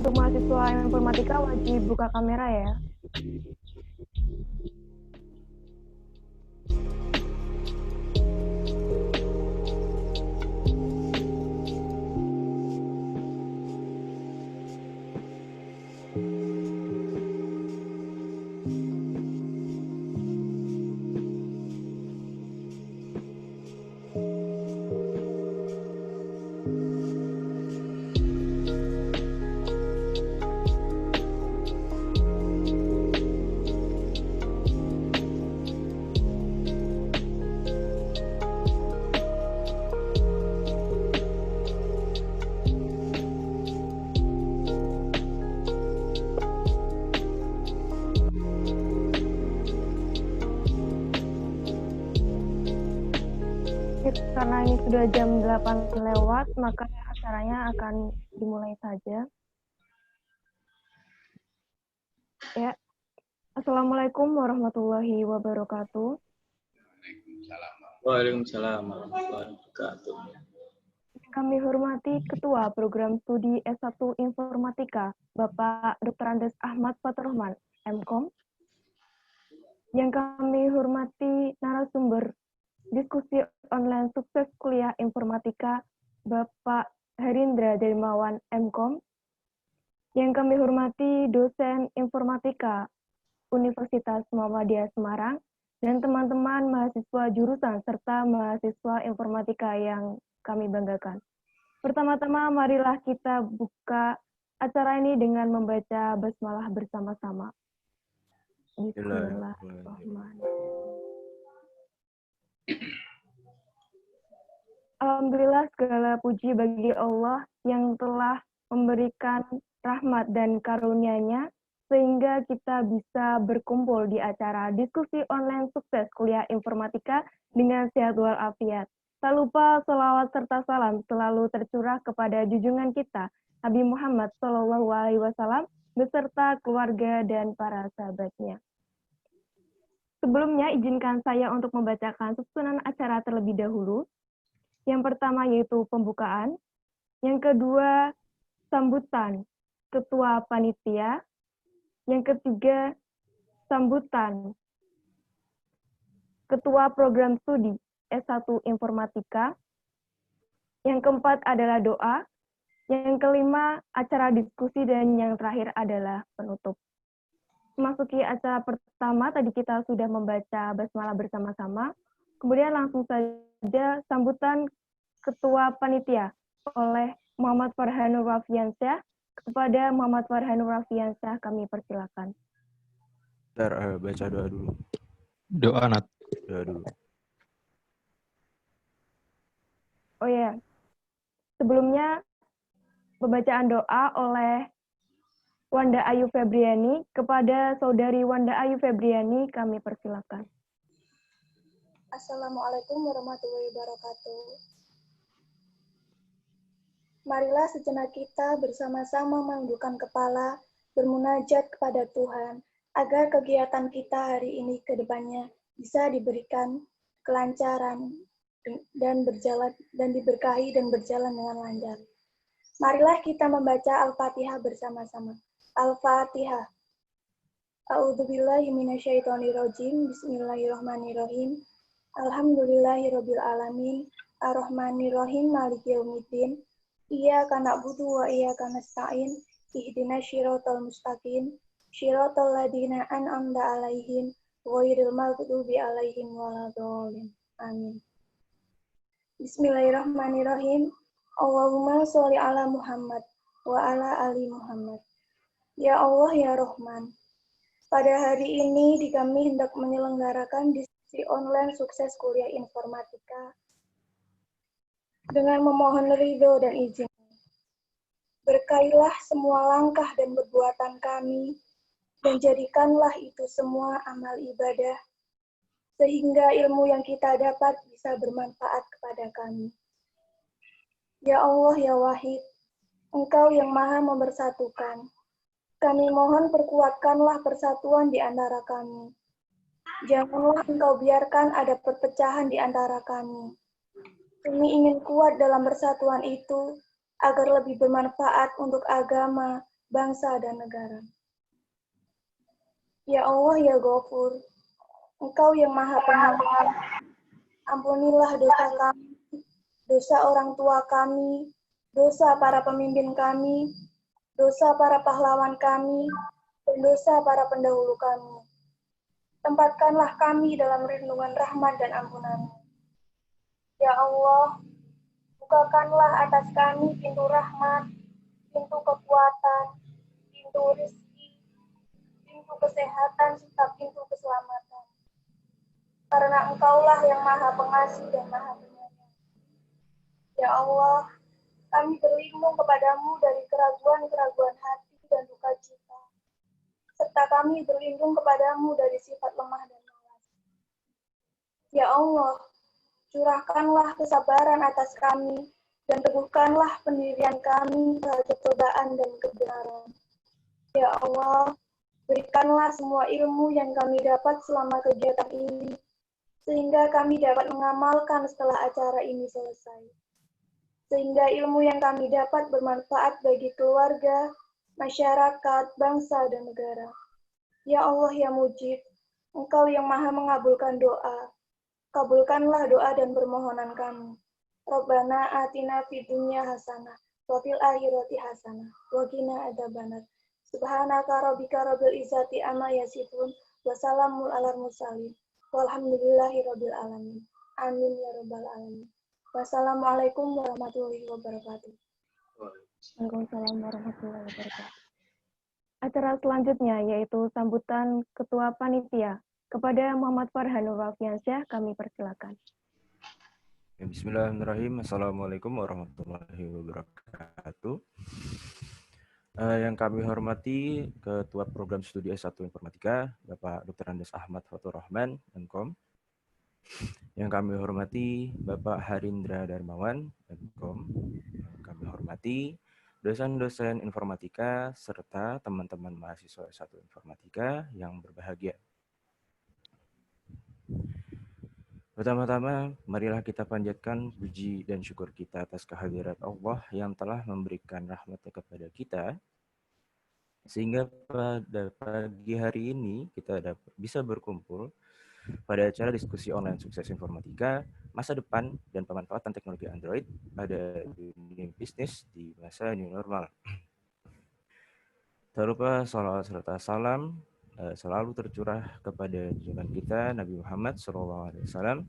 Untuk mahasiswa informatika wajib buka kamera ya. Karena ini sudah jam 8 lewat, maka acaranya akan dimulai saja. Ya. Assalamualaikum warahmatullahi wabarakatuh. Waalaikumsalam warahmatullahi wabarakatuh. Kami hormati Ketua Program Studi S1 Informatika, Bapak Dr. Andes Ahmad Fathurrahman, MKOM. Yang kami hormati narasumber diskusi online sukses kuliah informatika, Bapak Herindra Dermawan, MKOM. Yang kami hormati dosen informatika Universitas Muhammadiyah Semarang, dan teman-teman mahasiswa jurusan serta mahasiswa informatika yang kami banggakan. Pertama-tama marilah kita buka acara ini dengan membaca basmalah bersama-sama. Bismillahirrahmanirrahim. Alhamdulillah segala puji bagi Allah yang telah memberikan rahmat dan karunia-Nya sehingga kita bisa berkumpul di acara diskusi online sukses kuliah informatika dengan sehat walafiat. Tak lupa selawat serta salam selalu tercurah kepada junjungan kita, Nabi Muhammad SAW, beserta keluarga dan para sahabatnya. Sebelumnya, izinkan saya untuk membacakan susunan acara terlebih dahulu. Yang pertama yaitu pembukaan, yang kedua sambutan Ketua Panitia, yang ketiga sambutan Ketua Program Studi S1 Informatika, yang keempat adalah doa, yang kelima acara diskusi, dan yang terakhir adalah penutup. Memasuki acara pertama, tadi kita sudah membaca basmalah bersama-sama, kemudian langsung saja sambutan Ketua Panitia oleh Muhammad Farhanur Rafiansyah. Kepada Muhammad Farhanur Rafiansyah kami persilakan. Bentar, baca doa dulu. Doa, Nat. Doa dulu. Oh ya, sebelumnya pembacaan doa oleh Wanda Ayu Febriani. Kepada Saudari Wanda Ayu Febriani kami persilakan. Assalamualaikum warahmatullahi wabarakatuh. Marilah sejenak kita bersama-sama menundukkan kepala, bermunajat kepada Tuhan, agar kegiatan kita hari ini ke depannya bisa diberikan kelancaran dan berjalan dan diberkahi dan berjalan dengan lancar. Marilah kita membaca Al-Fatihah bersama-sama. Al-Fatihah. A'udzubillahi minasyaitonirrajim. Bismillahirrahmanirrahim. Alhamdulillahirabbil alamin. Ar-Rahmanirrahim. Maliki yaumiddin. Iyyaka na'budu wa iyyaka nasta'in. Ihdinas shiratal mustaqim. Shiratal ladzina an'amta 'alaihim ghairil maghdubi 'alaihim waladdallin. Amin. Bismillahirrahmanirrahim. Allahumma sholli ala Muhammad wa ala ali Muhammad. Ya Allah ya Rahman. Pada hari ini kami hendak menyelenggarakan diskusi online sukses kuliah informatika dengan memohon ridho dan izin. Berkailah semua langkah dan perbuatan kami, dan jadikanlah itu semua amal ibadah, sehingga ilmu yang kita dapat bisa bermanfaat kepada kami. Ya Allah ya Wahid, Engkau yang Maha mempersatukan. Kami mohon perkuatkanlah persatuan di antara kami. Janganlah Engkau biarkan ada perpecahan di antara kami. Kami ingin kuat dalam persatuan itu, agar lebih bermanfaat untuk agama bangsa, dan negara. Ya Allah, ya Ghafur, Engkau yang Maha Pengampun, ampunilah dosa kami, dosa orang tua kami, dosa para pemimpin kami, dosa para pahlawan kami, dan dosa para pendahulu kami. Tempatkanlah kami dalam lindungan rahmat dan ampunan-Mu. Ya Allah, bukakanlah atas kami pintu rahmat, pintu kekuatan, pintu rezeki, pintu kesehatan, serta pintu keselamatan. Karena Engkaulah yang Maha Pengasih dan Maha Penyayang. Ya Allah, kami berlindung kepadamu dari keraguan-keraguan hati dan duka cita, serta kami berlindung kepadamu dari sifat lemah dan malas. Ya Allah, curahkanlah kesabaran atas kami, dan teguhkanlah pendirian kami terhadap cobaan dan kebenaran. Ya Allah, berikanlah semua ilmu yang kami dapat selama kegiatan ini, sehingga kami dapat mengamalkan setelah acara ini selesai. Sehingga ilmu yang kami dapat bermanfaat bagi keluarga, masyarakat, bangsa, dan negara. Ya Allah, ya Mujib, Engkau yang Maha mengabulkan doa. Kabulkanlah doa dan permohonan kami. Rabbana atina fid dunya hasanah, wa fil akhirati hasanah, wa qina adzabannar. Subhanaka rabbika rabbil izzati amma yasifun, wa salamun alal mursalin. Walhamdulillahi rabbil alamin. Amin ya rabbal alamin. Wassalamualaikum warahmatullahi wabarakatuh. Waalaikumsalam warahmatullahi wabarakatuh. Acara selanjutnya yaitu sambutan Ketua Panitia. Kepada Muhammad Farhanur Rafiansyah, kami persilakan. Bismillahirrahmanirrahim. Assalamualaikum warahmatullahi wabarakatuh. Yang kami hormati Ketua Program Studi S1 Informatika, Bapak Dr. Andes Ahmad Fatur Rahman, MKOM. Yang kami hormati Bapak Harindra Darmawan, MKOM. Yang kami hormati dosen-dosen informatika serta teman-teman mahasiswa S1 Informatika yang berbahagia. Pertama-tama, marilah kita panjatkan puji dan syukur kita atas kehadirat Allah yang telah memberikan rahmat-Nya kepada kita, sehingga pada pagi hari ini kita bisa berkumpul pada acara diskusi online sukses informatika, masa depan dan pemanfaatan teknologi Android pada dunia bisnis di masa new normal. Tak lupa salawat serta salam selalu tercurah kepada junjungan kita Nabi Muhammad SAW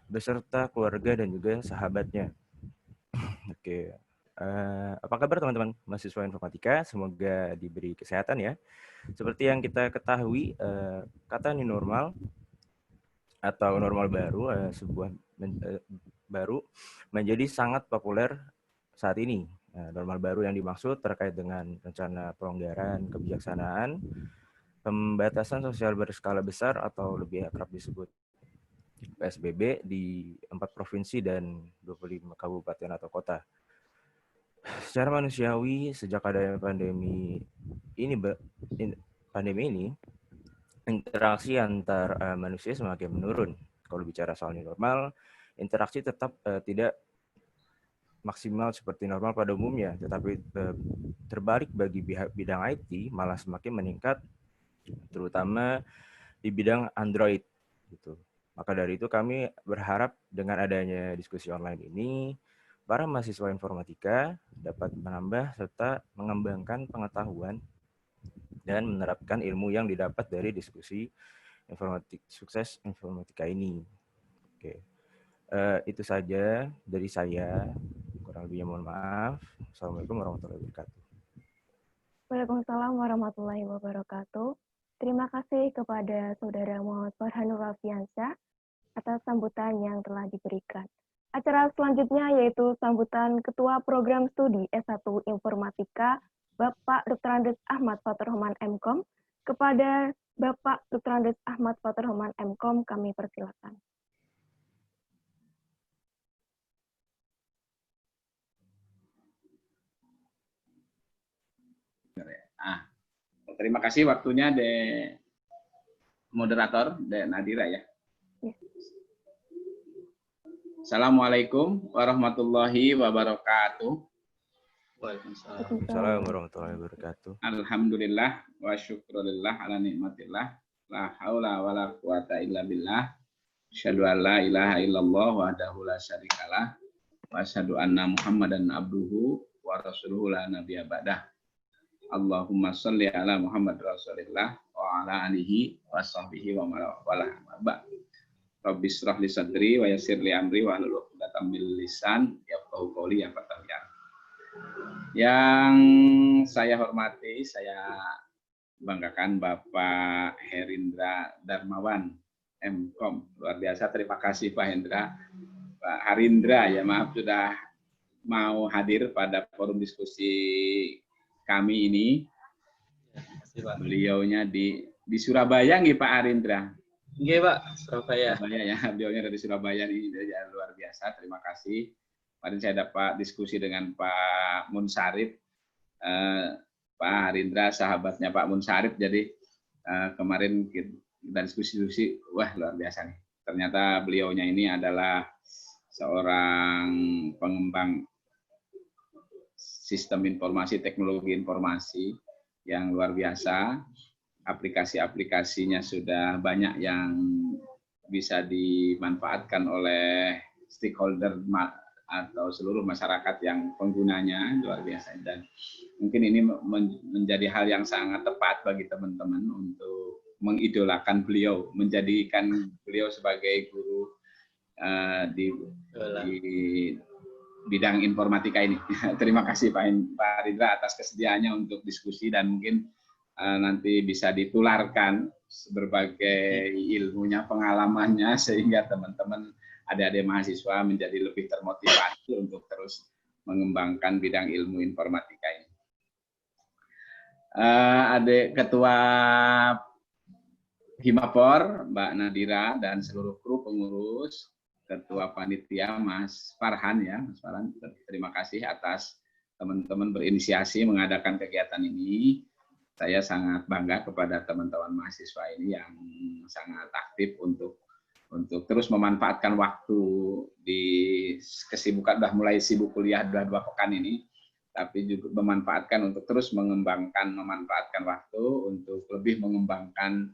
beserta keluarga dan juga sahabatnya. Oke, apa kabar teman-teman mahasiswa informatika? Semoga diberi kesehatan ya. Seperti yang kita ketahui, kata new normal atau normal baru, baru menjadi sangat populer saat ini. Normal baru yang dimaksud terkait dengan rencana pelonggaran kebijaksanaan, pembatasan sosial berskala besar atau lebih akrab disebut PSBB di 4 provinsi dan 25 kabupaten atau kota. Secara manusiawi, sejak adanya pandemi ini, interaksi antar manusia semakin menurun. Kalau bicara soal new normal, interaksi tetap tidak maksimal seperti normal pada umumnya, tetapi terbalik bagi bidang IT malah semakin meningkat, terutama di bidang Android gitu. Maka dari itu kami berharap dengan adanya diskusi online ini, para mahasiswa informatika dapat menambah serta mengembangkan pengetahuan dan menerapkan ilmu yang didapat dari diskusi sukses informatika ini. Oke. Itu saja dari saya. Kurang lebihnya mohon maaf. Assalamualaikum warahmatullahi wabarakatuh. Waalaikumsalam warahmatullahi wabarakatuh. Terima kasih kepada Saudara Muhammad Farhanur Rafiansyah atas sambutan yang telah diberikan. Acara selanjutnya yaitu sambutan Ketua Program Studi S1 Informatika, Bapak Dr. Andes Ahmad Fatur Rahman MKOM. Kepada Bapak Dr. Andes Ahmad Fatur Rahman MKOM, kami persilakan. Terima kasih waktunya moderator Nadira ya. Assalamualaikum warahmatullahi wabarakatuh. Waalaikumsalam. Assalamualaikum warahmatullahi wabarakatuh. Alhamdulillah wa syukrulillah ala nikmatillah. La haula wa la quwata illa billah. Asyhadu an la ilaha illallah wahdahu la syarikalah. Wa asyhadu anna Muhammadan abduhu wa rasuluhu la nabiyya ba'dah. Allahumma sholli ala Muhammad rasulillah wa ala alihi wa sahbihi wa wala ba'd. Rabbi shrah li sadri wa yassir li amri wa hlul 'uqdatam min lisan yafqahu qawli ya fatah. Yang saya hormati, saya banggakan Bapak Herindra Darmawan, MKOM. Luar biasa, terima kasih Pak Hendra. Pak Harindra, ya maaf sudah mau hadir pada forum diskusi kami ini. Beliaunya di Surabaya nggih Pak Harindra? Nggih Pak, Surabaya. Surabaya ya, beliaunya dari Surabaya ini luar biasa, terima kasih. Kemarin saya dapat diskusi dengan Pak Munsarif, Pak Harindra sahabatnya Pak Munsarif, jadi kemarin kita diskusi, wah luar biasa nih. Ternyata beliaunya ini adalah seorang pengembang sistem informasi, teknologi informasi yang luar biasa. Aplikasi-aplikasinya sudah banyak yang bisa dimanfaatkan oleh stakeholder atau seluruh masyarakat yang penggunanya, luar biasa. Dan mungkin ini menjadi hal yang sangat tepat bagi teman-teman untuk mengidolakan beliau, menjadikan beliau sebagai guru di bidang informatika ini. Terima kasih Pak Ridra atas kesediaannya untuk diskusi, dan mungkin nanti bisa ditularkan berbagai ilmunya, pengalamannya, sehingga teman-teman adik-adik mahasiswa menjadi lebih termotivasi untuk terus mengembangkan bidang ilmu informatika ini. Adik Ketua Himapor, Mbak Nadira, dan seluruh kru pengurus, Ketua Panitia Mas Farhan, ya, Mas Farhan, terima kasih atas teman-teman berinisiasi mengadakan kegiatan ini. Saya sangat bangga kepada teman-teman mahasiswa ini yang sangat aktif untuk terus memanfaatkan waktu di kesibukan, udah mulai sibuk kuliah 2 pekan ini, tapi juga memanfaatkan untuk terus memanfaatkan waktu untuk lebih mengembangkan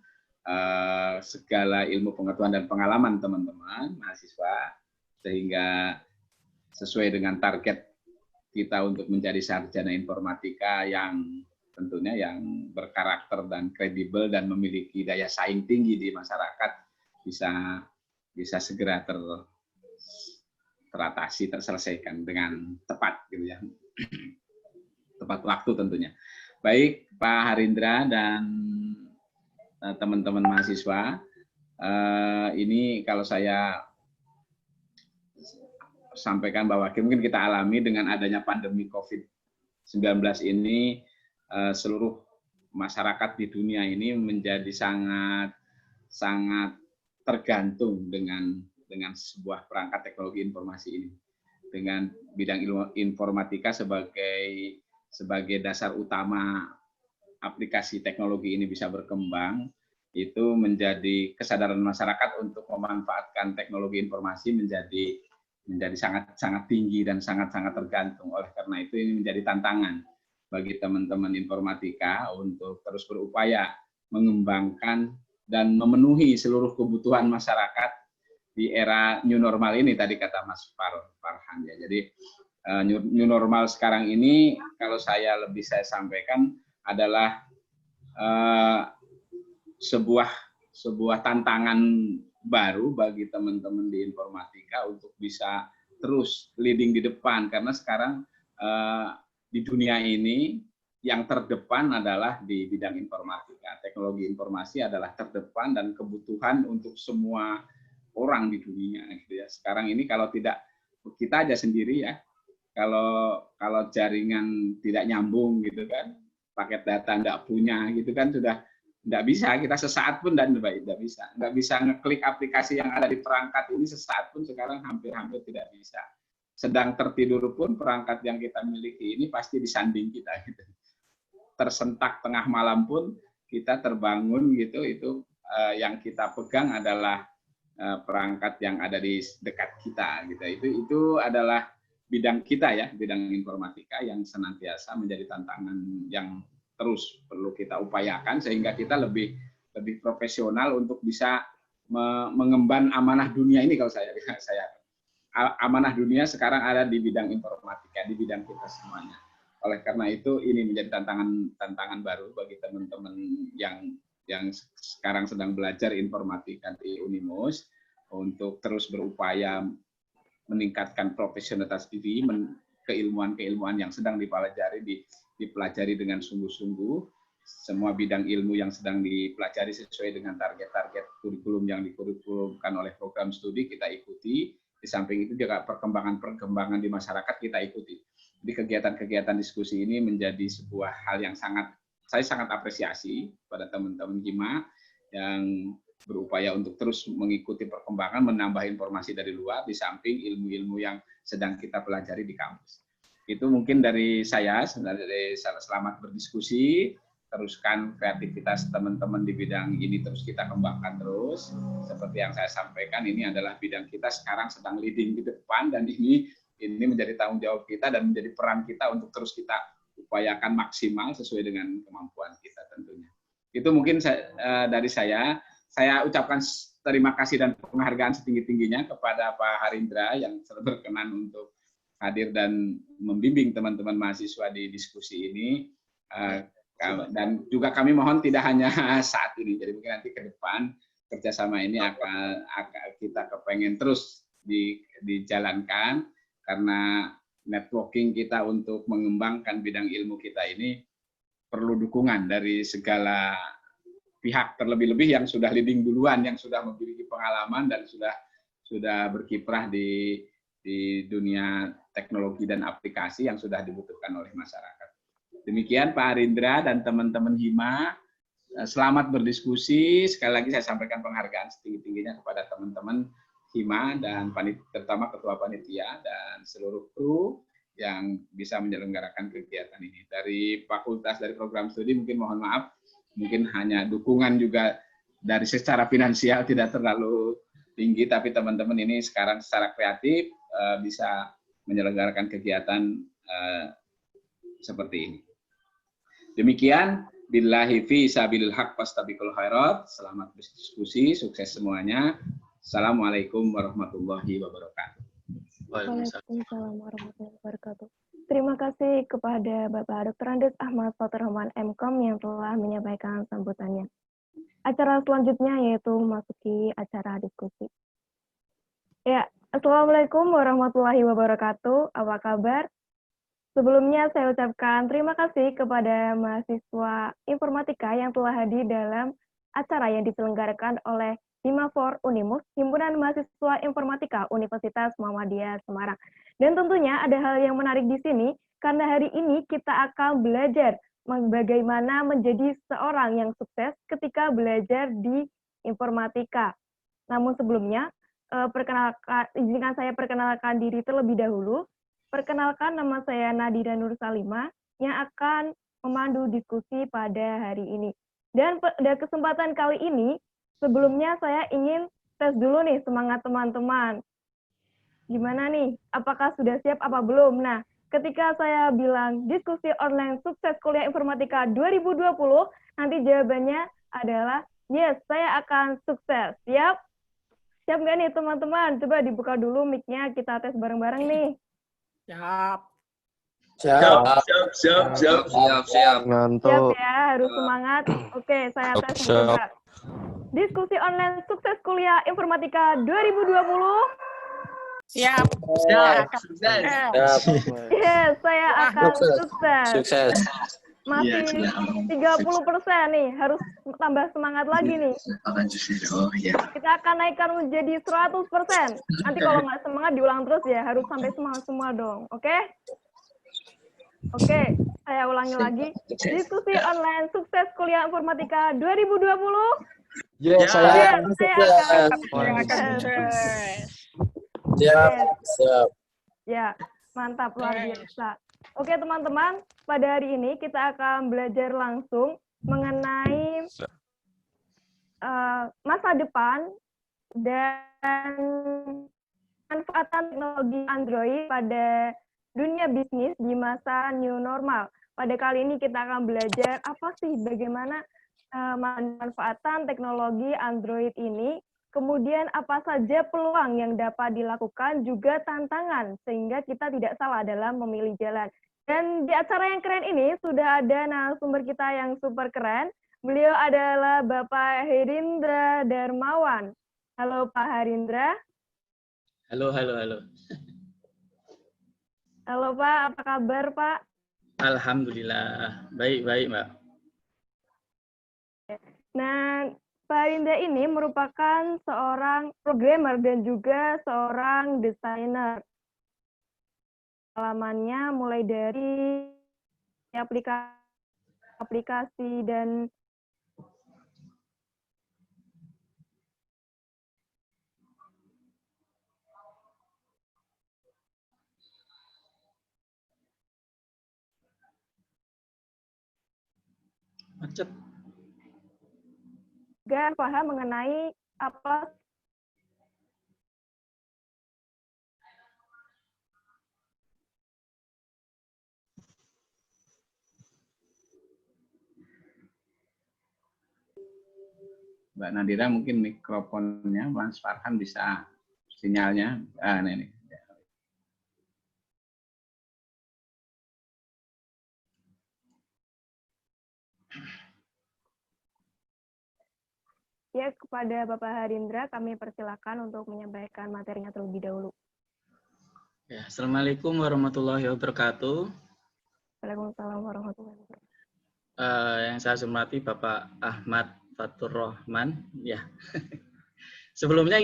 segala ilmu pengetahuan dan pengalaman teman-teman mahasiswa, sehingga sesuai dengan target kita untuk menjadi sarjana informatika yang tentunya yang berkarakter dan kredibel dan memiliki daya saing tinggi di masyarakat, bisa segera teratasi, terselesaikan dengan tepat, gitu ya, tepat waktu tentunya. Baik Pak Harindra dan teman-teman mahasiswa, ini kalau saya sampaikan bahwa mungkin kita alami dengan adanya pandemi COVID-19 ini, seluruh masyarakat di dunia ini menjadi sangat tergantung dengan sebuah perangkat teknologi informasi ini, dengan bidang ilmu informatika sebagai dasar utama aplikasi teknologi ini bisa berkembang. Itu menjadi kesadaran masyarakat untuk memanfaatkan teknologi informasi menjadi sangat tinggi dan sangat tergantung. Oleh karena itu ini menjadi tantangan bagi teman-teman informatika untuk terus berupaya mengembangkan dan memenuhi seluruh kebutuhan masyarakat di era new normal ini, tadi kata Mas Farhan, ya. Jadi new normal sekarang ini kalau saya sampaikan adalah sebuah tantangan baru bagi teman-teman di informatika untuk bisa terus leading di depan, karena sekarang di dunia ini yang terdepan adalah di bidang informatika. Teknologi informasi adalah terdepan dan kebutuhan untuk semua orang di dunia, gitu ya. Sekarang ini kalau tidak kita aja sendiri, ya, kalau jaringan tidak nyambung gitu kan, paket data nggak punya gitu kan, sudah nggak bisa, kita sesaat pun dan nggak bisa ngeklik aplikasi yang ada di perangkat ini sesaat pun sekarang hampir tidak bisa. Sedang tertidur pun perangkat yang kita miliki ini pasti disanding kita, gitu. Tersentak tengah malam pun kita terbangun, gitu. Itu yang kita pegang adalah perangkat yang ada di dekat kita, gitu. Itu adalah bidang kita ya, bidang informatika yang senantiasa menjadi tantangan yang terus perlu kita upayakan sehingga kita lebih profesional untuk bisa mengemban amanah dunia ini. Kalau saya amanah dunia sekarang ada di bidang informatika, di bidang kita semuanya. Oleh karena itu ini menjadi tantangan baru bagi teman-teman yang sekarang sedang belajar informatika di Unimus untuk terus berupaya meningkatkan profesionalitas diri, keilmuan yang sedang dipelajari dengan sungguh-sungguh. Semua bidang ilmu yang sedang dipelajari sesuai dengan target-target kurikulum yang dikurikulumkan oleh program studi kita ikuti. Di samping itu juga perkembangan di masyarakat kita ikuti. Jadi kegiatan-kegiatan diskusi ini menjadi sebuah hal yang saya sangat apresiasi pada teman-teman HIMA yang berupaya untuk terus mengikuti perkembangan, menambah informasi dari luar, di samping ilmu-ilmu yang sedang kita pelajari di kampus. Itu mungkin dari saya, selamat berdiskusi, teruskan kreativitas teman-teman di bidang ini, terus kita kembangkan terus. Seperti yang saya sampaikan, ini adalah bidang kita sekarang sedang leading di depan, dan ini menjadi tanggung jawab kita dan menjadi peran kita untuk terus kita upayakan maksimal sesuai dengan kemampuan kita tentunya. Itu mungkin dari saya. Saya ucapkan terima kasih dan penghargaan setinggi-tingginya kepada Pak Harindra yang berkenan untuk hadir dan membimbing teman-teman mahasiswa di diskusi ini. Dan juga kami mohon tidak hanya saat ini, jadi mungkin nanti ke depan kerjasama ini akan kita kepengen terus dijalankan, karena networking kita untuk mengembangkan bidang ilmu kita ini perlu dukungan dari segala pihak, terlebih-lebih yang sudah leading duluan, yang sudah memiliki pengalaman dan sudah berkiprah di dunia teknologi dan aplikasi yang sudah dibutuhkan oleh masyarakat. Demikian Pak Harindra dan teman-teman HIMA, selamat berdiskusi. Sekali lagi saya sampaikan penghargaan setinggi-tingginya kepada teman-teman HIMA dan terutama Ketua Panitia dan seluruh kru yang bisa menyelenggarakan kegiatan ini. Dari fakultas, dari program studi mungkin mohon maaf, mungkin hanya dukungan juga dari secara finansial tidak terlalu tinggi, tapi teman-teman ini sekarang secara kreatif bisa menyelenggarakan kegiatan seperti ini. Demikian, billahi fi sabilil haq fastabiqul khairat. Selamat berdiskusi, sukses semuanya. Assalamualaikum warahmatullahi wabarakatuh. Waalaikumsalam warahmatullahi wabarakatuh. Terima kasih kepada Bapak Dr. Andes Ahmad Faturrahman MKom yang telah menyampaikan sambutannya. Acara selanjutnya yaitu memasuki acara diskusi. Ya, Assalamualaikum warahmatullahi wabarakatuh. Apa kabar? Sebelumnya saya ucapkan terima kasih kepada mahasiswa informatika yang telah hadir dalam acara yang diselenggarakan oleh HIMA4 Unimus, Himpunan Mahasiswa Informatika Universitas Muhammadiyah Semarang. Dan tentunya ada hal yang menarik di sini, karena hari ini kita akan belajar bagaimana menjadi seorang yang sukses ketika belajar di informatika. Namun sebelumnya, izinkan saya perkenalkan diri terlebih dahulu. Perkenalkan, nama saya Nadira Nur Salima yang akan memandu diskusi pada hari ini. Dan pada kesempatan kali ini, sebelumnya saya ingin tes dulu nih semangat teman-teman. Gimana nih? Apakah sudah siap apa belum? Nah, ketika saya bilang diskusi online sukses kuliah informatika 2020, nanti jawabannya adalah yes, saya akan sukses. Siap? Siap nggak nih teman-teman? Coba dibuka dulu mic-nya, kita tes bareng-bareng nih. Siap. Siap. Siap ya, harus semangat. Oke, saya tes juga. Diskusi online sukses kuliah informatika 2020. Siap. Sukses. Yes, saya akan sukses. Sukses. Masih 30% nih, harus tambah semangat lagi nih. Kita akan naikkan menjadi 100%. Nanti kalau nggak semangat diulang terus ya, harus sampai semangat semua dong, oke? Oke, saya ulangi lagi. Diskusi online sukses kuliah informatika 2020. Yes, saya akan sukses. Siap. Ya, mantap, luar biasa. Oke teman-teman, pada hari ini kita akan belajar langsung mengenai masa depan dan pemanfaatan teknologi Android pada dunia bisnis di masa new normal. Pada kali ini kita akan belajar apa sih bagaimana manfaatan teknologi Android ini, kemudian apa saja peluang yang dapat dilakukan, juga tantangan, sehingga kita tidak salah dalam memilih jalan. Dan di acara yang keren ini sudah ada narasumber kita yang super keren. Beliau adalah Bapak Herindra Darmawan. Halo Pak Herindra. Halo. Halo Pak, apa kabar Pak? Alhamdulillah, baik Mbak. Nah, Pak Herindra ini merupakan seorang programmer dan juga seorang desainer. Pengalamannya mulai dari aplikasi dan Macet. juga paham mengenai apa Mbak Nadira mungkin mikrofonnya, Mas Farhan bisa sinyalnya. Ini. ya, kepada Bapak Herindra kami persilakan untuk menyampaikan materinya terlebih dahulu. Ya, Assalamualaikum warahmatullahi wabarakatuh. Waalaikumsalam warahmatullahi wabarakatuh. Yang saya hormati Bapak Ahmad Fatur Rahman. Ya. Sebelumnya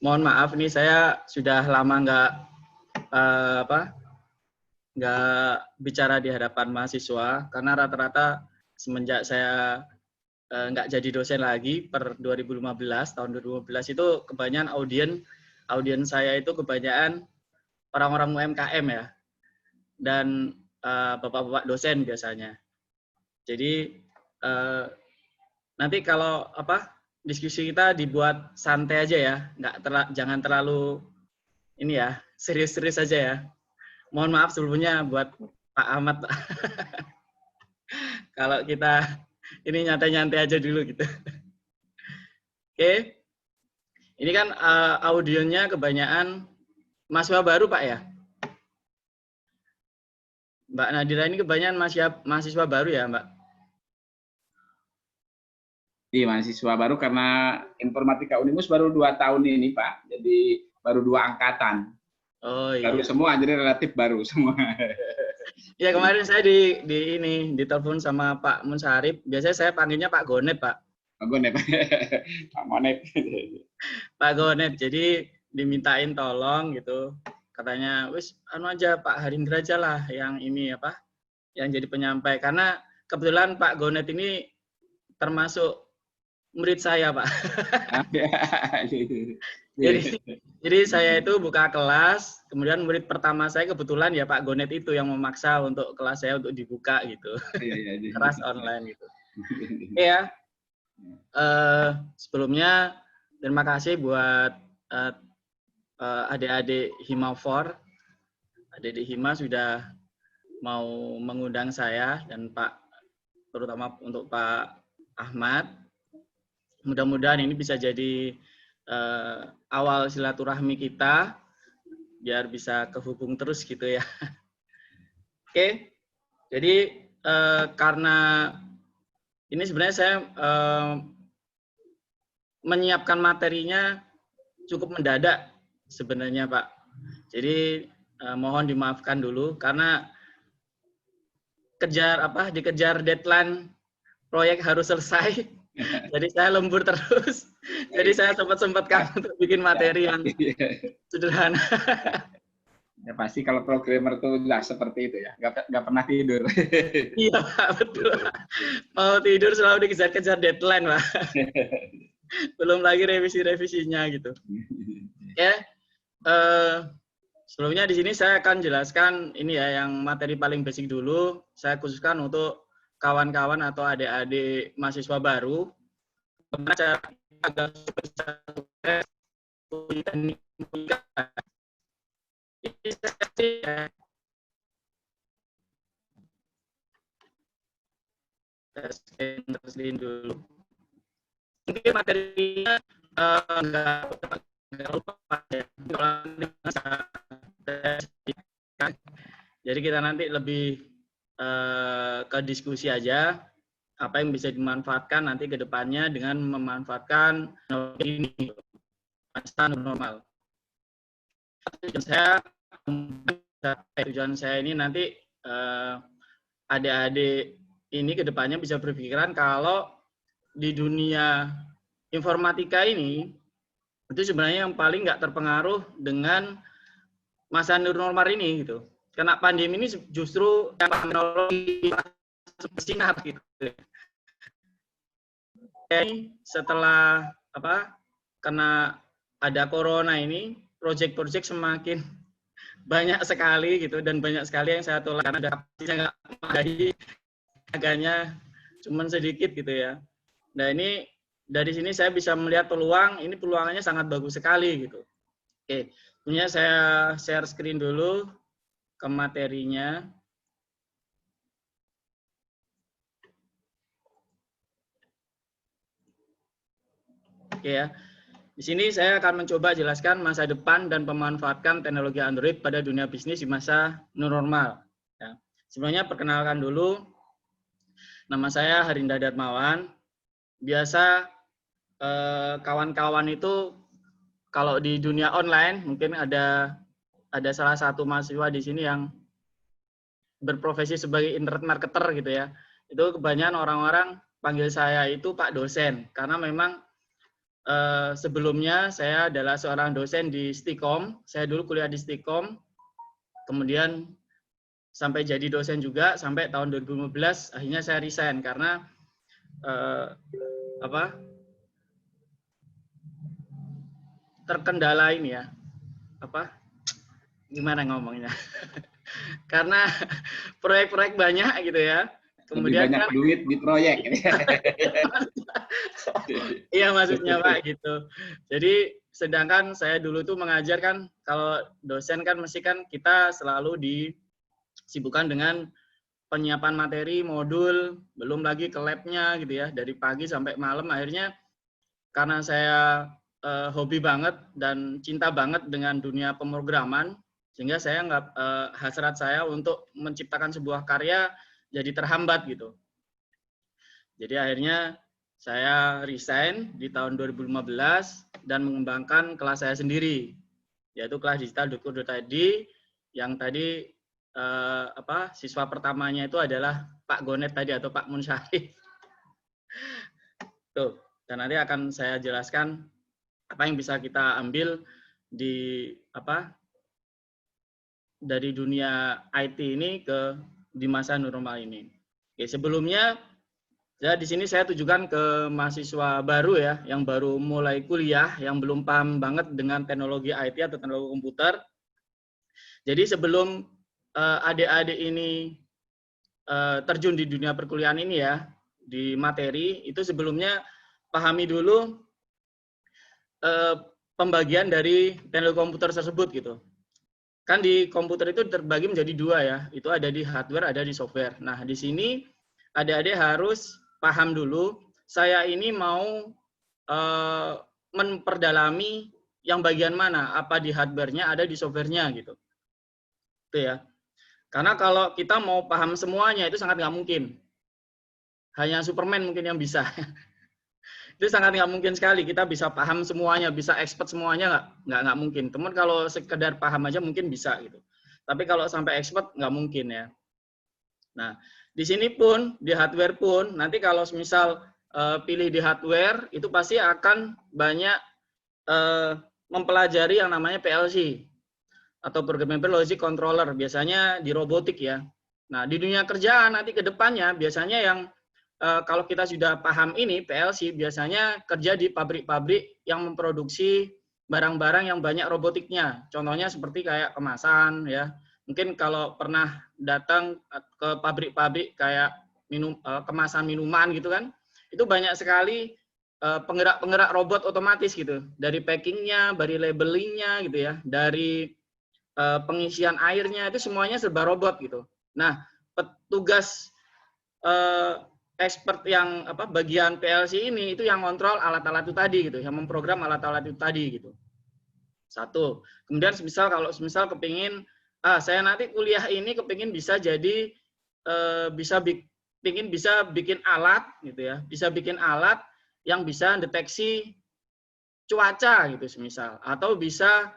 mohon maaf nih, saya sudah lama nggak bicara di hadapan mahasiswa karena rata-rata semenjak saya nggak jadi dosen lagi per 2015, tahun 2015 itu kebanyakan audien saya itu kebanyakan orang-orang UMKM ya, dan bapak-bapak dosen biasanya. Jadi nanti kalau diskusi kita dibuat santai aja ya, jangan terlalu ini ya, serius-serius aja ya. Mohon maaf sebelumnya buat Pak Ahmad. Kalau kita ini nyantai-nyantai aja dulu gitu. Oke. Ini kan audionya kebanyakan mahasiswa baru Pak ya? Mbak Nadira ini kebanyakan mahasiswa baru ya Mbak? Iya, mahasiswa baru karena Informatika Unimus baru 2 tahun ini Pak. Jadi baru 2 angkatan. Oh iya. Baru semua, jadi relatif baru semua. Ya kemarin saya ditelepon sama Pak Munsarip. Biasanya saya panggilnya Pak Gonet, Pak. Pak Gonet. Pak Monet. Pak Gonet. Jadi dimintain tolong gitu. Katanya, wis aja Pak Herindra aja lah yang ini yang jadi penyampai. Karena kebetulan Pak Gonet ini termasuk murid saya, Pak. Jadi saya itu buka kelas, kemudian murid pertama saya kebetulan ya Pak Gonet itu yang memaksa untuk kelas saya untuk dibuka gitu. Kelas online gitu. Ya. Sebelumnya terima kasih buat adik-adik Hima 4. Adik-adik Hima sudah mau mengundang saya dan terutama untuk Pak Ahmad. Mudah-mudahan ini bisa jadi awal silaturahmi kita biar bisa kehubung terus gitu ya. Oke, jadi karena ini sebenarnya saya menyiapkan materinya cukup mendadak sebenarnya Pak. Jadi mohon dimaafkan dulu karena dikejar deadline proyek harus selesai. Jadi saya lembur terus. Jadi saya sempat-sempatkan untuk bikin materi yang sederhana. Ya pasti kalau programmer tuh lah seperti itu ya, nggak pernah tidur. Iya Pak, betul. Mau tidur selalu dikejar-kejar deadline Pak. Belum lagi revisi-revisinya gitu. Oke. Sebelumnya di sini saya akan jelaskan ini ya yang materi paling basic dulu. Saya khususkan untuk kawan-kawan atau adik-adik mahasiswa baru, agak teknik Terselin dulu. Mungkin materinya nggak lupa ya. Jadi kita nanti lebih ke diskusi aja apa yang bisa dimanfaatkan nanti ke depannya dengan memanfaatkan ini masa normal. Tujuan saya ini nanti adik-adik ini ke depannya bisa berpikiran kalau di dunia informatika ini itu sebenarnya yang paling nggak terpengaruh dengan masa new normal ini gitu. Karena pandemi ini justru teknologi bersinar gitu. Jadi setelah kena ada corona ini, proyek-proyek semakin banyak sekali gitu dan banyak sekali yang saya tolak karena kapasitasnya nggak memadai, agaknya cuman sedikit gitu ya. Nah ini dari sini saya bisa melihat peluang, ini peluangannya sangat bagus sekali gitu. Oke, punya saya share screen dulu ke materinya. Oke ya. Di sini saya akan mencoba jelaskan masa depan dan pemanfaatkan teknologi Android pada dunia bisnis di masa new normal. Ya. Sebenarnya perkenalkan dulu, nama saya Harinda Darmawan. Biasa kawan-kawan itu kalau di dunia online mungkin ada salah satu mahasiswa di sini yang berprofesi sebagai internet marketer gitu ya. Itu kebanyakan orang-orang panggil saya itu Pak dosen karena memang sebelumnya saya adalah seorang dosen di Stikom. Saya dulu kuliah di Stikom, kemudian sampai jadi dosen juga sampai tahun 2015. Akhirnya saya resign karena terkendala ini ya, gimana ngomongnya? Karena proyek-proyek banyak gitu ya. Kemudian lebih banyak duit di proyek. Iya maksudnya Pak gitu. Jadi sedangkan saya dulu tuh mengajar kan, kalau dosen kan mesti kan kita selalu disibukkan dengan penyiapan materi, modul, belum lagi ke labnya gitu ya, dari pagi sampai malam. Akhirnya karena saya hobi banget dan cinta banget dengan dunia pemrograman, sehingga saya hasrat saya untuk menciptakan sebuah karya jadi terhambat gitu. Jadi akhirnya saya resign di tahun 2015 dan mengembangkan kelas saya sendiri, yaitu kelas digital Dukur.id yang tadi siswa pertamanya itu adalah Pak Gonet tadi atau Pak Munsyarif. Tuh, dan nanti akan saya jelaskan apa yang bisa kita ambil di dari dunia IT ini di masa normal ini. Oke, sebelumnya di sini saya tujukan ke mahasiswa baru ya, yang baru mulai kuliah, yang belum paham banget dengan teknologi IT atau teknologi komputer. Jadi sebelum adik-adik ini terjun di dunia perkuliahan ini ya, di materi, itu sebelumnya pahami dulu pembagian dari teknologi komputer tersebut gitu. Kan di komputer itu terbagi menjadi dua ya, itu ada di hardware, ada di software. Nah, di sini adik-adik harus paham dulu, saya ini mau memperdalami yang bagian mana, apa di hardware-nya, ada di software-nya gitu. Itu ya. Karena kalau kita mau paham semuanya, itu sangat nggak mungkin. Hanya Superman mungkin yang bisa. Itu sangat nggak mungkin sekali kita bisa paham semuanya, bisa expert semuanya, nggak mungkin. Teman kalau sekedar paham aja mungkin bisa gitu. Tapi kalau sampai expert nggak mungkin ya. Nah, di sini pun di hardware pun nanti kalau misal pilih di hardware itu pasti akan banyak mempelajari yang namanya PLC atau Programmable Logic Controller, biasanya di robotik ya. Nah, di dunia kerjaan nanti ke depannya biasanya yang kalau kita sudah paham ini PLC biasanya kerja di pabrik-pabrik yang memproduksi barang-barang yang banyak robotiknya. Contohnya seperti kayak kemasan ya. Mungkin kalau pernah datang ke pabrik-pabrik kayak kemasan minuman gitu kan, itu banyak sekali penggerak-penggerak robot otomatis gitu. Dari packingnya, dari labelingnya gitu ya, dari pengisian airnya itu semuanya serba robot gitu. Nah, petugas expert yang bagian PLC ini itu yang kontrol alat-alat itu tadi gitu, yang memprogram alat-alat itu tadi gitu. Satu. Kemudian semisal kepingin saya nanti kuliah ini kepingin bisa jadi bisa bikin alat gitu ya, bisa bikin alat yang bisa deteksi cuaca gitu semisal, atau bisa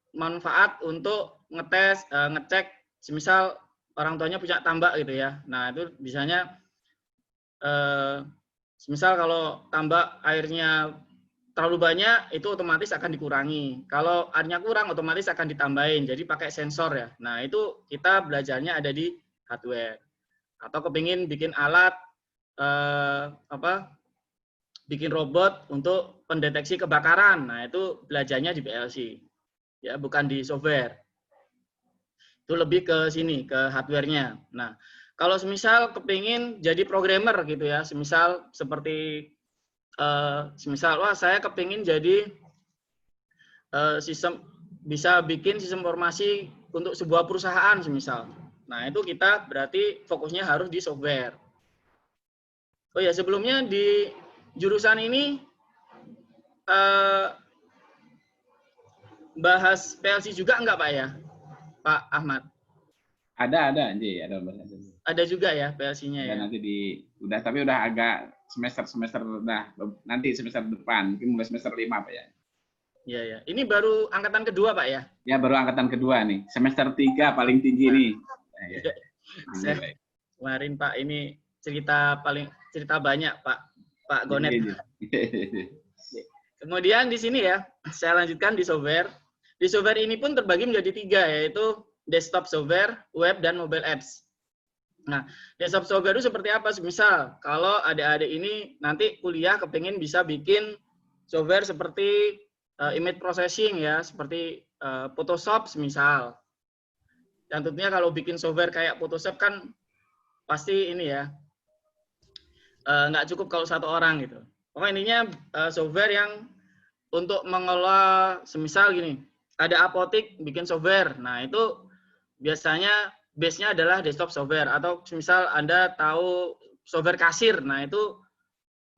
manfaat untuk ngecek semisal orang tuanya punya tambak gitu ya. Nah, itu bisanya semisal kalau tambak airnya terlalu banyak, itu otomatis akan dikurangi. Kalau airnya kurang, otomatis akan ditambahin. Jadi pakai sensor ya. Nah, itu kita belajarnya ada di hardware. Atau kepingin bikin alat, bikin robot untuk pendeteksi kebakaran. Nah, itu belajarnya di PLC. Ya, bukan di software. Itu lebih ke sini, ke hardware-nya. Nah, kalau semisal kepingin jadi programmer gitu ya, semisal seperti wah saya kepingin jadi bisa bikin sistem informasi untuk sebuah perusahaan semisal. Nah, itu kita berarti fokusnya harus di software. Oh ya, sebelumnya di jurusan ini bahas PLC juga enggak Pak ya? Pak Ahmad? Ada, Ada juga ya PLC-nya ya? Tapi udah agak semester nanti semester depan, mungkin mulai semester 5 Pak ya. Iya ya. Ini baru angkatan kedua Pak ya? Ya, baru angkatan kedua nih. Semester 3 paling tinggi nih. Saya kemarin Pak ini cerita banyak Pak Gonet. Kemudian di sini ya, saya lanjutkan di software. Di software ini pun terbagi menjadi 3, yaitu desktop software, web, dan mobile apps. Nah, desktop software itu seperti apa? Misal, kalau adik-adik ini nanti kuliah kepingin bisa bikin software seperti image processing ya, seperti Photoshop misal. Dan tentunya kalau bikin software kayak Photoshop kan pasti ini ya, nggak cukup kalau satu orang gitu. Pokoknya intinya software yang untuk mengelola, semisal gini, ada apotik bikin software. Nah, itu biasanya base-nya adalah desktop software. Atau misal Anda tahu software kasir, nah itu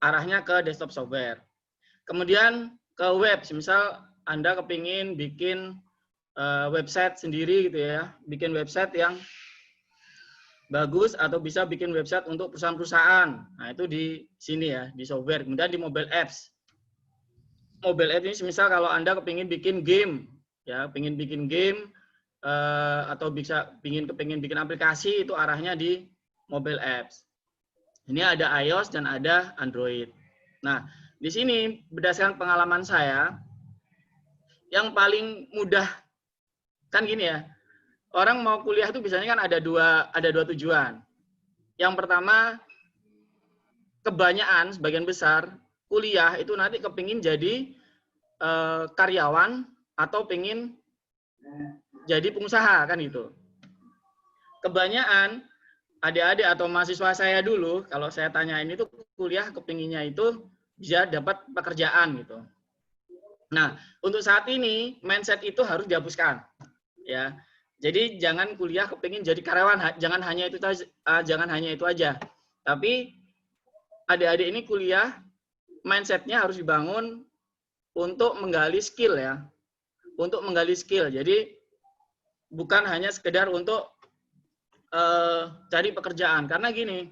arahnya ke desktop software. Kemudian ke web, misal Anda kepingin bikin website sendiri gitu ya, bikin website yang bagus atau bisa bikin website untuk perusahaan-perusahaan. Nah, itu di sini ya, di software. Kemudian di mobile apps. Mobile apps ini misal kalau Anda kepingin bikin game, ya, kepingin bikin game, atau kepingin bikin aplikasi, itu arahnya di mobile apps. Ini ada iOS dan ada Android. Nah, di sini berdasarkan pengalaman saya, yang paling mudah kan gini ya, orang mau kuliah itu biasanya kan ada dua tujuan. Yang pertama, kebanyakan sebagian besar kuliah itu nanti kepingin jadi karyawan atau pingin jadi pengusaha kan gitu. Kebanyakan adik-adik atau mahasiswa saya dulu, kalau saya tanyain itu kuliah kepinginnya itu bisa dapat pekerjaan gitu. Nah, untuk saat ini mindset itu harus dihapuskan, ya. Jadi jangan kuliah kepingin jadi karyawan, jangan hanya itu aja. Tapi adik-adik ini kuliah mindsetnya harus dibangun untuk menggali skill ya, untuk menggali skill. Jadi bukan hanya sekedar untuk cari pekerjaan. Karena gini,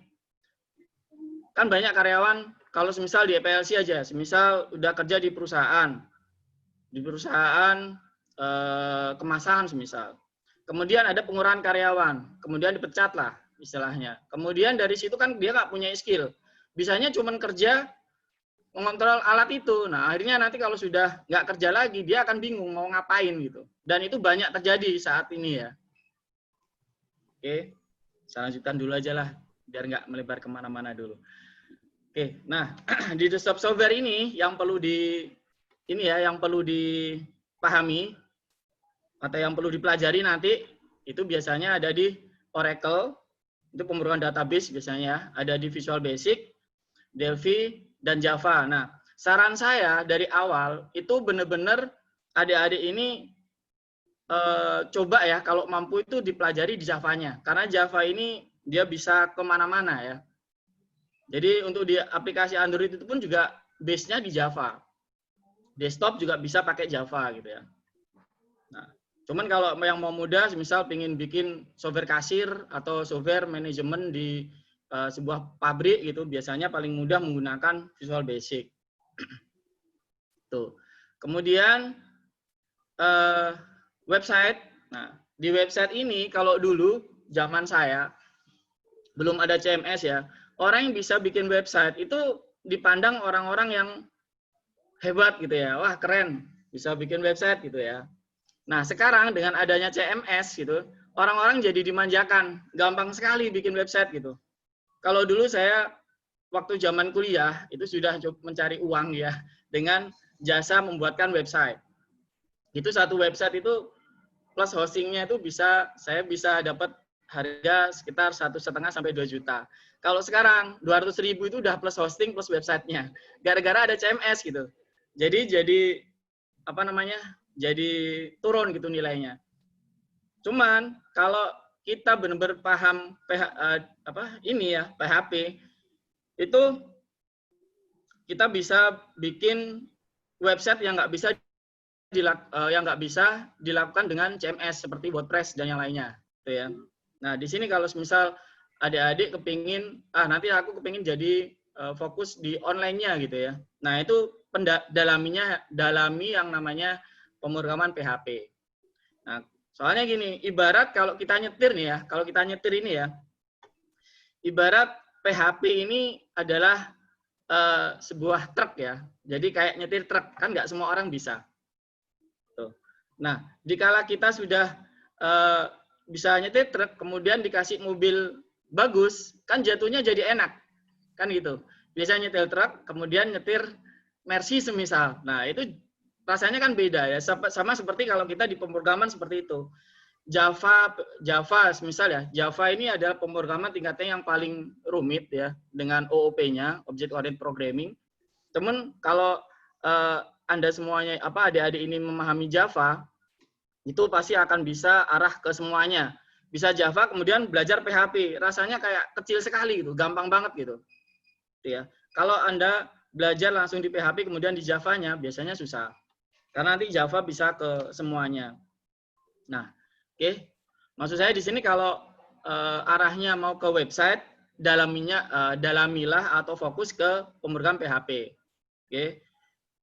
kan banyak karyawan, kalau semisal di PLC aja, semisal udah kerja di perusahaan kemasan semisal. Kemudian ada pengurangan karyawan, kemudian dipecat lah istilahnya. Kemudian dari situ kan dia nggak punya skill. Bisanya cuma kerja mengontrol alat itu. Nah, akhirnya nanti kalau sudah nggak kerja lagi, dia akan bingung mau ngapain gitu. Dan itu banyak terjadi saat ini ya. Oke, saya lanjutkan dulu aja lah, biar nggak melebar kemana-mana dulu. Oke, nah di desktop software ini yang perlu dipahami atau yang perlu dipelajari nanti itu biasanya ada di Oracle, itu pemrograman database biasanya, ada di Visual Basic, Delphi, dan Java. Nah, saran saya dari awal itu benar-benar adik-adik ini coba ya kalau mampu itu dipelajari di Java-nya. Karena Java ini dia bisa kemana-mana ya. Jadi untuk di aplikasi Android itu pun juga base-nya di Java. Desktop juga bisa pakai Java gitu ya. Nah, cuman kalau yang mau mudah, misal pengen bikin software kasir atau software manajemen di sebuah pabrik gitu, biasanya paling mudah menggunakan Visual Basic. Tuh. Kemudian website. Nah, di website ini kalau dulu zaman saya belum ada CMS ya, orang yang bisa bikin website itu dipandang orang-orang yang hebat gitu ya. Wah, keren, bisa bikin website gitu ya. Nah, sekarang dengan adanya CMS gitu, orang-orang jadi dimanjakan, gampang sekali bikin website gitu. Kalau dulu saya waktu zaman kuliah itu sudah mencari uang ya dengan jasa membuatkan website. Itu satu website itu plus hostingnya itu saya bisa dapat harga sekitar 1,5 sampai 2 juta. Kalau sekarang 200.000 itu udah plus hosting plus websitenya. Gara-gara ada CMS gitu. Jadi apa namanya? Jadi turun gitu nilainya. Cuman kalau kita benar-benar paham PHP itu kita bisa bikin website yang nggak bisa dilakukan dengan CMS seperti WordPress dan yang lainnya, gitu ya. Nah, di sini kalau misal adik-adik kepingin, nanti aku kepingin jadi fokus di online-nya gitu ya. Nah, itu dalami yang namanya pemrograman PHP. Nah, soalnya gini, ibarat kalau kita nyetir nih ya, ibarat PHP ini adalah sebuah truk ya. Jadi kayak nyetir truk, kan nggak semua orang bisa. Nah, dikala kita sudah bisa nyetir truk, kemudian dikasih mobil bagus, kan jatuhnya jadi enak, kan gitu. Biasanya nyetir truk, kemudian nyetir Mercy semisal. Nah, itu rasanya kan beda ya. Sama seperti kalau kita di pemrograman seperti itu. Java misal ya, Java ini adalah pemrograman tingkatnya yang paling rumit ya, dengan OOP-nya, Object Oriented Programming. Teman, kalau Anda semuanya, adik-adik ini memahami Java, itu pasti akan bisa arah ke semuanya. Bisa Java, kemudian belajar PHP. Rasanya kayak kecil sekali gitu, gampang banget gitu. Ya. Kalau Anda belajar langsung di PHP, kemudian di Java-nya, biasanya susah. Karena nanti Java bisa ke semuanya. Nah, oke. Maksud saya di sini kalau arahnya mau ke website, dalamilah atau fokus ke pemrograman PHP. Oke.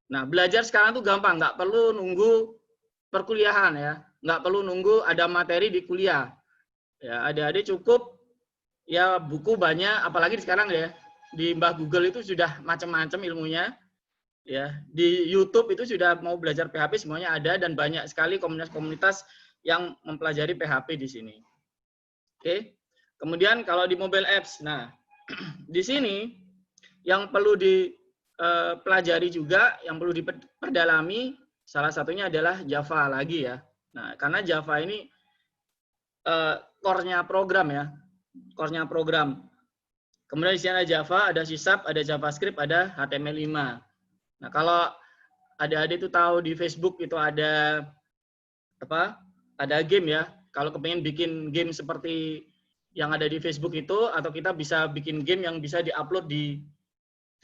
Nah, belajar sekarang tuh gampang, nggak perlu nunggu perkuliahan ya, nggak perlu nunggu ada materi di kuliah. Ya, adik-adik cukup ya buku banyak, apalagi sekarang ya di Mbah Google itu sudah macam-macam ilmunya. Ya, di YouTube itu sudah mau belajar PHP semuanya ada dan banyak sekali komunitas-komunitas yang mempelajari PHP di sini. Oke. Kemudian kalau di mobile apps, nah di sini yang perlu dipelajari juga, yang perlu diperdalami, salah satunya adalah Java lagi ya. Nah, karena Java ini core-nya program ya, core-nya program. Kemudian di sini ada Java, ada C#, ada JavaScript, ada HTML5. Nah, kalau adik-adik itu tahu di Facebook itu ada game ya. Kalau kepengen bikin game seperti yang ada di Facebook itu, atau kita bisa bikin game yang bisa diupload di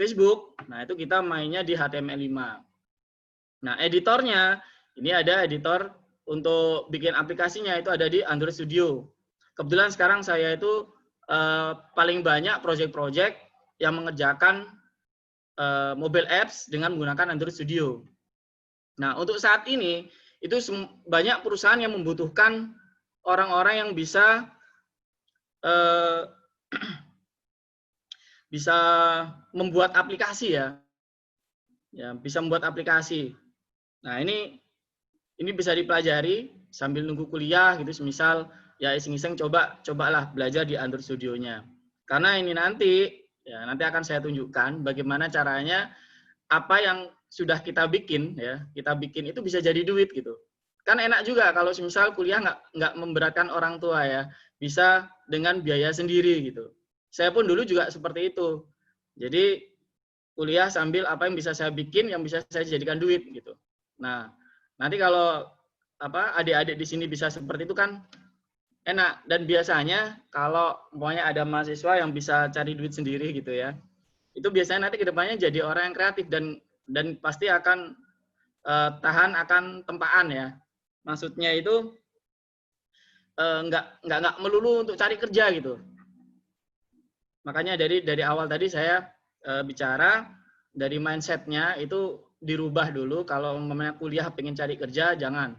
Facebook. Nah, itu kita mainnya di HTML5. Nah, editornya, ini ada editor untuk bikin aplikasinya, itu ada di Android Studio. Kebetulan sekarang saya itu paling banyak project-project yang mengerjakan mobile apps dengan menggunakan Android Studio. Nah, untuk saat ini, itu banyak perusahaan yang membutuhkan orang-orang yang bisa bisa membuat aplikasi ya. Ya, bisa membuat aplikasi. Nah, ini bisa dipelajari sambil nunggu kuliah gitu, semisal ya iseng-iseng cobalah belajar di Android Studio-nya. Karena ini nanti akan saya tunjukkan bagaimana caranya apa yang sudah kita bikin itu bisa jadi duit gitu. Kan enak juga kalau misal kuliah nggak memberatkan orang tua ya, bisa dengan biaya sendiri gitu. Saya pun dulu juga seperti itu. Jadi kuliah sambil apa yang bisa saya bikin, yang bisa saya jadikan duit gitu. Nah, nanti kalau adik-adik di sini bisa seperti itu kan enak. Dan biasanya kalau pokoknya ada mahasiswa yang bisa cari duit sendiri gitu ya, itu biasanya nanti kedepannya jadi orang yang kreatif dan pasti akan tahan akan tempaan ya. Maksudnya itu nggak melulu untuk cari kerja gitu. Makanya dari awal tadi saya bicara dari mindsetnya itu dirubah dulu. Kalau umpamanya kuliah pengen cari kerja, jangan.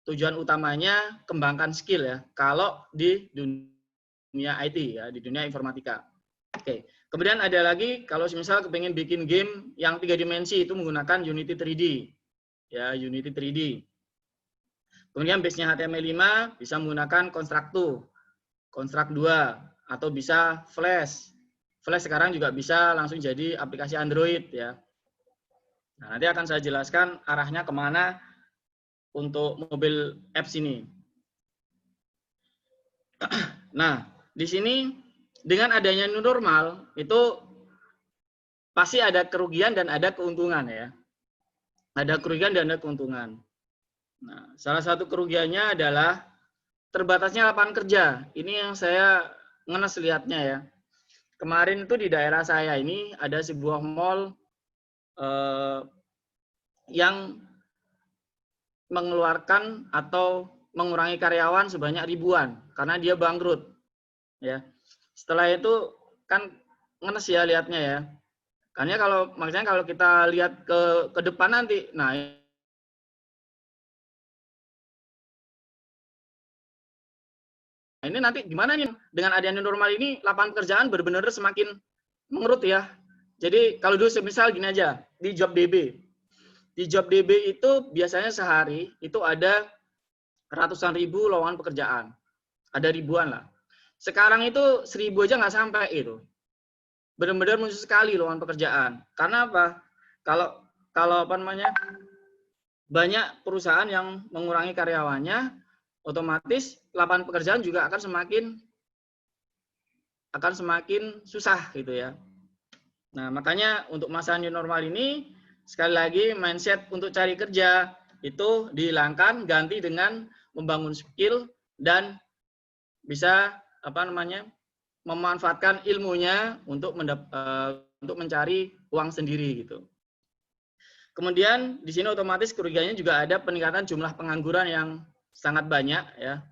Tujuan utamanya kembangkan skill ya. Kalau di dunia IT ya, di dunia informatika. Oke. Kemudian ada lagi kalau misal pengen bikin game yang 3 dimensi itu menggunakan Unity 3D. Ya, Unity 3D. Kemudian base-nya HTML5 bisa menggunakan Construct 2 atau bisa Flash. Flash sekarang juga bisa langsung jadi aplikasi Android ya. Nah, nanti akan saya jelaskan arahnya kemana untuk mobile apps ini. Nah, di sini dengan adanya new normal itu pasti ada kerugian dan ada keuntungan ya. Ada kerugian dan ada keuntungan. Nah, salah satu kerugiannya adalah terbatasnya lapangan kerja. Ini yang saya ngenes lihatnya ya. Kemarin itu di daerah saya ini ada sebuah mall yang mengeluarkan atau mengurangi karyawan sebanyak ribuan karena dia bangkrut. Ya. Setelah itu kan ngenes ya lihatnya ya. Karena makanya kalau kita lihat ke depan nanti, nah ini nanti gimana nih dengan adanya normal ini lapangan pekerjaan benar-benar semakin mengerut ya. Jadi kalau dulu misal gini aja di JobDB. Di JobDB itu biasanya sehari itu ada ratusan ribu lowongan pekerjaan. Ada ribuan lah. Sekarang itu 1000 aja nggak sampai itu. Benar-benar muncul sekali lowongan pekerjaan. Karena apa? Kalau apa namanya? Banyak perusahaan yang mengurangi karyawannya, otomatis lapangan pekerjaan juga akan semakin susah gitu ya. Nah, makanya untuk masa new normal ini sekali lagi mindset untuk cari kerja itu dihilangkan, ganti dengan membangun skill dan bisa memanfaatkan ilmunya untuk mencari uang sendiri gitu. Kemudian di sini otomatis kerugiannya juga ada peningkatan jumlah pengangguran yang sangat banyak ya.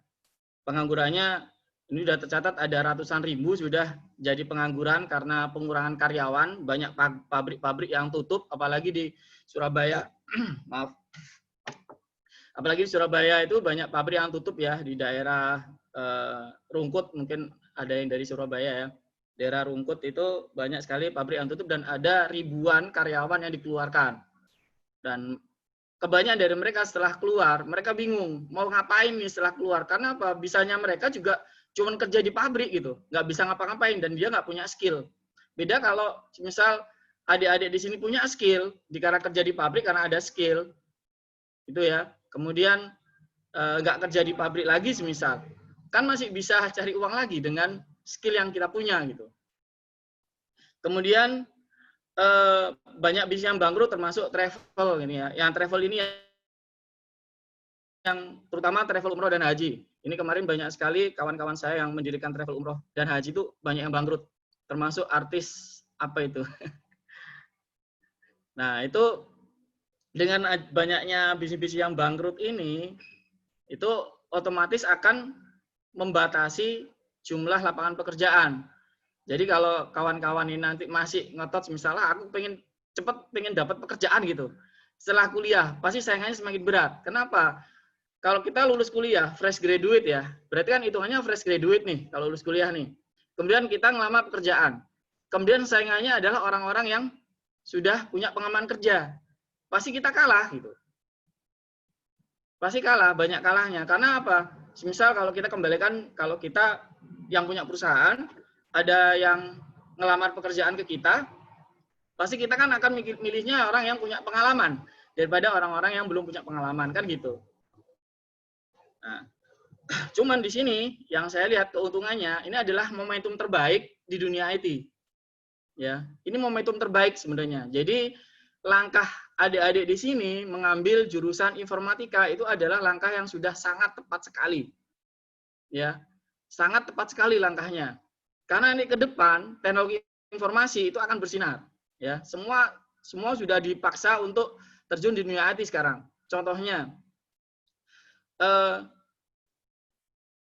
Penganggurannya ini sudah tercatat ada ratusan ribu sudah jadi pengangguran karena pengurangan karyawan, banyak pabrik-pabrik yang tutup, apalagi di Surabaya. Maaf. Apalagi di Surabaya itu banyak pabrik yang tutup ya, di daerah Rungkut, mungkin ada yang dari Surabaya ya. Daerah Rungkut itu banyak sekali pabrik yang tutup dan ada ribuan karyawan yang dikeluarkan. Dan kebanyakan dari mereka setelah keluar, mereka bingung mau ngapain nih setelah keluar. Karena apa? Bisanya mereka juga cuma kerja di pabrik gitu, nggak bisa ngapa-ngapain dan dia nggak punya skill. Beda kalau misal adik-adik di sini punya skill, karena kerja di pabrik karena ada skill, itu ya. Kemudian nggak kerja di pabrik lagi, semisal, kan masih bisa cari uang lagi dengan skill yang kita punya gitu. Kemudian banyak bisnis yang bangkrut termasuk travel ini ya. Yang travel ini yang terutama travel umroh dan haji. Ini kemarin banyak sekali kawan-kawan saya yang mendirikan travel umroh dan haji itu banyak yang bangkrut, termasuk artis apa itu. Nah, itu dengan banyaknya bisnis-bisnis yang bangkrut ini, itu otomatis akan membatasi jumlah lapangan pekerjaan. Jadi kalau kawan-kawan ini nanti masih ngotot, misalnya aku pengen dapat pekerjaan gitu. Setelah kuliah, pasti saingannya semakin berat. Kenapa? Kalau kita lulus kuliah, fresh graduate ya, berarti kan hitungannya fresh graduate nih, kalau lulus kuliah nih. Kemudian kita ngelamar pekerjaan. Kemudian saingannya adalah orang-orang yang sudah punya pengalaman kerja. Pasti kita kalah gitu. Pasti kalah, banyak kalahnya. Karena apa? Misal kalau kita kembalikan, kalau kita yang punya perusahaan, ada yang ngelamar pekerjaan ke kita, pasti kita kan akan milihnya orang yang punya pengalaman daripada orang-orang yang belum punya pengalaman, kan gitu. Nah, cuman di sini yang saya lihat keuntungannya ini adalah momentum terbaik di dunia IT. Ya, ini momentum terbaik sebenarnya. Jadi langkah adik-adik di sini mengambil jurusan informatika itu adalah langkah yang sudah sangat tepat sekali. Ya, sangat tepat sekali langkahnya. Karena ini ke depan teknologi informasi itu akan bersinar. Ya, semua sudah dipaksa untuk terjun di dunia IT sekarang. Contohnya,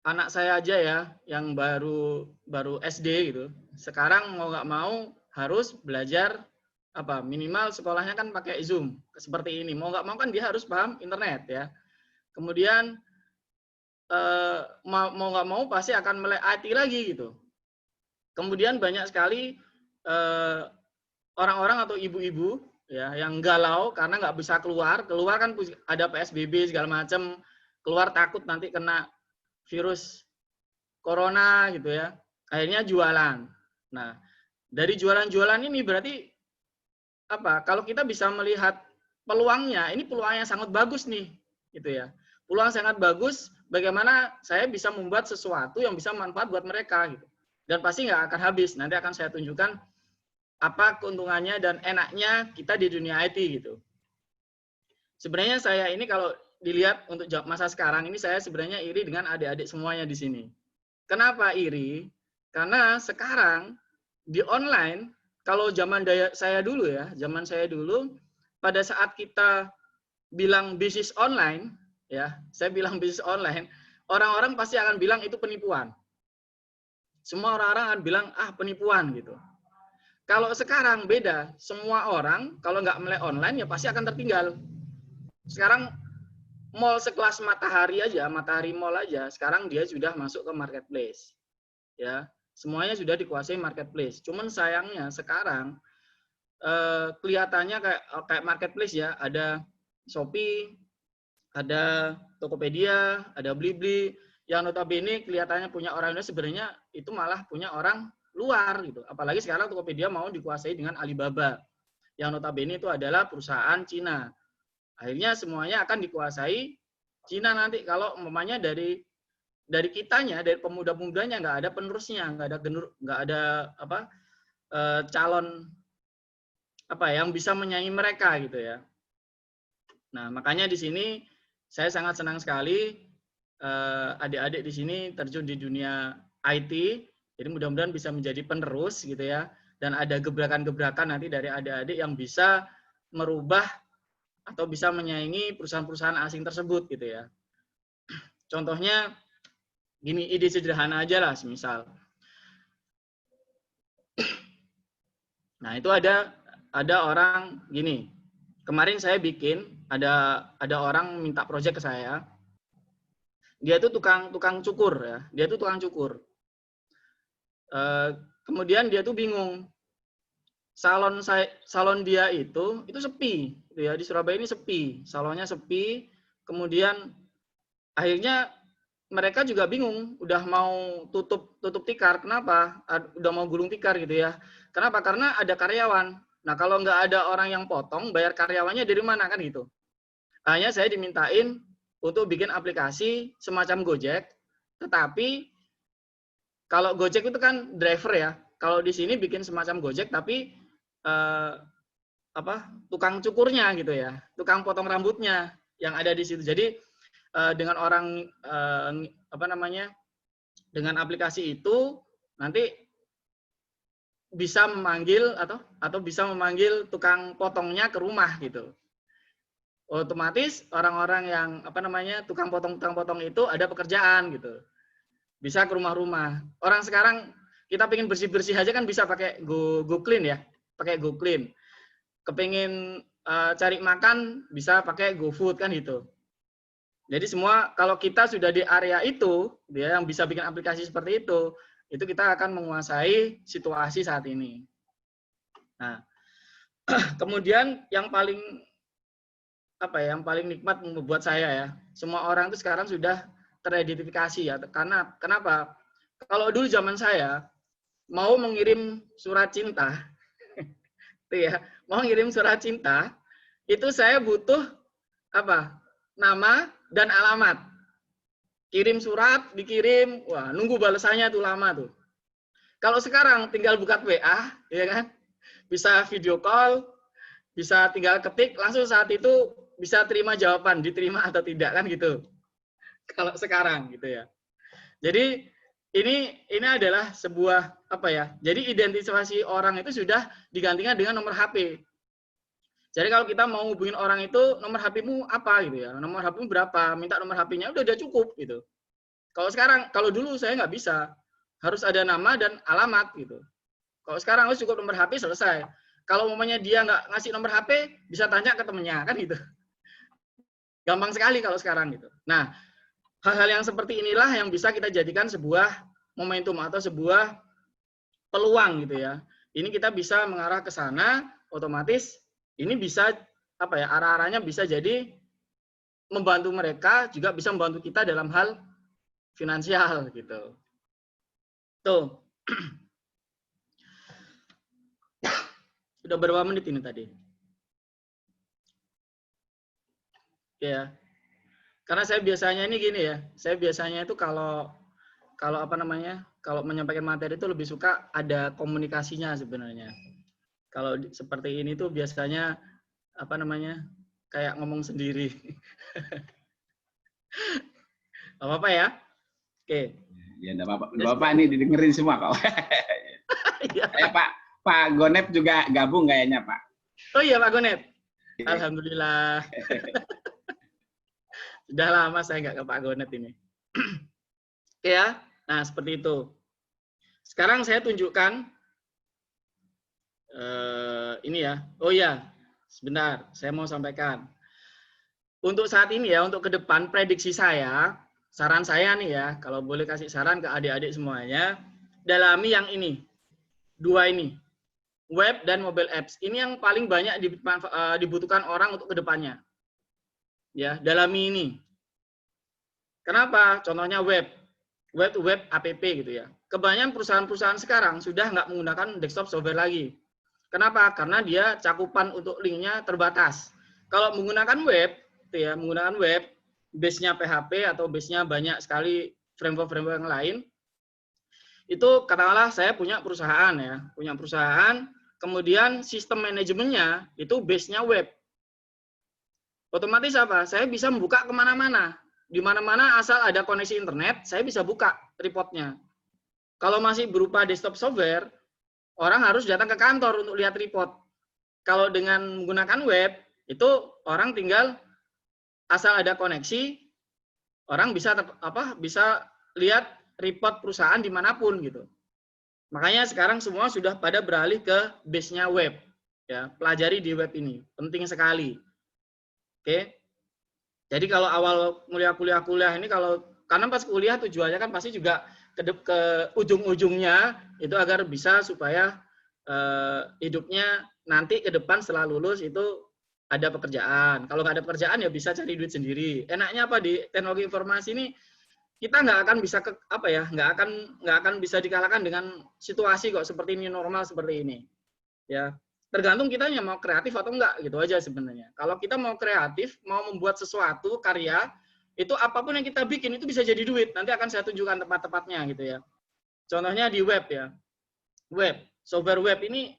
anak saya aja ya, yang baru SD gitu. Sekarang mau nggak mau harus belajar minimal sekolahnya kan pakai Zoom seperti ini. Mau nggak mau kan dia harus paham internet ya. Kemudian mau nggak mau pasti akan melek IT lagi gitu. Kemudian banyak sekali orang-orang atau ibu-ibu ya yang galau karena nggak bisa keluar kan ada PSBB segala macam, keluar takut nanti kena virus corona gitu ya. Akhirnya jualan. Nah, dari jualan-jualan ini berarti kalau kita bisa melihat peluangnya, ini peluangnya sangat bagus nih, gitu ya. Peluang sangat bagus, bagaimana saya bisa membuat sesuatu yang bisa manfaat buat mereka, gitu. Dan pasti nggak akan habis. Nanti akan saya tunjukkan apa keuntungannya dan enaknya kita di dunia IT, gitu. Sebenarnya saya ini kalau dilihat untuk masa sekarang ini, saya sebenarnya iri dengan adik-adik semuanya di sini. Kenapa iri? Karena sekarang di online, kalau zaman saya dulu ya, pada saat kita bilang bisnis online, ya, saya bilang bisnis online, orang-orang pasti akan bilang itu penipuan. Semua orang-orang akan bilang, penipuan gitu. Kalau sekarang beda, semua orang kalau nggak melek online ya pasti akan tertinggal. Sekarang mall sekelas Matahari Mall aja, sekarang dia sudah masuk ke marketplace. Ya. Semuanya sudah dikuasai marketplace. Cuman sayangnya sekarang kelihatannya kayak marketplace ya, ada Shopee, ada Tokopedia, ada Blibli, yang notabene kelihatannya punya orang Indonesia, sebenarnya itu malah punya orang luar gitu. Apalagi sekarang Tokopedia mau dikuasai dengan Alibaba, yang notabene itu adalah perusahaan Cina. Akhirnya semuanya akan dikuasai Cina nanti kalau umpamanya dari kitanya, dari pemuda-pemudanya nggak ada penerusnya, nggak ada calon yang bisa menyaingi mereka gitu ya. Nah makanya di sini saya sangat senang sekali adik-adik di sini terjun di dunia IT. Jadi mudah-mudahan bisa menjadi penerus gitu ya. Dan ada gebrakan-gebrakan nanti dari adik-adik yang bisa merubah atau bisa menyaingi perusahaan-perusahaan asing tersebut gitu ya. Contohnya gini, ide sederhana aja lah, semisal. Nah, itu ada orang gini. Kemarin saya bikin, ada orang minta proyek ke saya. Dia itu tukang cukur ya. Dia itu tukang cukur. Kemudian dia tuh bingung. Salon dia itu sepi gitu ya. Di Surabaya ini sepi, salonnya sepi. Kemudian akhirnya mereka juga bingung, udah mau tutup tikar. Kenapa? Udah mau gulung tikar gitu ya. Kenapa? Karena ada karyawan. Nah, kalau nggak ada orang yang potong, bayar karyawannya dari mana kan gitu. Hanya saya dimintain untuk bikin aplikasi semacam Gojek, tetapi kalau Gojek itu kan driver ya. Kalau di sini bikin semacam Gojek, tapi tukang cukurnya gitu ya, tukang potong rambutnya yang ada di situ. Jadi dengan orang dengan aplikasi itu nanti bisa memanggil atau bisa memanggil tukang potongnya ke rumah gitu. Otomatis orang-orang yang tukang potong itu ada pekerjaan gitu. Bisa ke rumah-rumah. Orang sekarang kita pengen bersih-bersih aja kan bisa pakai Go Clean ya, pakai Go Clean. Kepengin cari makan bisa pakai GoFood kan gitu. Jadi semua kalau kita sudah di area itu, dia yang bisa bikin aplikasi seperti itu kita akan menguasai situasi saat ini. Nah, kemudian yang paling nikmat membuat saya ya, semua orang itu sekarang sudah teridentifikasi ya. Karena kenapa? Kalau dulu zaman saya mau mengirim surat cinta, mau ngirim surat cinta, itu saya butuh nama dan alamat. Kirim surat, dikirim, wah nunggu balasannya tuh lama tuh. Kalau sekarang tinggal buka WA, ya kan? bisa video call, bisa tinggal ketik, langsung saat itu bisa terima jawaban, diterima atau tidak kan gitu. Kalau sekarang gitu ya. Jadi ini adalah sebuah apa ya? Jadi identifikasi orang itu sudah digantikan dengan nomor HP. Jadi kalau kita mau hubungin orang itu, nomor HP-mu apa gitu ya? Nomor HP-mu berapa? Minta nomor HP-nya udah cukup gitu. Kalau sekarang, kalau dulu saya nggak bisa, harus ada nama dan alamat gitu. Kalau sekarang harus cukup nomor HP selesai. Kalau umpamanya dia nggak ngasih nomor HP, bisa tanya ke temennya kan gitu. Gampang sekali kalau sekarang gitu. Nah, hal-hal yang seperti inilah yang bisa kita jadikan sebuah momentum atau sebuah peluang gitu ya. Ini kita bisa mengarah ke sana, otomatis ini bisa apa ya, arah-arahnya bisa jadi membantu mereka, juga bisa membantu kita dalam hal finansial gitu. Tuh. Udah berapa menit ini tadi? Ya. Karena saya biasanya ini gini ya. Saya biasanya itu kalau apa namanya? Kalau menyampaikan materi itu lebih suka ada komunikasinya sebenarnya. Kalau seperti ini tuh biasanya apa namanya? Kayak ngomong sendiri. Gak apa-apa ya? Oke. Ya, enggak apa-apa. Bapak ini didengerin semua kok. Ya. Pak Gonep juga gabung kayaknya, Pak. Oh iya, Pak Gonep. Alhamdulillah. Sudah lama saya nggak ke Pak Gonep ini. Oke ya. Nah, seperti itu. Sekarang saya tunjukkan ini ya. Oh iya, sebentar. Saya mau sampaikan. Untuk saat ini ya, untuk ke depan prediksi saya, saran saya nih ya, kalau boleh kasih saran ke adik-adik semuanya, dalami yang ini. Dua ini. Web dan mobile apps. Ini yang paling banyak dibutuhkan orang untuk ke depannya. Ya, dalami ini. Kenapa? Contohnya web. Web app gitu ya. Kebanyakan perusahaan-perusahaan sekarang sudah nggak menggunakan desktop software lagi. Kenapa? Karena dia cakupan untuk linknya terbatas. Kalau menggunakan web, gitu ya, menggunakan web, base-nya PHP atau base-nya banyak sekali framework-framework yang lain, itu katakanlah saya punya perusahaan ya, kemudian sistem manajemennya itu base-nya web. Otomatis apa? Saya bisa membuka kemana-mana. Di mana-mana asal ada koneksi internet, saya bisa buka reportnya. Kalau masih berupa desktop software, orang harus datang ke kantor untuk lihat report. Kalau dengan menggunakan web, itu orang tinggal asal ada koneksi, orang bisa bisa lihat report perusahaan dimanapun gitu. Makanya sekarang semua sudah pada beralih ke base-nya web. Ya, pelajari di web ini, penting sekali. Oke. Jadi kalau awal kuliah ini karena pas kuliah tujuannya kan pasti juga ke ujung-ujungnya itu agar bisa supaya hidupnya nanti ke depan setelah lulus itu ada pekerjaan. Kalau nggak ada pekerjaan ya bisa cari duit sendiri. Enaknya apa di teknologi informasi ini kita nggak akan bisa nggak akan bisa dikalahkan dengan situasi kok seperti ini, normal seperti ini. Ya, tergantung kitanya mau kreatif atau enggak gitu aja sebenarnya. Kalau kita mau kreatif, mau membuat sesuatu karya, itu apapun yang kita bikin itu bisa jadi duit. Nanti akan saya tunjukkan tempat-tempatnya gitu ya. Contohnya di web ya. Web, software web ini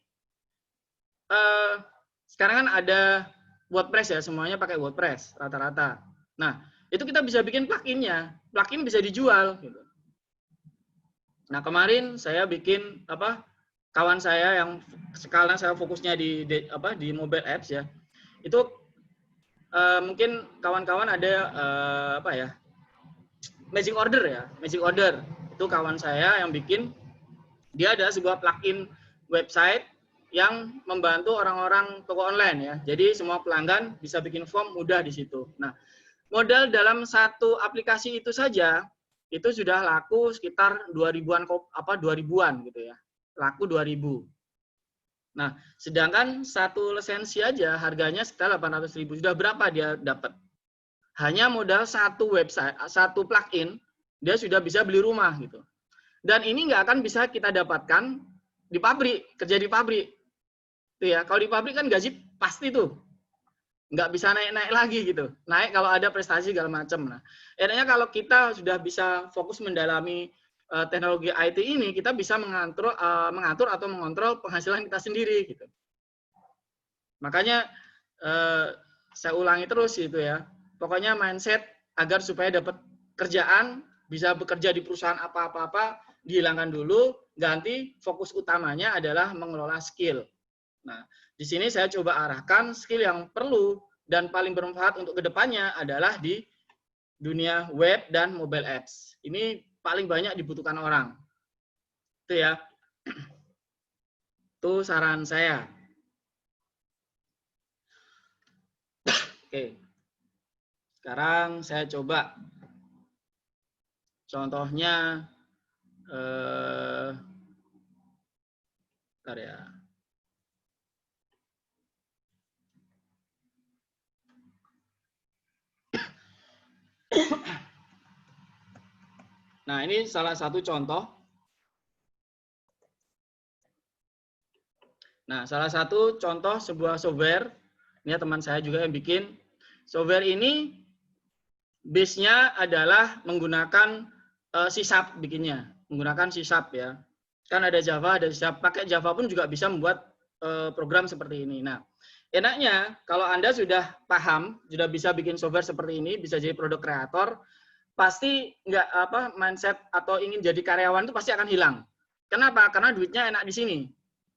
sekarang kan ada WordPress ya, semuanya pakai WordPress rata-rata. Nah, itu kita bisa bikin plugin-nya. Plugin bisa dijual gitu. Nah, kemarin saya bikin kawan saya yang sekarang saya fokusnya di mobile apps ya. Itu mungkin kawan-kawan ada Magic Order ya. Magic Order itu kawan saya yang bikin, dia ada sebuah plugin website yang membantu orang-orang toko online ya. Jadi semua pelanggan bisa bikin form mudah di situ. Nah, modal dalam satu aplikasi itu saja itu sudah laku sekitar 2000-an gitu ya. Laku 2000. Nah, sedangkan satu lisensi aja harganya sekitar 800.000. Sudah berapa dia dapat? Hanya modal satu website, satu plugin, dia sudah bisa beli rumah gitu. Dan ini nggak akan bisa kita dapatkan di pabrik, kerja di pabrik. Tuh ya, kalau di pabrik kan gaji pasti tuh. Nggak bisa naik-naik lagi gitu. Naik kalau ada prestasi segala macam. Nah, enaknya kalau kita sudah bisa fokus mendalami teknologi IT ini kita bisa mengatur atau mengontrol penghasilan kita sendiri gitu. Makanya saya ulangi terus gitu ya. Pokoknya mindset agar supaya dapat kerjaan, bisa bekerja di perusahaan apa-apa, dihilangkan dulu, ganti fokus utamanya adalah mengelola skill. Nah, di sini saya coba arahkan skill yang perlu dan paling bermanfaat untuk kedepannya adalah di dunia web dan mobile apps. Ini paling banyak dibutuhkan orang. Itu ya. Itu saran saya. Oke. Sekarang saya coba contohnya bentar ya. Nah, ini salah satu contoh. Nah, salah satu contoh sebuah software. Ini teman saya juga yang bikin. Software ini base-nya adalah menggunakan C# bikinnya. Menggunakan C# ya. Kan ada Java, ada C#. Pakai Java pun juga bisa membuat program seperti ini. Nah, enaknya kalau Anda sudah paham, sudah bisa bikin software seperti ini, bisa jadi produk kreator, pasti mindset atau ingin jadi karyawan itu pasti akan hilang. Kenapa? Karena duitnya enak di sini.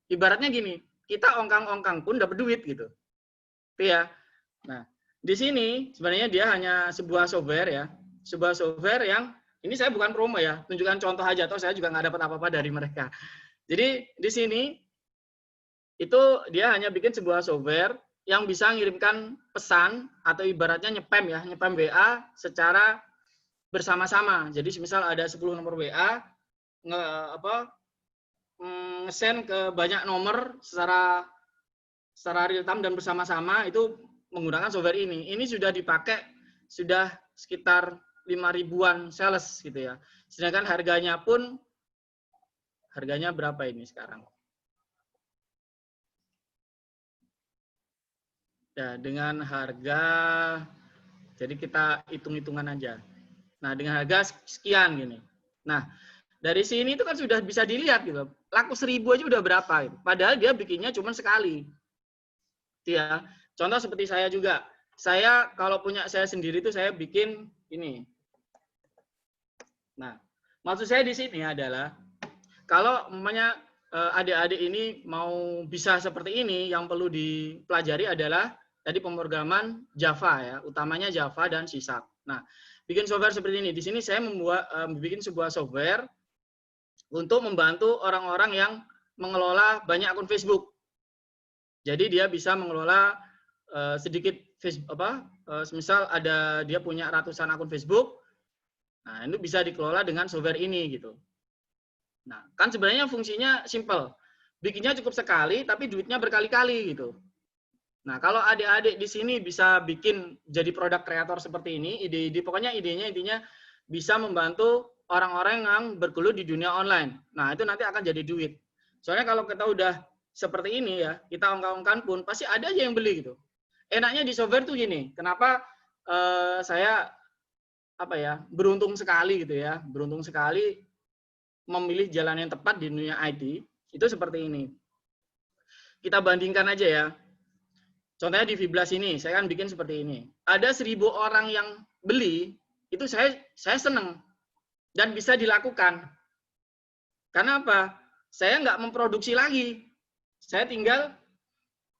Ibaratnya gini, kita ongkang-ongkang pun dapat duit gitu. Itu ya. Nah, di sini sebenarnya dia hanya sebuah software ya. Sebuah software yang, ini saya bukan promo ya, tunjukkan contoh aja, atau saya juga nggak dapat apa-apa dari mereka. Jadi di sini, itu dia hanya bikin sebuah software yang bisa mengirimkan pesan, atau ibaratnya nyepam ya, nyepam WA secara bersama-sama. Jadi misal ada 10 nomor WA, nge-send ke banyak nomor secara real time dan bersama-sama, itu menggunakan software ini. Ini sudah dipakai sudah sekitar 5.000-an sales gitu ya. Sedangkan harganya pun, harganya berapa ini sekarang? Ya, dengan harga, jadi kita hitung-hitungan aja. Nah, dengan harga sekian gini. Nah, dari sini itu kan sudah bisa dilihat gitu. Laku 1.000 aja udah berapa gitu. Padahal dia bikinnya cuma sekali. Ya, contoh seperti saya juga. Saya kalau punya saya sendiri itu saya bikin ini. Nah, maksud saya di sini adalah kalau umpamanya adik-adik ini mau bisa seperti ini, yang perlu dipelajari adalah tadi pemrograman Java ya, utamanya Java dan C#. Nah, bikin software seperti ini. Di sini saya bikin sebuah software untuk membantu orang-orang yang mengelola banyak akun Facebook. Jadi dia bisa mengelola sedikit Facebook, misal ada dia punya ratusan akun Facebook. Nah, itu bisa dikelola dengan software ini gitu. Nah, kan sebenarnya fungsinya simple. Bikinnya cukup sekali tapi duitnya berkali-kali gitu. Nah, kalau adik-adik di sini bisa bikin jadi produk kreator seperti ini, pokoknya intinya bisa membantu orang-orang yang bergelut di dunia online. Nah, itu nanti akan jadi duit. Soalnya kalau kita udah seperti ini ya, kita ongkang-ongkang pun pasti ada aja yang beli gitu. Enaknya di software tuh gini, kenapa saya beruntung sekali gitu ya, beruntung sekali memilih jalan yang tepat di dunia IT, itu seperti ini. Kita bandingkan aja ya. Contohnya di Fiblas ini, saya kan bikin seperti ini. Ada 1.000 orang yang beli, itu saya seneng. Dan bisa dilakukan. Karena apa? Saya nggak memproduksi lagi. Saya tinggal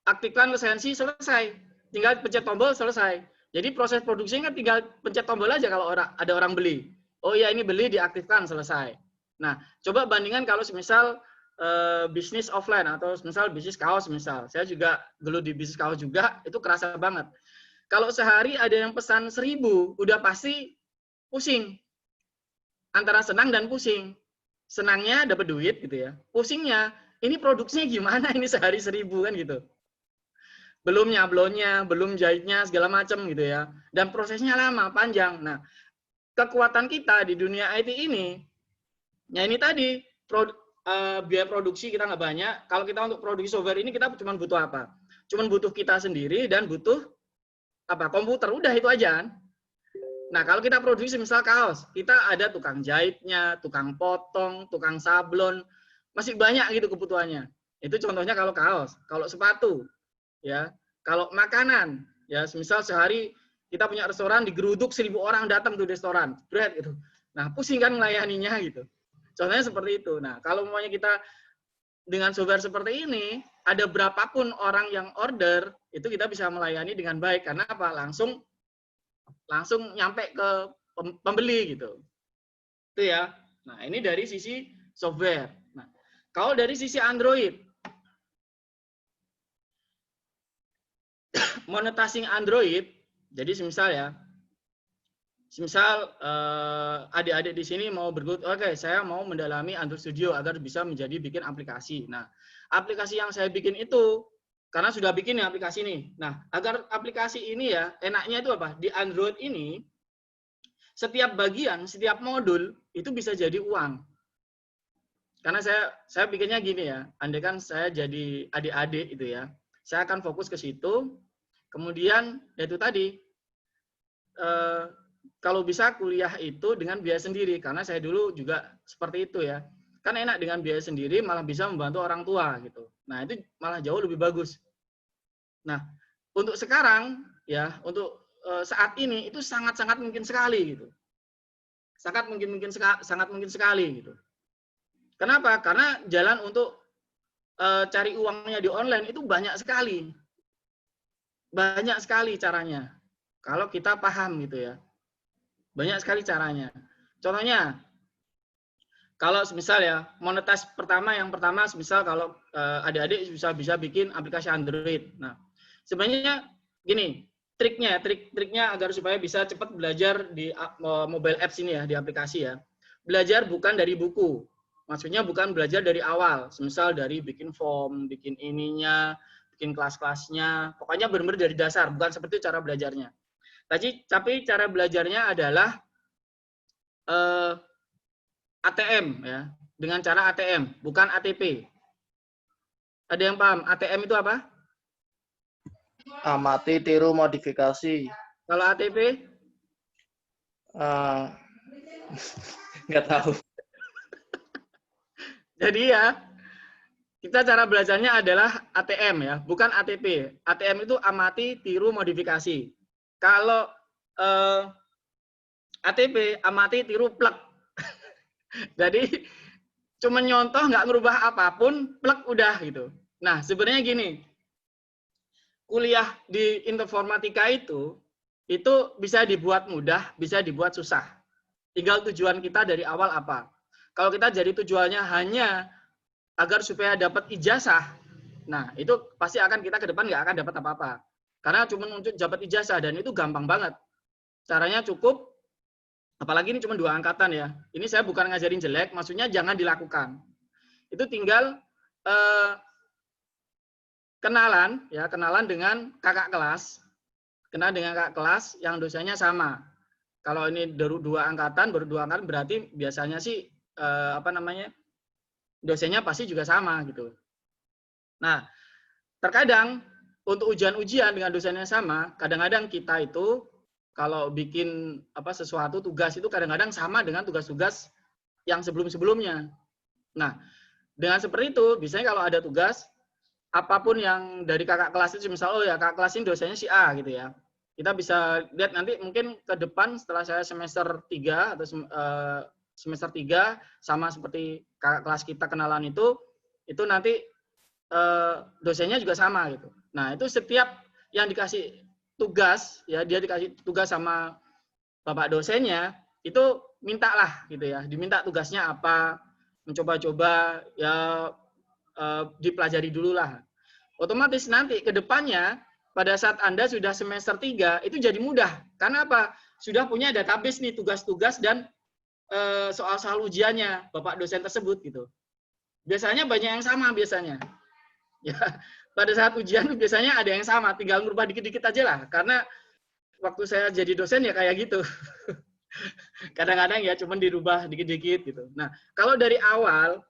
aktifkan lisensi, selesai. Tinggal pencet tombol, selesai. Jadi proses produksinya kan tinggal pencet tombol aja kalau ada orang beli. Oh iya, ini beli, diaktifkan, selesai. Nah, coba bandingkan kalau semisal bisnis offline atau misal bisnis kaos misal. Saya juga dulu di bisnis kaos juga, itu kerasa banget. Kalau sehari ada yang pesan 1.000, udah pasti pusing. Antara senang dan pusing. Senangnya dapat duit gitu ya. Pusingnya, ini produksinya gimana ini sehari 1.000 kan gitu. Belum nyablonnya, belum jahitnya segala macam gitu ya. Dan prosesnya lama, panjang. Nah, kekuatan kita di dunia IT ini, ya ini tadi, biaya produksi kita nggak banyak. Kalau kita untuk produksi software ini kita cuma butuh apa? Cuma butuh kita sendiri dan butuh komputer. Udah itu aja kan. Nah, kalau kita produksi misal kaos, kita ada tukang jahitnya, tukang potong, tukang sablon, masih banyak gitu kebutuhannya. Itu contohnya kalau kaos. Kalau sepatu, ya. Kalau makanan, ya, misal sehari kita punya restoran, digeruduk 1.000 orang datang tuh restoran, bread gitu. Nah, pusing kan melayaninya gitu. Contohnya seperti itu. Nah, kalau semuanya kita dengan software seperti ini, ada berapapun orang yang order, itu kita bisa melayani dengan baik. Karena apa? Langsung nyampe ke pembeli gitu. Itu ya. Nah, ini dari sisi software. Nah, kalau dari sisi Android, monetizing Android, jadi semisal ya, semisal adik-adik di sini mau oke, saya mau mendalami Android Studio agar bisa menjadi bikin aplikasi. Nah, aplikasi yang saya bikin itu, karena sudah bikin ya aplikasi ini. Nah, agar aplikasi ini ya, enaknya itu apa? Di Android ini, setiap bagian, setiap modul, itu bisa jadi uang. Karena saya bikinnya gini ya, andai kan saya jadi adik-adik itu ya, saya akan fokus ke situ, kemudian, ya itu tadi, kalau bisa kuliah itu dengan biaya sendiri, karena saya dulu juga seperti itu ya. Kan enak dengan biaya sendiri, malah bisa membantu orang tua gitu. Nah, itu malah jauh lebih bagus. Nah, untuk sekarang ya, untuk saat ini itu sangat-sangat mungkin sekali gitu. Sangat mungkin sekali gitu. Kenapa? Karena jalan untuk cari uangnya di online itu banyak sekali. Banyak sekali caranya. Kalau kita paham gitu ya. Banyak sekali caranya. Contohnya, kalau misal ya, monetas yang pertama misal kalau adik-adik bisa bikin aplikasi Android. Nah, sebenarnya gini, triknya agar supaya bisa cepat belajar di mobile apps ini ya, di aplikasi ya. Belajar bukan dari buku. Maksudnya bukan belajar dari awal. Misal dari bikin form, bikin ininya, bikin kelas-kelasnya. Pokoknya benar-benar dari dasar, bukan seperti cara belajarnya. Tapi cara belajarnya adalah ATM ya, dengan cara ATM, bukan ATP. Ada yang paham ATM itu apa? Amati, tiru, modifikasi. Kalau ATP? Nggak tahu. Jadi ya, kita cara belajarnya adalah ATM ya, bukan ATP. ATM itu amati, tiru, modifikasi. Kalau ATP, amati, tiru, plek. Jadi cuma nyontoh, nggak ngerubah apapun, plek udah gitu. Nah, sebenarnya gini, kuliah di informatika itu bisa dibuat mudah, bisa dibuat susah. Tinggal tujuan kita dari awal apa. Kalau kita jadi tujuannya hanya agar supaya dapat ijazah, nah itu pasti kita ke depan nggak akan dapat apa-apa. Karena cuma untuk dapat ijazah, dan itu gampang banget. Caranya cukup, apalagi ini cuma 2 angkatan ya. Ini saya bukan ngajarin jelek, maksudnya jangan dilakukan. Itu tinggal kenalan dengan kakak kelas. Kenal dengan kakak kelas yang dosanya sama. Kalau ini baru 2 angkatan berarti biasanya sih dosennya pasti juga sama gitu. Nah, terkadang untuk ujian-ujian dengan dosennya sama, kadang-kadang kita itu kalau bikin sesuatu tugas itu kadang-kadang sama dengan tugas-tugas yang sebelum-sebelumnya. Nah, dengan seperti itu, biasanya kalau ada tugas, apapun yang dari kakak kelas itu, misal kakak kelas ini dosennya si A gitu ya. Kita bisa lihat nanti mungkin ke depan setelah saya semester 3 atau semester 3 sama seperti kakak kelas kita kenalan itu nanti dosennya juga sama gitu. Nah, itu setiap yang dikasih tugas ya, dia dikasih tugas sama bapak dosennya, itu mintalah gitu ya, diminta tugasnya apa, mencoba-coba ya, dipelajari dulu lah. Otomatis nanti ke depannya pada saat Anda sudah semester 3 itu jadi mudah. Karena apa? Sudah punya database nih tugas-tugas dan soal-soal ujiannya bapak dosen tersebut gitu. Biasanya banyak yang sama biasanya. Ya, pada saat ujian biasanya ada yang sama, tinggal merubah dikit-dikit aja lah. Karena waktu saya jadi dosen ya kayak gitu. Kadang-kadang ya cuman dirubah dikit-dikit gitu. Nah, kalau dari awal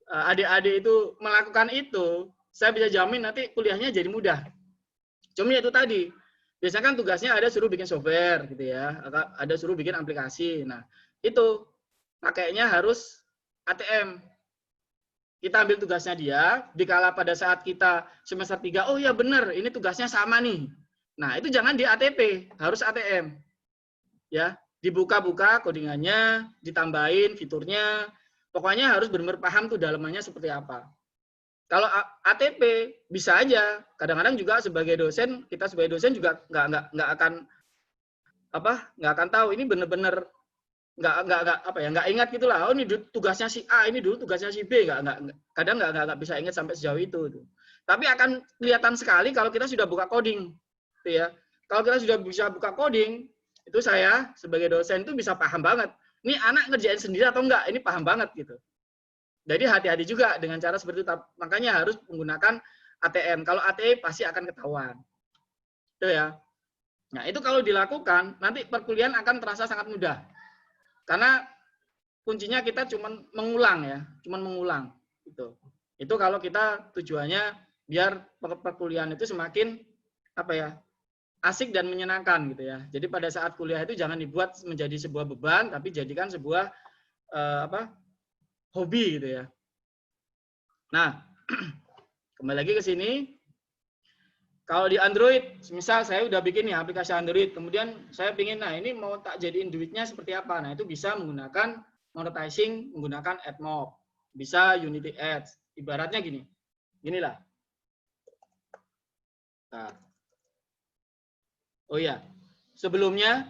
adik-adik itu melakukan itu, saya bisa jamin nanti kuliahnya jadi mudah. Cuma itu tadi, biasanya kan tugasnya ada suruh bikin software gitu ya, ada suruh bikin aplikasi. Nah, itu pakainya harus ATM. Kita ambil tugasnya dia, dikala pada saat kita semester 3, oh ya benar, ini tugasnya sama nih. Nah, itu jangan di ATP, harus ATM. Ya, dibuka-buka codingannya, ditambahin fiturnya, pokoknya harus benar-benar paham tuh dalamannya seperti apa. Kalau ATP bisa aja, kadang-kadang juga sebagai dosen, kita sebagai dosen juga nggak akan tahu ini benar-benar nggak ingat gitulah. Oh ini tugasnya si A, ini dulu tugasnya si B, kadang nggak bisa ingat sampai sejauh itu. Tapi akan kelihatan sekali kalau kita sudah buka coding, gitu ya. Kalau kita sudah bisa buka coding, itu saya sebagai dosen itu bisa paham banget. Ini anak ngerjain sendiri atau enggak, ini paham banget gitu. Jadi hati-hati juga dengan cara seperti itu. Makanya harus menggunakan ATM. Kalau ATM pasti akan ketahuan. Itu ya. Nah, itu kalau dilakukan, nanti perkuliahan akan terasa sangat mudah. Karena kuncinya kita cuma mengulang ya, cuma mengulang. Itu kalau kita tujuannya biar perkuliahan itu semakin asik dan menyenangkan gitu ya. Jadi pada saat kuliah itu jangan dibuat menjadi sebuah beban, tapi jadikan sebuah hobi gitu ya. Nah, kembali lagi ke sini. Kalau di Android, misal saya udah bikin nih aplikasi Android, kemudian saya pingin, nah ini mau tak jadiin duitnya seperti apa? Nah itu bisa menggunakan monetizing, menggunakan AdMob, bisa Unity Ads. Ibaratnya gini, ginilah. Nah. Oh iya, sebelumnya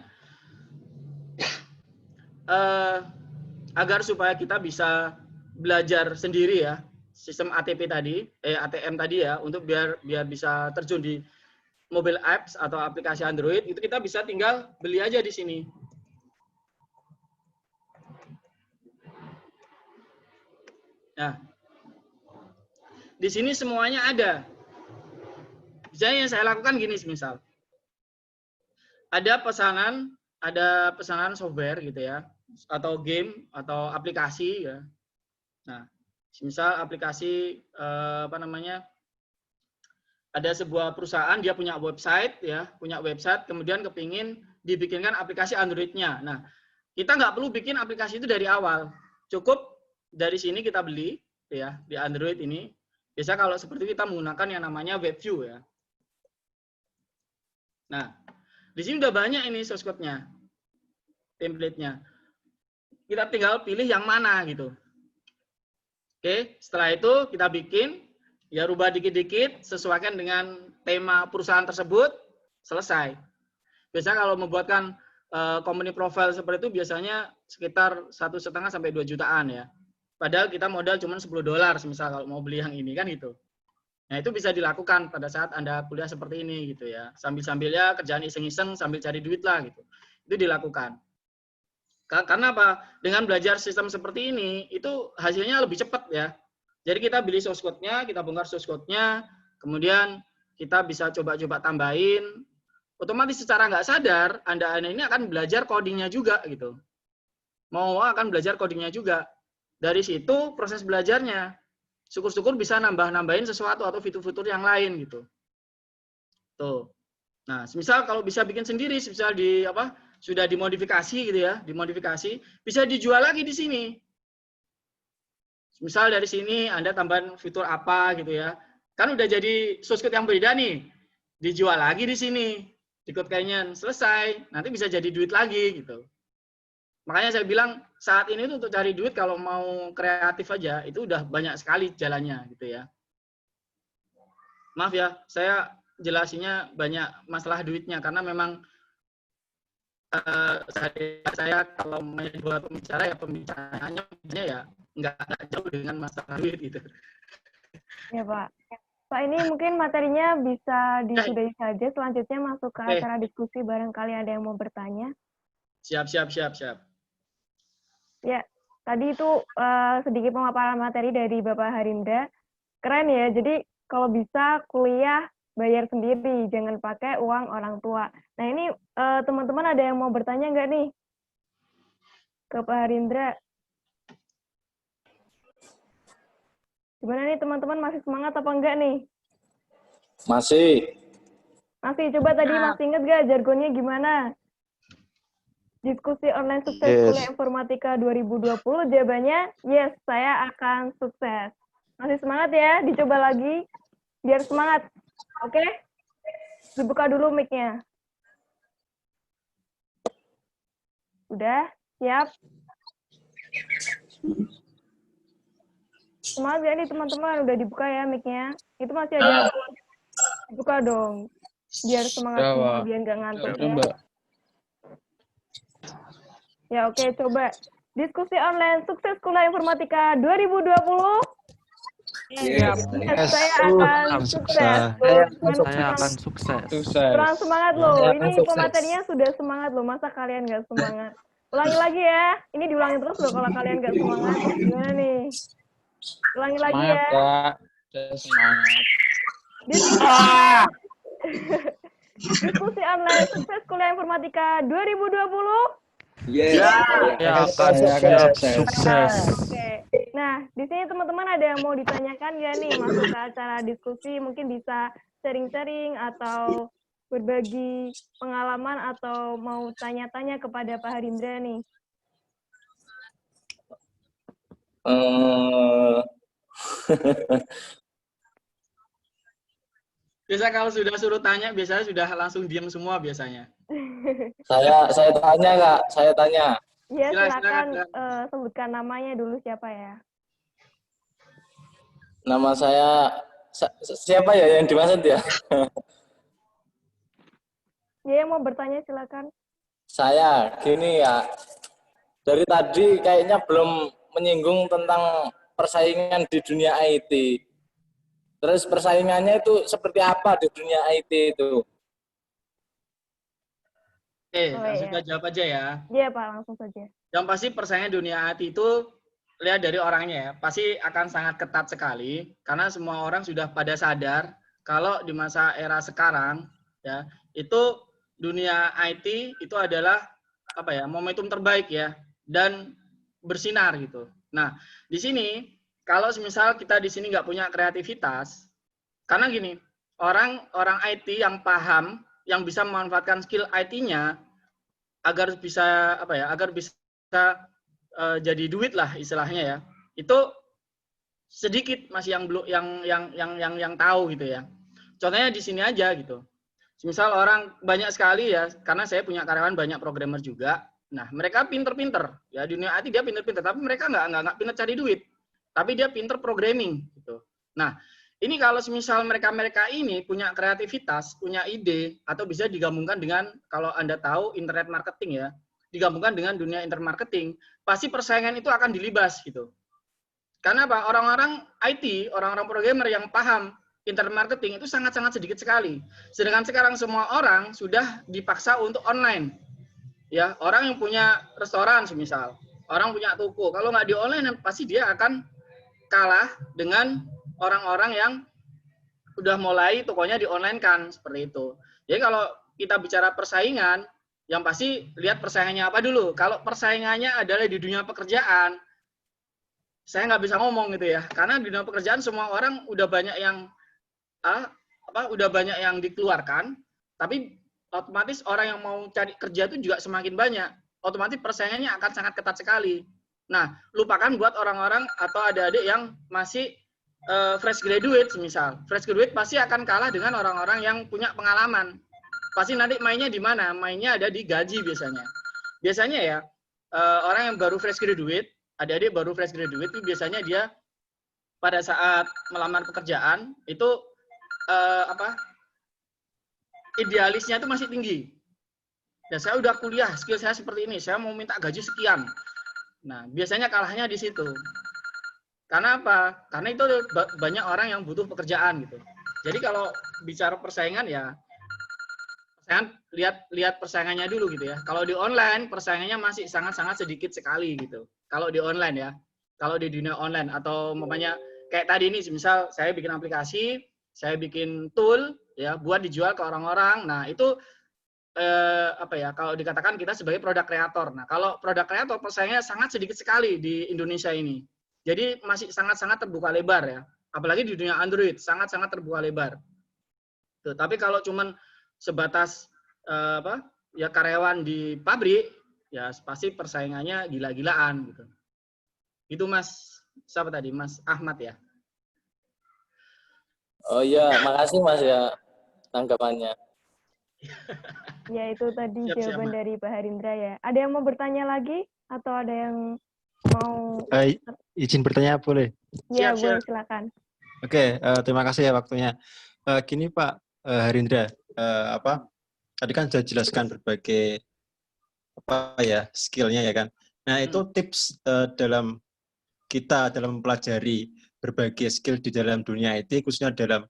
agar supaya kita bisa belajar sendiri ya, sistem ATM tadi ya, untuk biar bisa terjun di mobile apps atau aplikasi Android, itu kita bisa tinggal beli aja di sini. Nah, di sini semuanya ada. Misalnya yang saya lakukan gini, misal ada pesanan software gitu ya, atau game atau aplikasi ya. Nah, misal aplikasi ada sebuah perusahaan dia punya website ya, kemudian kepingin dibikinkan aplikasi Android-nya. Nah, kita nggak perlu bikin aplikasi itu dari awal, cukup dari sini kita beli ya di Android ini. Biasa kalau seperti kita menggunakan yang namanya WebView ya. Nah, di sini udah banyak ini source code-nya, template-nya. Kita tinggal pilih yang mana gitu. Oke, setelah itu kita bikin, ya rubah dikit-dikit, sesuaikan dengan tema perusahaan tersebut, selesai. Biasanya kalau membuatkan company profile seperti itu biasanya sekitar 1,5 sampai 2 jutaan ya. Padahal kita modal cuma $10, misal kalau mau beli yang ini kan gitu. Nah itu bisa dilakukan pada saat Anda kuliah seperti ini gitu ya. Sambil-sambilnya kerjaan iseng-iseng sambil cari duit lah gitu. Itu dilakukan. Karena apa? Dengan belajar sistem seperti ini, itu hasilnya lebih cepat ya. Jadi kita beli source code-nya, kita bongkar source code-nya, kemudian kita bisa coba-coba tambahin. Otomatis secara nggak sadar, Anda ini akan belajar codingnya juga gitu. Mau akan belajar codingnya juga. Dari situ proses belajarnya. Syukur-syukur bisa nambahin sesuatu atau fitur-fitur yang lain gitu. Tuh. Nah, misal kalau bisa bikin sendiri, misal sudah dimodifikasi gitu ya, dimodifikasi, bisa dijual lagi di sini. Misal dari sini Anda tambahin fitur apa gitu ya. Kan udah jadi source code yang beda nih. Dijual lagi di sini. Di Code Canyon selesai, nanti bisa jadi duit lagi gitu. Makanya saya bilang saat ini tuh untuk cari duit kalau mau kreatif aja itu udah banyak sekali jalannya gitu ya. Maaf ya, saya jelasinya banyak masalah duitnya karena memang saya kalau buat pembicara ya pembicaraannya ya nggak jauh dengan masalah duit gitu. Ya Pak. Pak ini mungkin materinya bisa disudahi saja. Selanjutnya masuk ke acara diskusi. Barangkali ada yang mau bertanya. Siap. Ya, tadi itu sedikit pemaparan materi dari Bapak Harindra. Keren ya. Jadi kalau bisa kuliah bayar sendiri, jangan pakai uang orang tua. Nah ini teman-teman ada yang mau bertanya nggak nih ke Pak Harindra? Gimana nih teman-teman, masih semangat apa enggak nih? Masih. Masih, coba tadi Siap. masih inget gak jargonnya gimana? Diskusi online sukses kuliah informatika 2020, jawabannya yes, saya akan sukses. Masih semangat ya? Dicoba lagi, biar semangat. Oke? Dibuka dulu mic-nya. Udah? Siap? Semangat ya nih teman-teman, udah dibuka ya mic-nya. Itu masih ada. Buka dong. Biar semangat semua, biar nggak ngantuk ya. Ya oke, coba. Diskusi online sukses kuliah informatika 2020. Siap. Yes, saya akan sukses. Saya akan sukses. Kurang semangat loh. Saya akan Ini sukses. pematerinya sudah semangat loh. Masa kalian nggak semangat? Ulangi lagi ya. Ini diulangi terus loh kalau kalian nggak semangat. Gimana nih? Ulangi lagi ya. Diskusi online sukses kuliah informatika 2020. Yes. Saya akan siap sukses. Oke. Nah, di sini teman-teman ada yang mau ditanyakan nggak nih masuk ke acara diskusi? Mungkin bisa sharing-sharing atau berbagi pengalaman atau mau tanya-tanya kepada Pak Harindra nih. Biasa kalau sudah suruh tanya, biasanya sudah langsung diam semua biasanya. Saya tanya nggak? Saya tanya. Ya, Silakan. silakan sebutkan namanya dulu siapa ya. Nama saya siapa ya yang dimaksud ya? Ya, yang mau bertanya silakan. Saya gini ya. Dari tadi kayaknya belum menyinggung tentang persaingan di dunia IT. Terus persaingannya itu seperti apa di dunia IT itu? Oke, Oh, langsung iya. kita jawab aja ya. Iya, Pak, langsung saja. Yang pasti persaingan dunia IT itu lihat dari orangnya ya, pasti akan sangat ketat sekali karena semua orang sudah pada sadar kalau di masa era sekarang ya, itu dunia IT itu adalah apa ya, momentum terbaik ya dan bersinar gitu. Nah, di sini kalau misal kita di sini nggak punya kreativitas, karena gini, orang IT yang paham, yang bisa memanfaatkan skill IT-nya agar bisa apa ya, agar bisa jadi duit lah istilahnya ya, itu sedikit masih yang tahu gitu ya. Contohnya di sini aja gitu. Misal orang banyak sekali ya, karena saya punya karyawan banyak programmer juga. Nah, mereka pinter-pinter ya, dunia IT dia pinter-pinter, tapi mereka nggak pinter cari duit, tapi dia pinter programming gitu. Nah, ini kalau misal mereka ini punya kreativitas, punya ide, atau bisa digabungkan dengan, kalau Anda tahu internet marketing ya, digabungkan dengan dunia internet marketing, pasti persaingan itu akan dilibas gitu. Karena apa? Orang-orang IT, orang-orang programmer yang paham internet marketing itu sangat-sangat sedikit sekali. Sedangkan sekarang semua orang sudah dipaksa untuk online. Ya, orang yang punya restoran semisal, orang punya toko, kalau nggak di online pasti dia akan kalah dengan orang-orang yang udah mulai tokonya di online kan, seperti itu. Jadi kalau kita bicara persaingan, yang pasti lihat persaingannya apa dulu. Kalau persaingannya adalah di dunia pekerjaan, saya nggak bisa ngomong gitu ya, karena di dunia pekerjaan semua orang udah banyak yang udah banyak yang dikeluarkan, tapi otomatis orang yang mau cari kerja itu juga semakin banyak. Otomatis persaingannya akan sangat ketat sekali. Nah, lupakan buat orang-orang atau adik-adik yang masih fresh graduate misal. Fresh graduate pasti akan kalah dengan orang-orang yang punya pengalaman. Pasti nanti mainnya di mana? Mainnya ada di gaji biasanya. Biasanya ya, orang yang baru fresh graduate, adik-adik baru fresh graduate itu biasanya dia pada saat melamar pekerjaan itu idealisnya itu masih tinggi. Dan saya udah kuliah, skill saya seperti ini, saya mau minta gaji sekian. Nah, biasanya kalahnya di situ. Karena apa? Karena itu banyak orang yang butuh pekerjaan gitu. Jadi kalau bicara persaingan ya, lihat persaingannya dulu gitu ya. Kalau di online persaingannya masih sangat-sangat sedikit sekali gitu. Kalau di online ya, kalau di dunia online atau umpamanya kayak tadi ini, misal saya bikin aplikasi, saya bikin tool ya buat dijual ke orang-orang. Nah itu kalau dikatakan kita sebagai produk kreator. Nah kalau produk kreator persaingannya sangat sedikit sekali di Indonesia ini. Jadi masih sangat-sangat terbuka lebar ya. Apalagi di dunia Android sangat-sangat terbuka lebar. Tuh, tapi kalau cuman sebatas ya karyawan di pabrik, ya pasti persaingannya gila-gilaan gitu. Itu Mas, siapa tadi? Mas Ahmad ya? Oh iya, makasih Mas ya tanggapannya. Ya, itu tadi Siap, jawaban Mas. dari Pak Harindra ya. Ada yang mau bertanya lagi? Atau ada yang mau... Izin bertanya boleh? Ya, Siap, boleh, siap. silakan. Oke, terima kasih ya waktunya. Gini Pak Harindra, tadi kan sudah jelaskan berbagai skillnya ya kan. Nah itu tips dalam mempelajari berbagai skill di dalam dunia IT, khususnya dalam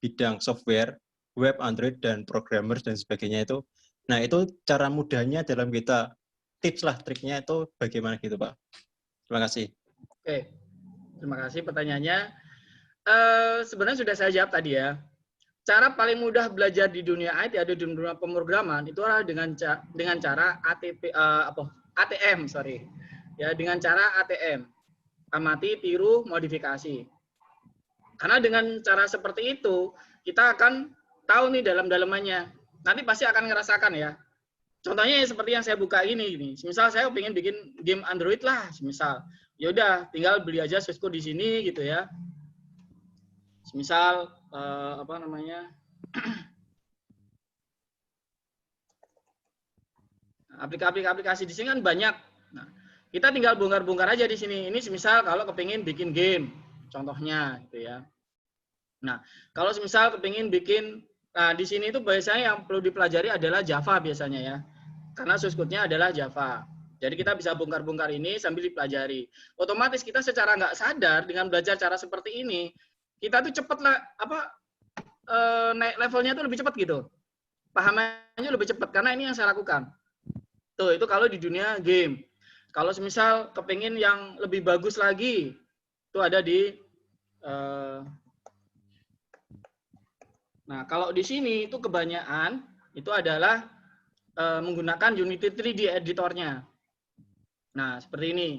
bidang software, web, Android, dan programmer dan sebagainya itu. Nah itu cara mudahnya dalam kita tips lah, triknya itu bagaimana gitu Pak? Terima kasih. Oke, terima kasih pertanyaannya. Sebenarnya sudah saya jawab tadi ya. Cara paling mudah belajar di dunia IT, ada di dunia pemrograman, itu adalah dengan cara ATM, sorry. Ya, dengan cara ATM. Amati, tiru, modifikasi. Karena dengan cara seperti itu, kita akan tahu nih dalam-dalamannya. Nanti pasti akan ngerasakan ya. Contohnya seperti yang saya buka ini. Misal saya pengen bikin game Android lah, misal. Ya udah, tinggal beli aja source code di sini gitu ya. Misal aplikasi di sini kan banyak. Nah, kita tinggal bongkar-bongkar aja di sini. Ini misal kalau kepingin bikin game, contohnya gitu ya. Nah, kalau misal kepingin bikin, di sini itu biasanya yang perlu dipelajari adalah Java biasanya ya. Karena source code-nya adalah Java. Jadi kita bisa bongkar-bongkar ini sambil dipelajari. Otomatis kita secara nggak sadar dengan belajar cara seperti ini, kita tuh cepet lah, naik levelnya tuh lebih cepat gitu. Pahamannya lebih cepat karena ini yang saya lakukan. Tuh, itu kalau di dunia game. Kalau misal kepingin yang lebih bagus lagi, itu ada di nah, kalau di sini itu kebanyakan itu adalah menggunakan Unity 3D editornya. Nah, seperti ini.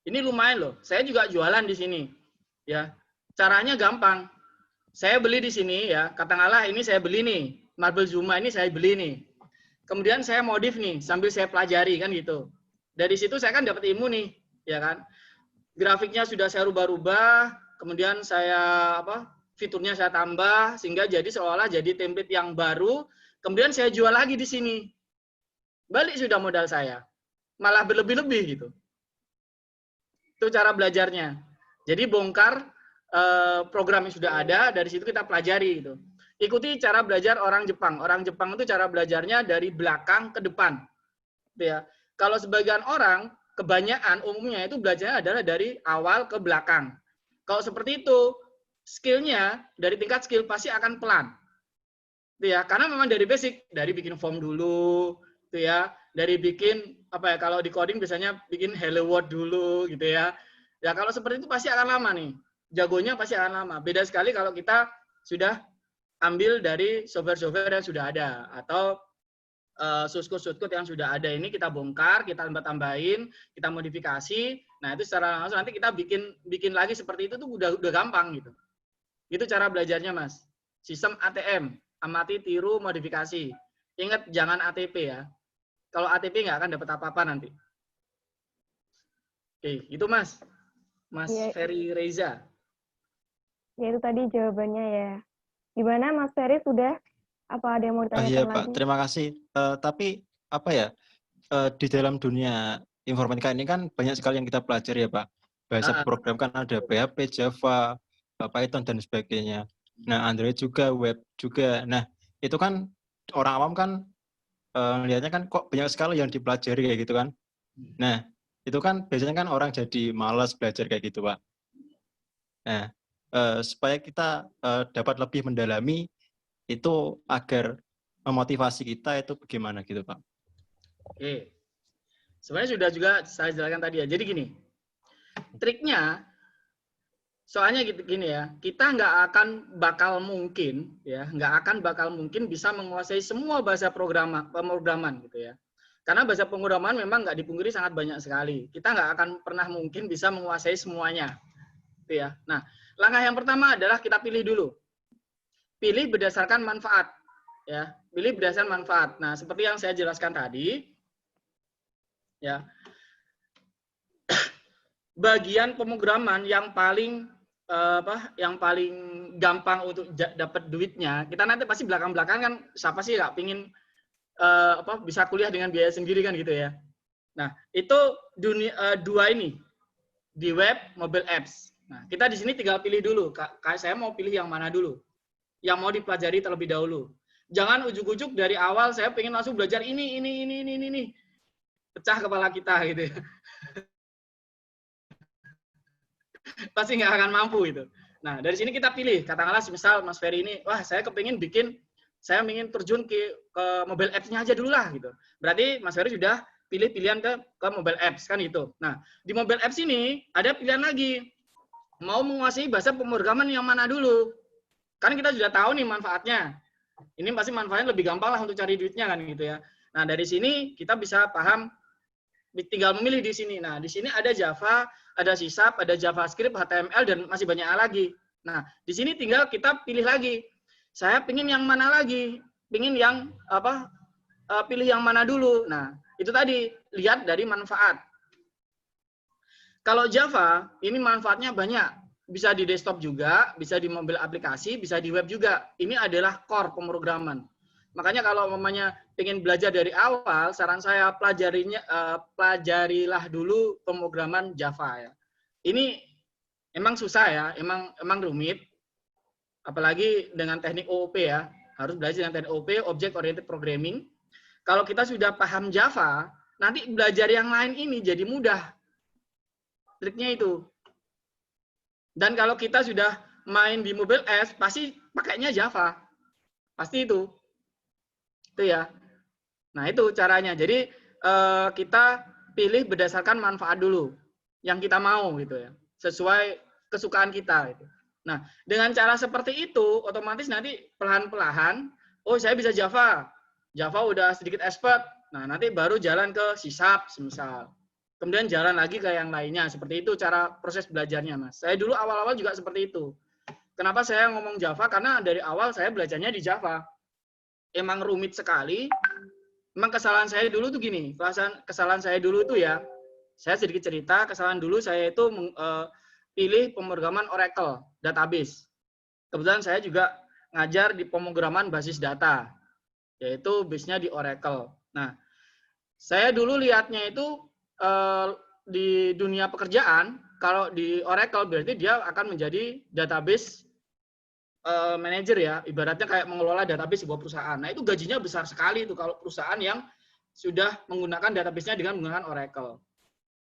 Ini lumayan loh. Saya juga jualan di sini. Ya. Caranya gampang. Saya beli di sini ya, katakanlah ini saya beli nih. Marble Zuma ini saya beli nih. Kemudian saya modif nih sambil saya pelajari kan gitu. Dari situ saya kan dapat ilmu nih, ya kan. Grafiknya sudah saya rubah-rubah, kemudian saya fiturnya saya tambah sehingga jadi seolah jadi template yang baru, kemudian saya jual lagi di sini. Balik sudah modal saya. Malah berlebih-lebih gitu. Itu cara belajarnya. Jadi bongkar program yang sudah ada, dari situ kita pelajari gitu. Ikuti cara belajar orang Jepang. Orang Jepang itu cara belajarnya dari belakang ke depan. Gitu ya. Kalau sebagian orang, kebanyakan umumnya itu belajarnya adalah dari awal ke belakang. Kalau seperti itu, skillnya dari tingkat skill pasti akan pelan. Gitu ya. Karena memang dari basic, dari bikin form dulu, gitu ya. Dari bikin kalau di coding biasanya bikin hello world dulu gitu ya. Ya kalau seperti itu pasti akan lama nih. Jagonya pasti akan lama. Beda sekali kalau kita sudah ambil dari software-software yang sudah ada atau source code yang sudah ada ini kita bongkar, kita tambah-tambahin, kita modifikasi. Nah, itu secara langsung nanti kita bikin lagi seperti itu tuh udah gampang gitu. Itu cara belajarnya, Mas. Sistem ATM, amati, tiru, modifikasi. Ingat jangan ATP ya. Kalau ATP nggak akan dapat apa-apa nanti. Oke, itu Mas. Mas Ferry Reza. Ya, itu tadi jawabannya ya. Gimana Mas Ferry sudah? Apa ada yang mau ditanyakan Iya lagi? Pak, terima kasih. Tapi di dalam dunia informatika ini kan banyak sekali yang kita pelajari ya Pak. Bahasa program kan ada PHP, Java, Python dan sebagainya. Nah Android juga, web juga. Nah itu kan orang awam kan melihatnya kan kok banyak sekali yang dipelajari kayak gitu kan. Nah itu kan biasanya kan orang jadi malas belajar kayak gitu Pak. Nah supaya kita dapat lebih mendalami itu agar memotivasi kita itu bagaimana gitu Pak? Oke, sebenarnya sudah juga saya jelaskan tadi ya. Jadi gini, triknya, soalnya gini ya, kita nggak akan bakal mungkin bisa menguasai semua bahasa pemrograman gitu ya. Karena bahasa pemrograman memang nggak dipungkiri sangat banyak sekali. Kita nggak akan pernah mungkin bisa menguasai semuanya, gitu ya. Nah, langkah yang pertama adalah kita pilih dulu. pilih berdasarkan manfaat. Ya, pilih berdasarkan manfaat. Nah, seperti yang saya jelaskan tadi, ya, bagian pemrograman yang paling yang paling gampang untuk dapat duitnya, kita nanti pasti belakang-belakang kan siapa sih nggak pingin bisa kuliah dengan biaya sendiri kan gitu ya. Nah, itu dua ini di web, mobile apps. Nah, kita di sini tinggal pilih dulu. Saya mau pilih yang mana dulu, yang mau dipelajari terlebih dahulu. Jangan ujuk-ujuk dari awal saya pengen langsung belajar ini. Pecah kepala kita gitu ya. Pasti nggak akan mampu gitu. Nah, dari sini kita pilih. Katakanlah misal Mas Ferry ini, wah saya ingin terjun ke mobile apps-nya aja dulu lah gitu. Berarti Mas Ferry sudah pilih pilihan ke mobile apps kan gitu. Nah, di mobile apps ini ada pilihan lagi. Mau menguasai bahasa pemrograman yang mana dulu? Kan kita sudah tahu nih manfaatnya. Ini pasti manfaatnya lebih gampang lah untuk cari duitnya kan gitu ya. Nah, dari sini kita bisa paham, tinggal memilih di sini. Nah, di sini ada Java, ada C#, ada JavaScript, HTML, dan masih banyak lagi. Nah, di sini tinggal kita pilih lagi. Saya pingin yang mana lagi? Pingin yang pilih yang mana dulu? Nah, itu tadi, lihat dari manfaat. Kalau Java, ini manfaatnya banyak. Bisa di desktop juga, bisa di mobile aplikasi, bisa di web juga. Ini adalah core pemrograman. Makanya kalau mamanya ingin belajar dari awal, saran saya pelajarilah dulu pemrograman Java ya. Ini emang susah ya, emang rumit. Apalagi dengan teknik OOP ya. Harus belajar dengan teknik OOP, Object Oriented Programming. Kalau kita sudah paham Java, nanti belajar yang lain ini jadi mudah. Triknya itu. Dan kalau kita sudah main di mobile apps, pasti pakainya Java. Pasti itu. Itu ya. Nah, itu caranya. Jadi kita pilih berdasarkan manfaat dulu yang kita mau gitu ya. Sesuai kesukaan kita gitu. Nah, dengan cara seperti itu otomatis nanti perlahan-lahan oh saya bisa Java. Java udah sedikit expert. Nah, nanti baru jalan ke C# semisal. Kemudian jalan lagi ke yang lainnya. Seperti itu cara proses belajarnya, Mas. Saya dulu awal-awal juga seperti itu. Kenapa saya ngomong Java? Karena dari awal saya belajarnya di Java. Emang rumit sekali. Emang kesalahan saya dulu tuh gini. Kesalahan saya dulu tuh ya, saya sedikit cerita, kesalahan dulu saya itu pilih pemrograman Oracle, database. Kebetulan saya juga ngajar di pemrograman basis data, yaitu base-nya di Oracle. Nah, saya dulu lihatnya itu di dunia pekerjaan, kalau di Oracle berarti dia akan menjadi database manager ya, ibaratnya kayak mengelola database sebuah perusahaan. Nah, itu gajinya besar sekali itu kalau perusahaan yang sudah menggunakan database-nya dengan menggunakan Oracle.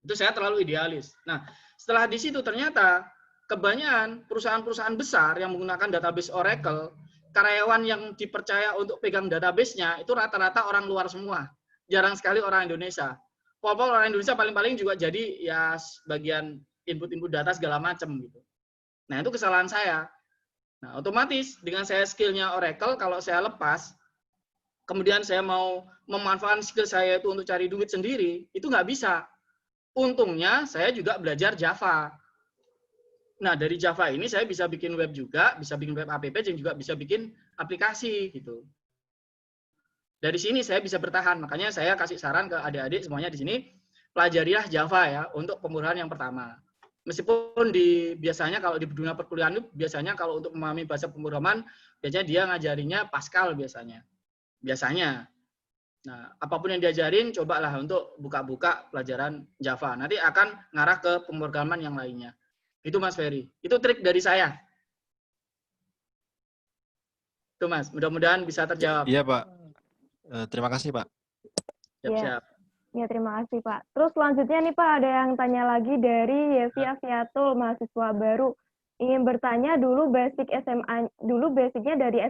Itu saya terlalu idealis. Nah, setelah di situ ternyata kebanyakan perusahaan-perusahaan besar yang menggunakan database Oracle, karyawan yang dipercaya untuk pegang database-nya itu rata-rata orang luar semua. Jarang sekali orang Indonesia. Pol-pol orang Indonesia paling-paling juga jadi ya bagian input-input data segala macam gitu. Nah, itu kesalahan saya. Nah, otomatis dengan saya skillnya Oracle, kalau saya lepas, kemudian saya mau memanfaatkan skill saya itu untuk cari duit sendiri, itu nggak bisa. Untungnya saya juga belajar Java. Nah, dari Java ini saya bisa bikin web juga, bisa bikin web app, dan juga bisa bikin aplikasi gitu. Dari sini saya bisa bertahan. Makanya saya kasih saran ke adik-adik semuanya di sini, pelajarilah Java ya untuk pemrograman yang pertama. Meskipun biasanya kalau di dunia perkuliahan itu biasanya kalau untuk memahami bahasa pemrograman, biasanya dia ngajarinya Pascal biasanya. Biasanya. Nah, apapun yang diajarin, cobalah untuk buka-buka pelajaran Java. Nanti akan ngarah ke pemrograman yang lainnya. Itu Mas Ferry. Itu trik dari saya. Itu Mas, mudah-mudahan bisa terjawab. Iya Pak. Terima kasih Pak. Siap-siap. Ya, terima kasih Pak. Terus selanjutnya nih Pak, ada yang tanya lagi dari Yevi Afiatul, mahasiswa baru. Ingin bertanya dulu basicnya dari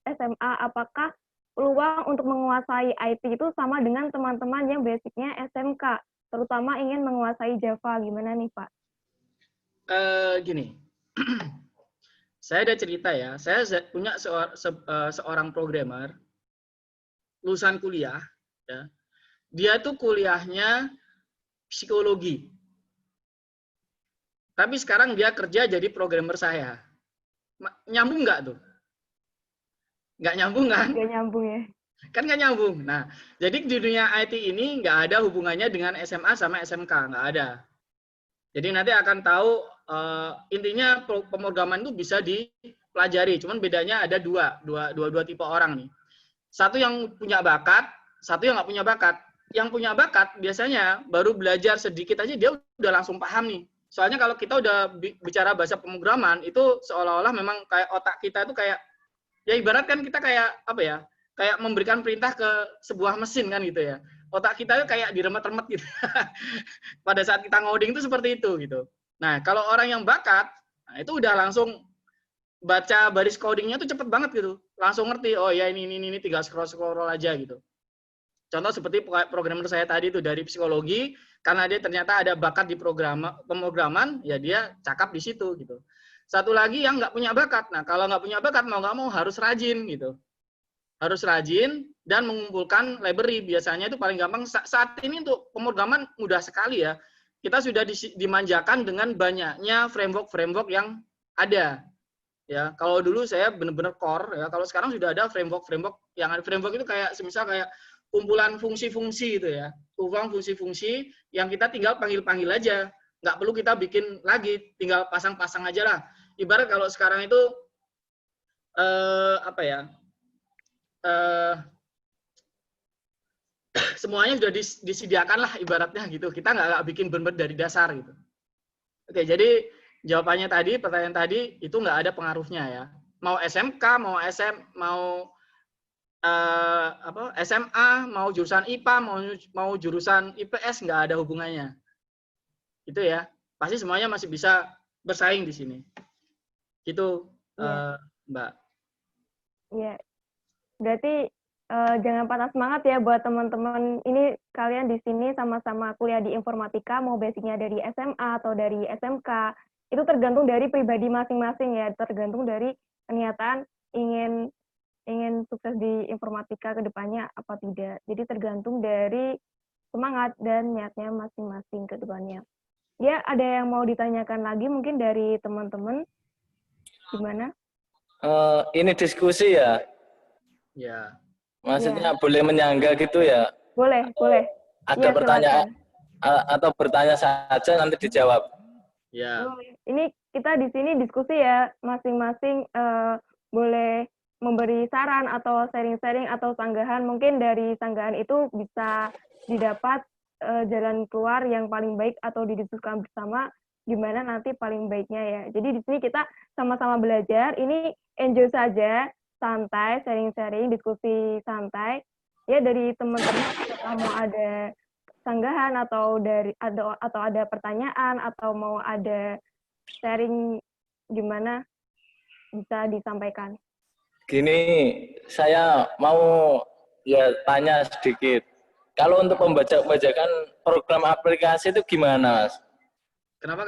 SMA, apakah peluang untuk menguasai IT itu sama dengan teman-teman yang basicnya SMK, terutama ingin menguasai Java, gimana nih Pak? Gini, saya ada cerita ya, saya punya seorang programmer, lulusan kuliah, ya. Dia tuh kuliahnya psikologi. Tapi sekarang dia kerja jadi programmer saya. Nyambung nggak tuh? Nggak nyambung kan? Nggak nyambung ya. Kan nggak nyambung. Nah, jadi di dunia IT ini nggak ada hubungannya dengan SMA sama SMK, nggak ada. Jadi nanti akan tahu intinya pemrograman itu bisa dipelajari. Cuman bedanya ada dua tipe orang nih. Satu yang punya bakat, satu yang nggak punya bakat. Yang punya bakat biasanya baru belajar sedikit aja dia udah langsung paham nih. Soalnya kalau kita udah bicara bahasa pemrograman itu seolah-olah memang kayak otak kita itu kayak ya ibarat kan kita kayak apa ya? Kayak memberikan perintah ke sebuah mesin kan gitu ya. Otak kita itu kayak diremet-remet gitu. Pada saat kita ngoding itu seperti itu gitu. Nah, kalau orang yang bakat, nah itu udah langsung baca baris codingnya tuh cepet banget gitu. Langsung ngerti, oh ya ini tinggal scroll aja gitu. Contoh seperti programmer saya tadi itu dari psikologi, karena dia ternyata ada bakat di pemrograman, ya dia cakap di situ gitu. Satu lagi yang nggak punya bakat. Nah, kalau nggak punya bakat mau nggak mau harus rajin gitu. Harus rajin dan mengumpulkan library. Biasanya itu paling gampang. Saat ini untuk pemrograman mudah sekali ya. Kita sudah dimanjakan dengan banyaknya framework yang ada. Ya, kalau dulu saya benar-benar core ya. Kalau sekarang sudah ada framework yang ada. Framework itu kayak semisal kayak kumpulan fungsi-fungsi itu ya. Kumpulan fungsi-fungsi yang kita tinggal panggil-panggil aja. Nggak perlu kita bikin lagi, tinggal pasang-pasang aja lah. Ibarat kalau sekarang itu apa ya? Semuanya sudah disediakan lah ibaratnya gitu. Kita nggak bikin benar-benar dari dasar gitu. Oke, jadi jawabannya tadi, pertanyaan tadi itu nggak ada pengaruhnya ya. Mau SMK, mau SMA, mau jurusan IPA, mau jurusan IPS nggak ada hubungannya. Itu ya. Pasti semuanya masih bisa bersaing di sini. Gitu, Mbak. Iya. Berarti jangan patah semangat ya buat teman-teman. Ini kalian di sini sama-sama kuliah di informatika, mau basicnya dari SMA atau dari SMK. Itu tergantung dari pribadi masing-masing ya, tergantung dari kenyataan ingin sukses di informatika ke depannya apa tidak. Jadi tergantung dari semangat dan niatnya masing-masing ke depannya. Ya, ada yang mau ditanyakan lagi mungkin dari teman-teman? Gimana? Ini diskusi ya? Ya. Maksudnya boleh menyangga gitu ya? Boleh. Ada Ya, pertanyaan silakan. atau bertanya saja nanti dijawab. Ya. Ini kita di sini diskusi ya, masing-masing boleh memberi saran atau sharing-sharing atau sanggahan. Mungkin dari sanggahan itu bisa didapat jalan keluar yang paling baik atau didiskusikan bersama gimana nanti paling baiknya ya. Jadi di sini kita sama-sama belajar. Ini enjoy saja, santai, sharing-sharing, diskusi santai. Ya dari teman-teman kalau mau ada sanggahan atau ada pertanyaan atau mau ada sharing gimana bisa disampaikan. Gini, saya mau ya tanya sedikit. Kalau untuk membacakan program aplikasi itu gimana, Mas? Kenapa?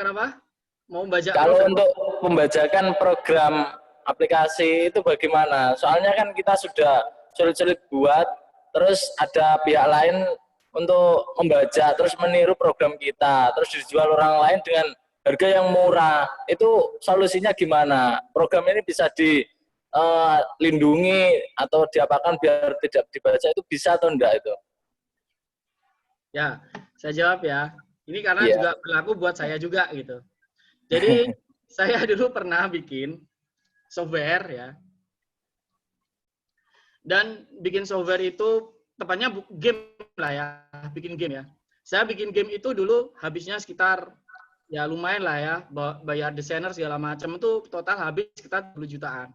Mau membaca? Kalau untuk membacakan program aplikasi itu bagaimana? Soalnya kan kita sudah sulit-sulit buat, terus ada pihak lain untuk membaca, terus meniru program kita, terus dijual orang lain dengan harga yang murah. Itu solusinya gimana? Program ini bisa dilindungi atau diapakan biar tidak dibaca, itu bisa atau enggak itu? Ya, saya jawab ya. Ini karena juga berlaku buat saya juga gitu. Jadi saya dulu pernah bikin software ya. Dan bikin software itu tepatnya game lah ya, bikin game ya. Saya bikin game itu dulu habisnya sekitar ya lumayan lah ya, bayar desainer segala macam itu total habis sekitar 10 jutaan.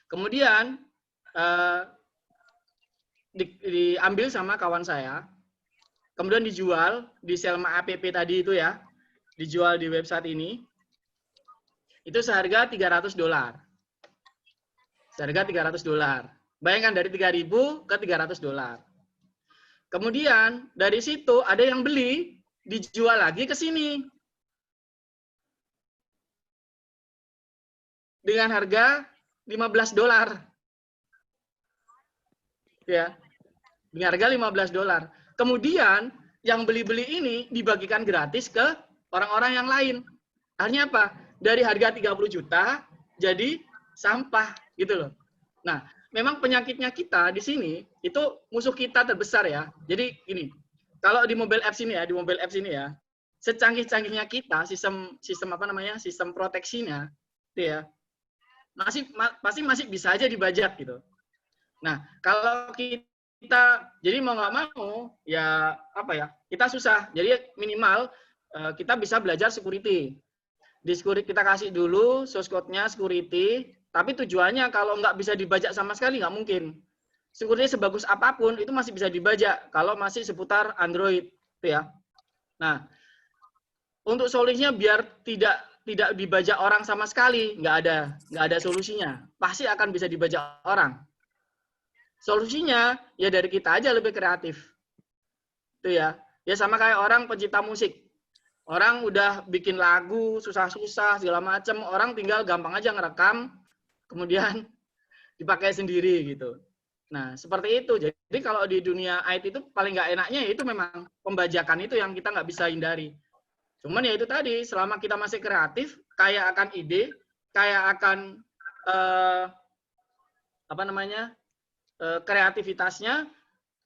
Kemudian diambil sama kawan saya, kemudian dijual di Selma app tadi itu ya, dijual di website ini, itu seharga $300. Seharga $300. Bayangkan dari 3.000 ke $300. Kemudian dari situ ada yang beli, dijual lagi ke sini. Dengan harga $15. Ya. Dengan harga $15. Kemudian yang beli-beli ini dibagikan gratis ke orang-orang yang lain. Artinya apa? Dari harga 30 juta jadi sampah gitu loh. Nah, memang penyakitnya kita di sini itu musuh kita terbesar ya. Jadi gini, kalau di mobile apps ini ya, secanggih-canggihnya kita sistem apa namanya? Sistem proteksinya itu ya. Pasti masih bisa aja dibajak gitu. Nah, kalau kita jadi mau nggak mau ya apa ya? Kita susah. Jadi minimal kita bisa belajar security. Di security kita kasih dulu source code-nya security, tapi tujuannya kalau nggak bisa dibajak sama sekali nggak mungkin. Security sebagus apapun itu masih bisa dibajak kalau masih seputar Android, itu ya. Nah, untuk solusinya biar tidak dibajak orang sama sekali, nggak ada solusinya. Pasti akan bisa dibajak orang. Solusinya ya dari kita aja lebih kreatif, itu ya. Ya sama kayak orang pencipta musik. Orang udah bikin lagu susah-susah segala macam, orang tinggal gampang aja ngerekam, kemudian dipakai sendiri gitu. Nah seperti itu. Jadi kalau di dunia IT itu paling nggak enaknya itu memang pembajakan itu yang kita nggak bisa hindari. Cuman ya itu tadi, selama kita masih kreatif, kaya akan ide, kaya akan kreativitasnya,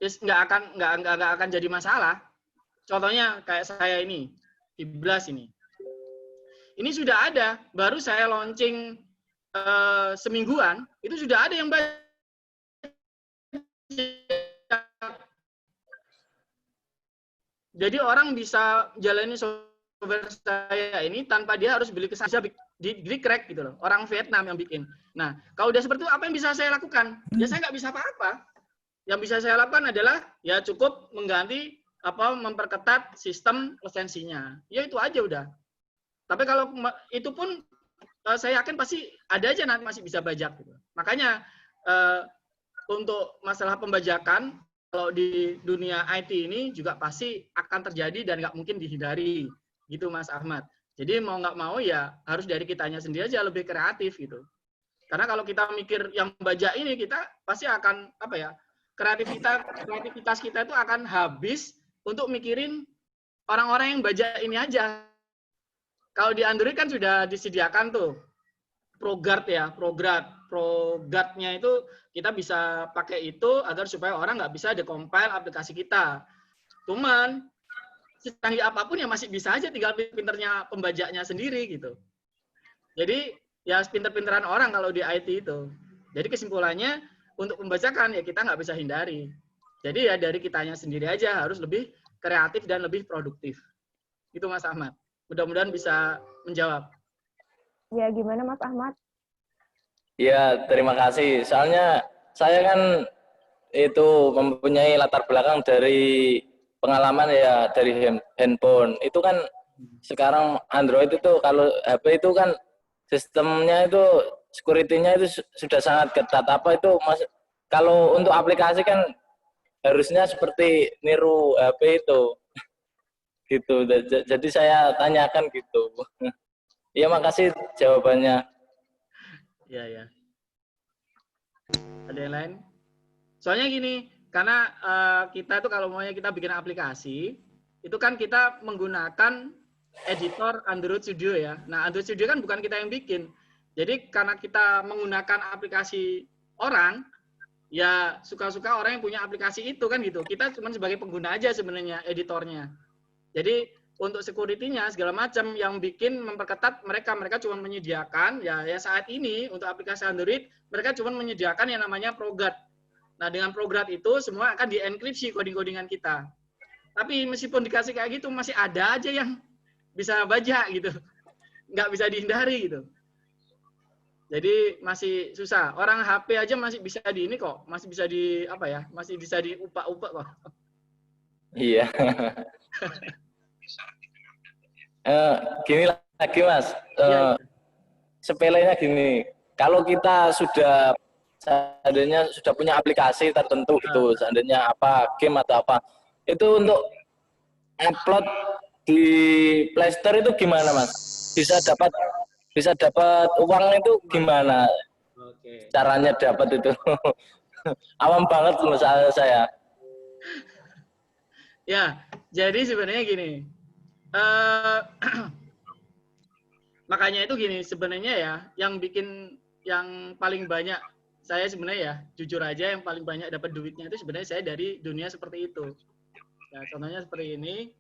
nggak akan jadi masalah. Contohnya kayak saya ini. Iblas ini. Ini sudah ada, baru saya launching semingguan, itu sudah ada yang baca. Jadi orang bisa jalani software saya ini tanpa dia harus beli kesana, di crack gitu loh. Orang Vietnam yang bikin. Nah, kalau udah seperti itu, apa yang bisa saya lakukan? Ya saya nggak bisa apa-apa. Yang bisa saya lakukan adalah ya cukup mengganti memperketat sistem lisensinya. Ya itu aja udah. Tapi kalau itu pun saya yakin pasti ada aja nanti masih bisa bajak gitu. Makanya untuk masalah pembajakan kalau di dunia IT ini juga pasti akan terjadi dan nggak mungkin dihindari gitu Mas Ahmad. Jadi mau nggak mau ya harus dari kitanya sendiri aja lebih kreatif gitu. Karena kalau kita mikir yang bajak ini kita pasti akan kreativitas kita itu akan habis untuk mikirin orang-orang yang bajak ini aja. Kalau di Android kan sudah disediakan tuh ProGuard ya, ProGuard-nya itu kita bisa pakai itu agar supaya orang nggak bisa decompile aplikasi kita. Cuman secanggih apapun ya masih bisa aja, tinggal pinternya pembajaknya sendiri gitu. Jadi ya pinter-pinteran orang kalau di IT itu. Jadi kesimpulannya untuk pembajakan ya kita nggak bisa hindari. Jadi ya dari kitanya sendiri aja harus lebih kreatif dan lebih produktif. Itu Mas Ahmad. Mudah-mudahan bisa menjawab. Ya, gimana Mas Ahmad? Ya, terima kasih. Soalnya saya kan itu mempunyai latar belakang dari pengalaman ya dari handphone. Itu kan sekarang Android itu kalau HP itu kan sistemnya itu security-nya itu sudah sangat ketat. Apa itu Mas? Kalau untuk aplikasi kan harusnya seperti niru HP itu, gitu. Jadi saya tanyakan gitu. Iya, makasih jawabannya. Ya. Ada yang lain? Soalnya gini, karena kita tuh kalau maunya kita bikin aplikasi, itu kan kita menggunakan editor Android Studio ya. Nah, Android Studio kan bukan kita yang bikin. Jadi karena kita menggunakan aplikasi orang, ya suka-suka orang yang punya aplikasi itu kan gitu. Kita cuma sebagai pengguna aja sebenarnya editornya. Jadi untuk security-nya segala macam yang bikin memperketat mereka cuma menyediakan ya saat ini untuk aplikasi Android mereka cuma menyediakan yang namanya ProGuard. Nah dengan ProGuard itu semua akan dienkripsi coding-codingan kita. Tapi meskipun dikasih kayak gitu masih ada aja yang bisa bajak gitu, nggak bisa dihindari gitu. Jadi masih susah. Orang HP aja masih bisa di ini kok, masih bisa di masih bisa diupak-upak kok. Iya. Gini lagi Mas, sepelenya gini, kalau kita seandainya sudah punya aplikasi tertentu gitu, seandainya game atau apa, itu untuk upload di Play Store itu gimana Mas? Bisa dapat uang itu gimana? Oke. Caranya dapat itu? Awam banget loh saya. Ya, jadi sebenarnya gini. Makanya itu gini sebenarnya ya, yang paling banyak saya sebenarnya ya jujur aja yang paling banyak dapat duitnya itu sebenarnya saya dari dunia seperti itu. Ya, contohnya seperti ini.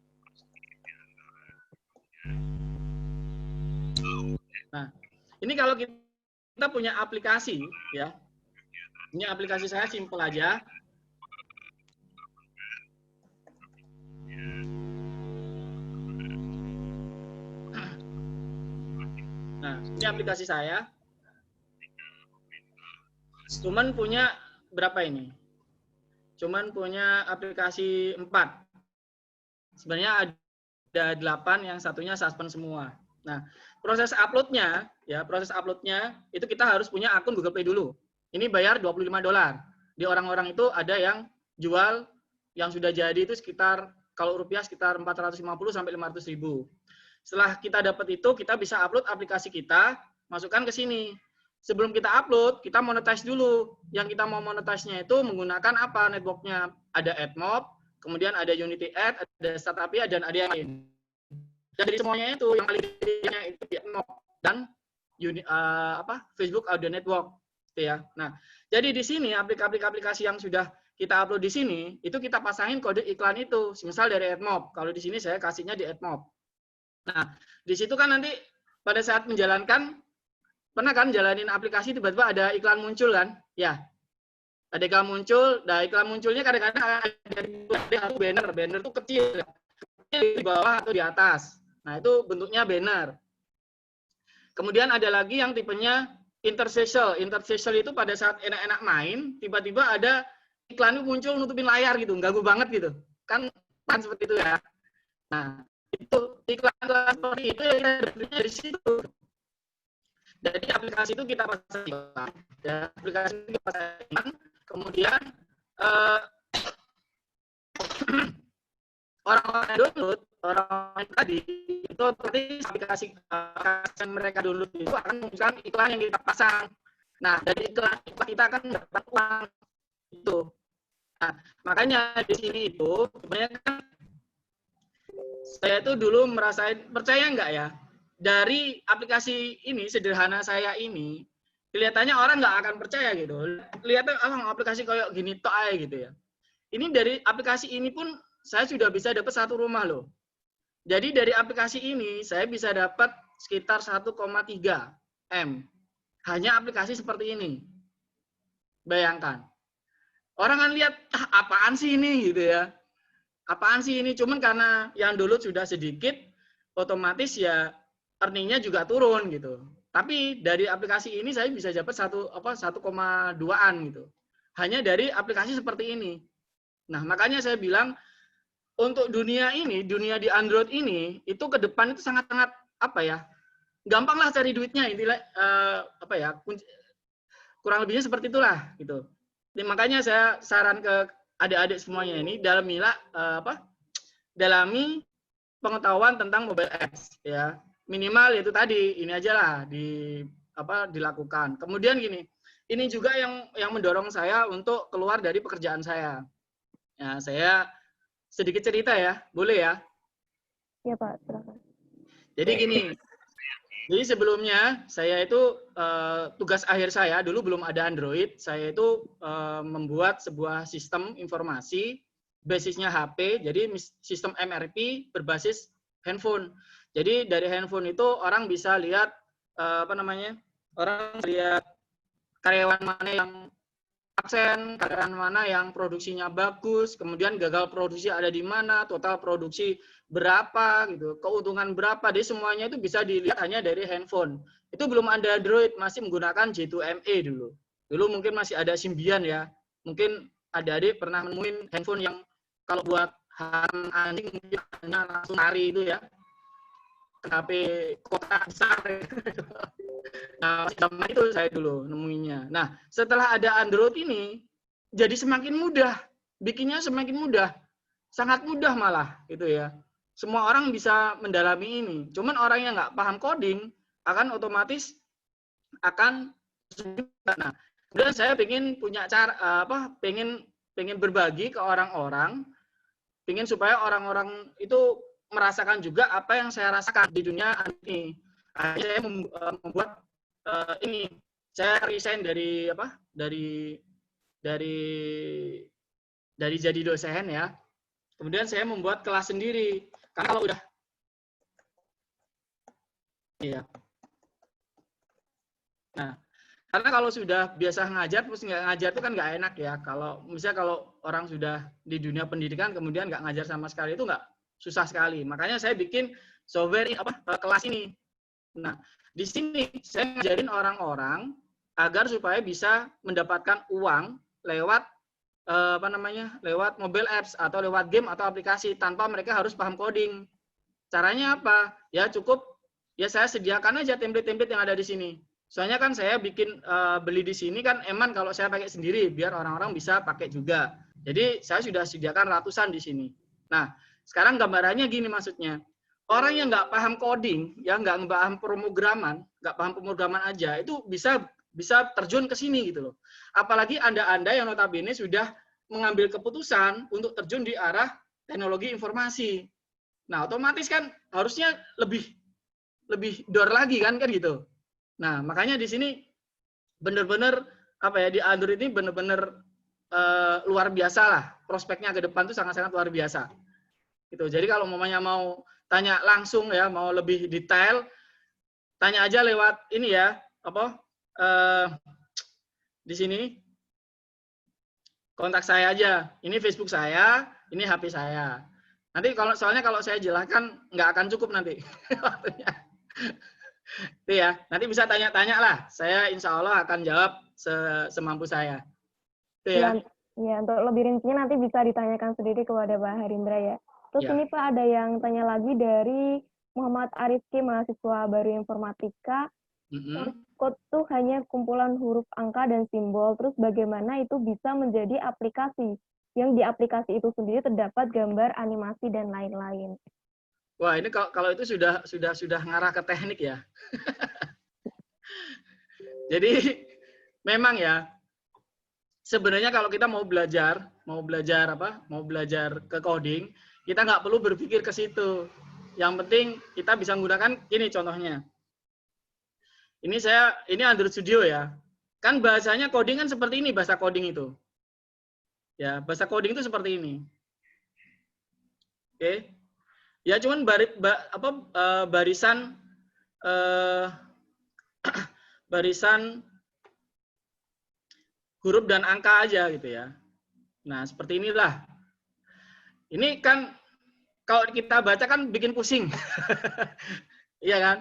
Nah, ini kalau kita punya aplikasi ya. Ini aplikasi saya simple aja. Nah, ini aplikasi saya. Cuman punya berapa ini? Cuman punya aplikasi 4. Sebenarnya ada 8, yang satunya suspend semua. Nah, proses uploadnya itu kita harus punya akun Google Play dulu. Ini bayar $25. Di orang-orang itu ada yang jual yang sudah jadi itu sekitar, kalau rupiah sekitar 450 sampai 500 ribu. Setelah kita dapat itu, kita bisa upload aplikasi kita, masukkan ke sini. Sebelum kita upload, kita monetize dulu. Yang kita mau monetize-nya itu menggunakan apa network-nya? Ada AdMob, kemudian ada Unity Ad, ada Startupia, dan ada yang lain. Dan dari semuanya itu, yang paling gedenya itu AdMob dan Facebook Audio Network. Gitu ya. Nah, jadi di sini aplikasi yang sudah kita upload di sini, itu kita pasangin kode iklan itu. Misal dari AdMob. Kalau di sini saya kasihnya di AdMob. Nah, di situ kan nanti pada saat menjalankan, pernah kan jalanin aplikasi tiba-tiba ada iklan muncul kan? Ya, ada iklan muncul. Nah, iklan munculnya kadang-kadang ada banner. Banner itu kecil di bawah atau di atas. Nah, itu bentuknya banner. Kemudian ada lagi yang tipenya interstitial. Interstitial itu pada saat enak-enak main, tiba-tiba ada iklan itu muncul nutupin layar gitu, ganggu banget gitu. Kan seperti itu ya. Nah, itu iklan seperti itu ya kita dapatnya dari situ. Jadi aplikasi itu kita pasang iklan, ya, aplikasi itu kita pasang iklan, kemudian orang-orang yang download, orang-orang tadi itu otomatis aplikasi yang mereka download itu akan menunjukkan iklan yang kita pasang. Nah, dari iklan kita akan dapat uang itu. Nah, makanya di sini itu sebenarnya kan saya tuh dulu merasain, percaya nggak ya, dari aplikasi ini sederhana saya ini, kelihatannya orang nggak akan percaya gitu. Lihatnya aplikasi kayak gini tok aja gitu ya. Ini dari aplikasi ini pun saya sudah bisa dapat 1 rumah loh. Jadi dari aplikasi ini saya bisa dapat sekitar 1,3 M. Hanya aplikasi seperti ini. Bayangkan. Orang kan lihat, apaan sih ini gitu ya. Apaan sih ini? Cuman karena yang download sudah sedikit, otomatis ya earning-nya juga turun gitu. Tapi dari aplikasi ini saya bisa dapat 1,2-an gitu. Hanya dari aplikasi seperti ini. Nah, makanya saya bilang untuk dunia ini, dunia di Android ini, itu ke depan itu sangat-sangat gampang lah cari duitnya, intinya kurang lebihnya seperti itulah gitu. Jadi, makanya saya saran ke adik-adik semuanya ini dalami pengetahuan tentang mobile apps ya. Minimal itu tadi, ini aja lah dilakukan. Kemudian gini, ini juga yang mendorong saya untuk keluar dari pekerjaan saya. Ya, saya sedikit cerita ya, boleh ya? Iya Pak, silakan. Jadi gini, jadi sebelumnya saya itu tugas akhir saya dulu belum ada Android, saya itu membuat sebuah sistem informasi basisnya HP, jadi sistem MRP berbasis handphone. Jadi dari handphone itu orang bisa lihat orang lihat karyawan mana yang absen, karyawan mana yang produksinya bagus, kemudian gagal produksi ada di mana, total produksi berapa gitu, keuntungan berapa, jadi semuanya itu bisa dilihat hanya dari handphone. Itu belum ada Android, masih menggunakan J2ME dulu. Dulu mungkin masih ada Symbian ya. Mungkin adik-adik pernah nemuin handphone yang kalau buat anjing mungkin hanya langsung lari itu ya. HP kota besar. Nah, zaman itu saya dulu nemuinya. Nah, setelah ada Android ini, jadi semakin mudah. Bikinnya semakin mudah. Sangat mudah malah, gitu ya. Semua orang bisa mendalami ini. Cuman orang yang nggak paham coding, akan otomatis akan. Nah, kemudian saya pengen punya cara, pengen berbagi ke orang-orang, pengen supaya orang-orang itu merasakan juga apa yang saya rasakan di dunia ini. Akhirnya saya membuat ini saya resign dari apa? Dari jadi dosen ya. Kemudian saya membuat kelas sendiri. Karena kalau udah iya. Nah, karena kalau sudah biasa ngajar terus nggak ngajar itu kan nggak enak ya. Kalau misalnya kalau orang sudah di dunia pendidikan kemudian nggak ngajar sama sekali itu nggak, susah sekali. Makanya saya bikin software kelas ini. Nah, di sini saya ngajarin orang-orang agar supaya bisa mendapatkan uang lewat lewat mobile apps atau lewat game atau aplikasi tanpa mereka harus paham coding. Caranya apa? Ya cukup ya saya sediakan aja template-template yang ada di sini. Soalnya kan saya bikin beli di sini kan eman kalau saya pakai sendiri biar orang-orang bisa pakai juga. Jadi saya sudah sediakan ratusan di sini. Nah, sekarang gambarannya gini maksudnya. Orang yang nggak paham coding, ya nggak paham pemrograman, nggak paham pemrograman aja, itu bisa terjun ke sini gitu loh. Apalagi Anda yang notabene sudah mengambil keputusan untuk terjun di arah teknologi informasi. Nah, otomatis kan harusnya lebih dor lagi kan gitu. Nah, makanya di sini benar-benar di Android ini benar-benar luar biasa lah. Prospeknya ke depan tuh sangat-sangat luar biasa. Gitu. Jadi kalau mau tanya langsung ya, mau lebih detail, tanya aja lewat ini ya, di sini kontak saya aja. Ini Facebook saya, ini HP saya. Nanti soalnya kalau saya jelaskan nggak akan cukup nanti waktunya. Itu ya, nanti bisa tanya-tanya lah. Saya insya Allah akan jawab semampu saya. Itu ya. Ya, untuk lebih rincinya nanti bisa ditanyakan sendiri kepada Pak Harindra ya. Terus ini Pak ada yang tanya lagi dari Muhammad Arifki, mahasiswa baru informatika. Code itu hanya kumpulan huruf angka dan simbol. Terus bagaimana itu bisa menjadi aplikasi? Yang di aplikasi itu sendiri terdapat gambar, animasi dan lain-lain. Wah, ini kalau itu sudah ngarah ke teknik ya. Jadi memang ya, sebenarnya kalau kita mau belajar ke coding, kita nggak perlu berpikir ke situ. Yang penting kita bisa menggunakan ini contohnya. Ini Android Studio ya. Kan bahasanya coding kan seperti ini bahasa coding itu. Ya, bahasa coding itu seperti ini. Oke. Ya cuman barisan huruf dan angka aja gitu ya. Nah, seperti inilah. Ini kan kalau kita baca kan bikin pusing. Iya kan?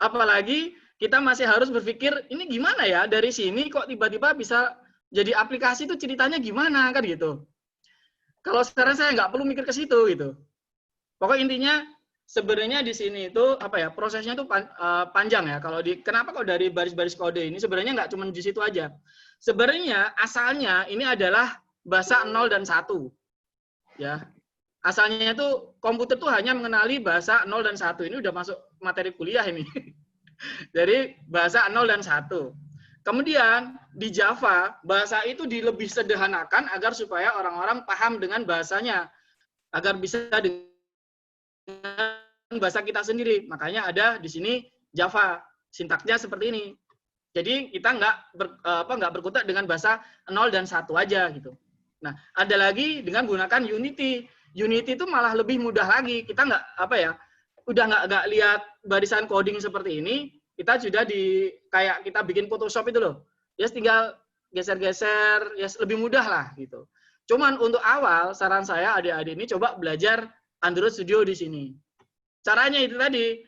Apalagi kita masih harus berpikir, ini gimana ya? Dari sini kok tiba-tiba bisa jadi aplikasi itu ceritanya gimana kan gitu. Kalau sekarang saya nggak perlu mikir ke situ gitu. Pokoknya intinya sebenarnya di sini itu prosesnya itu panjang ya. Kenapa kok dari baris-baris kode ini sebenarnya nggak cuma di situ aja. Sebenarnya asalnya ini adalah bahasa 0 dan 1. Ya. Asalnya itu komputer tuh hanya mengenali bahasa 0 dan 1. Ini udah masuk materi kuliah ini. Jadi bahasa 0 dan 1. Kemudian di Java bahasa itu dilebih sederhanakan agar supaya orang-orang paham dengan bahasanya. Agar bisa dengan bahasa kita sendiri. Makanya ada di sini Java. Sintaksnya seperti ini. Jadi kita nggak berkutat dengan bahasa 0 dan 1 aja gitu. Nah, ada lagi dengan menggunakan Unity. Unity itu malah lebih mudah lagi. Kita udah nggak lihat barisan coding seperti ini, kita sudah kayak kita bikin Photoshop itu loh. Ya tinggal geser-geser, ya lebih mudah lah gitu. Cuman untuk awal, saran saya adik-adik ini coba belajar Android Studio di sini. Caranya itu tadi,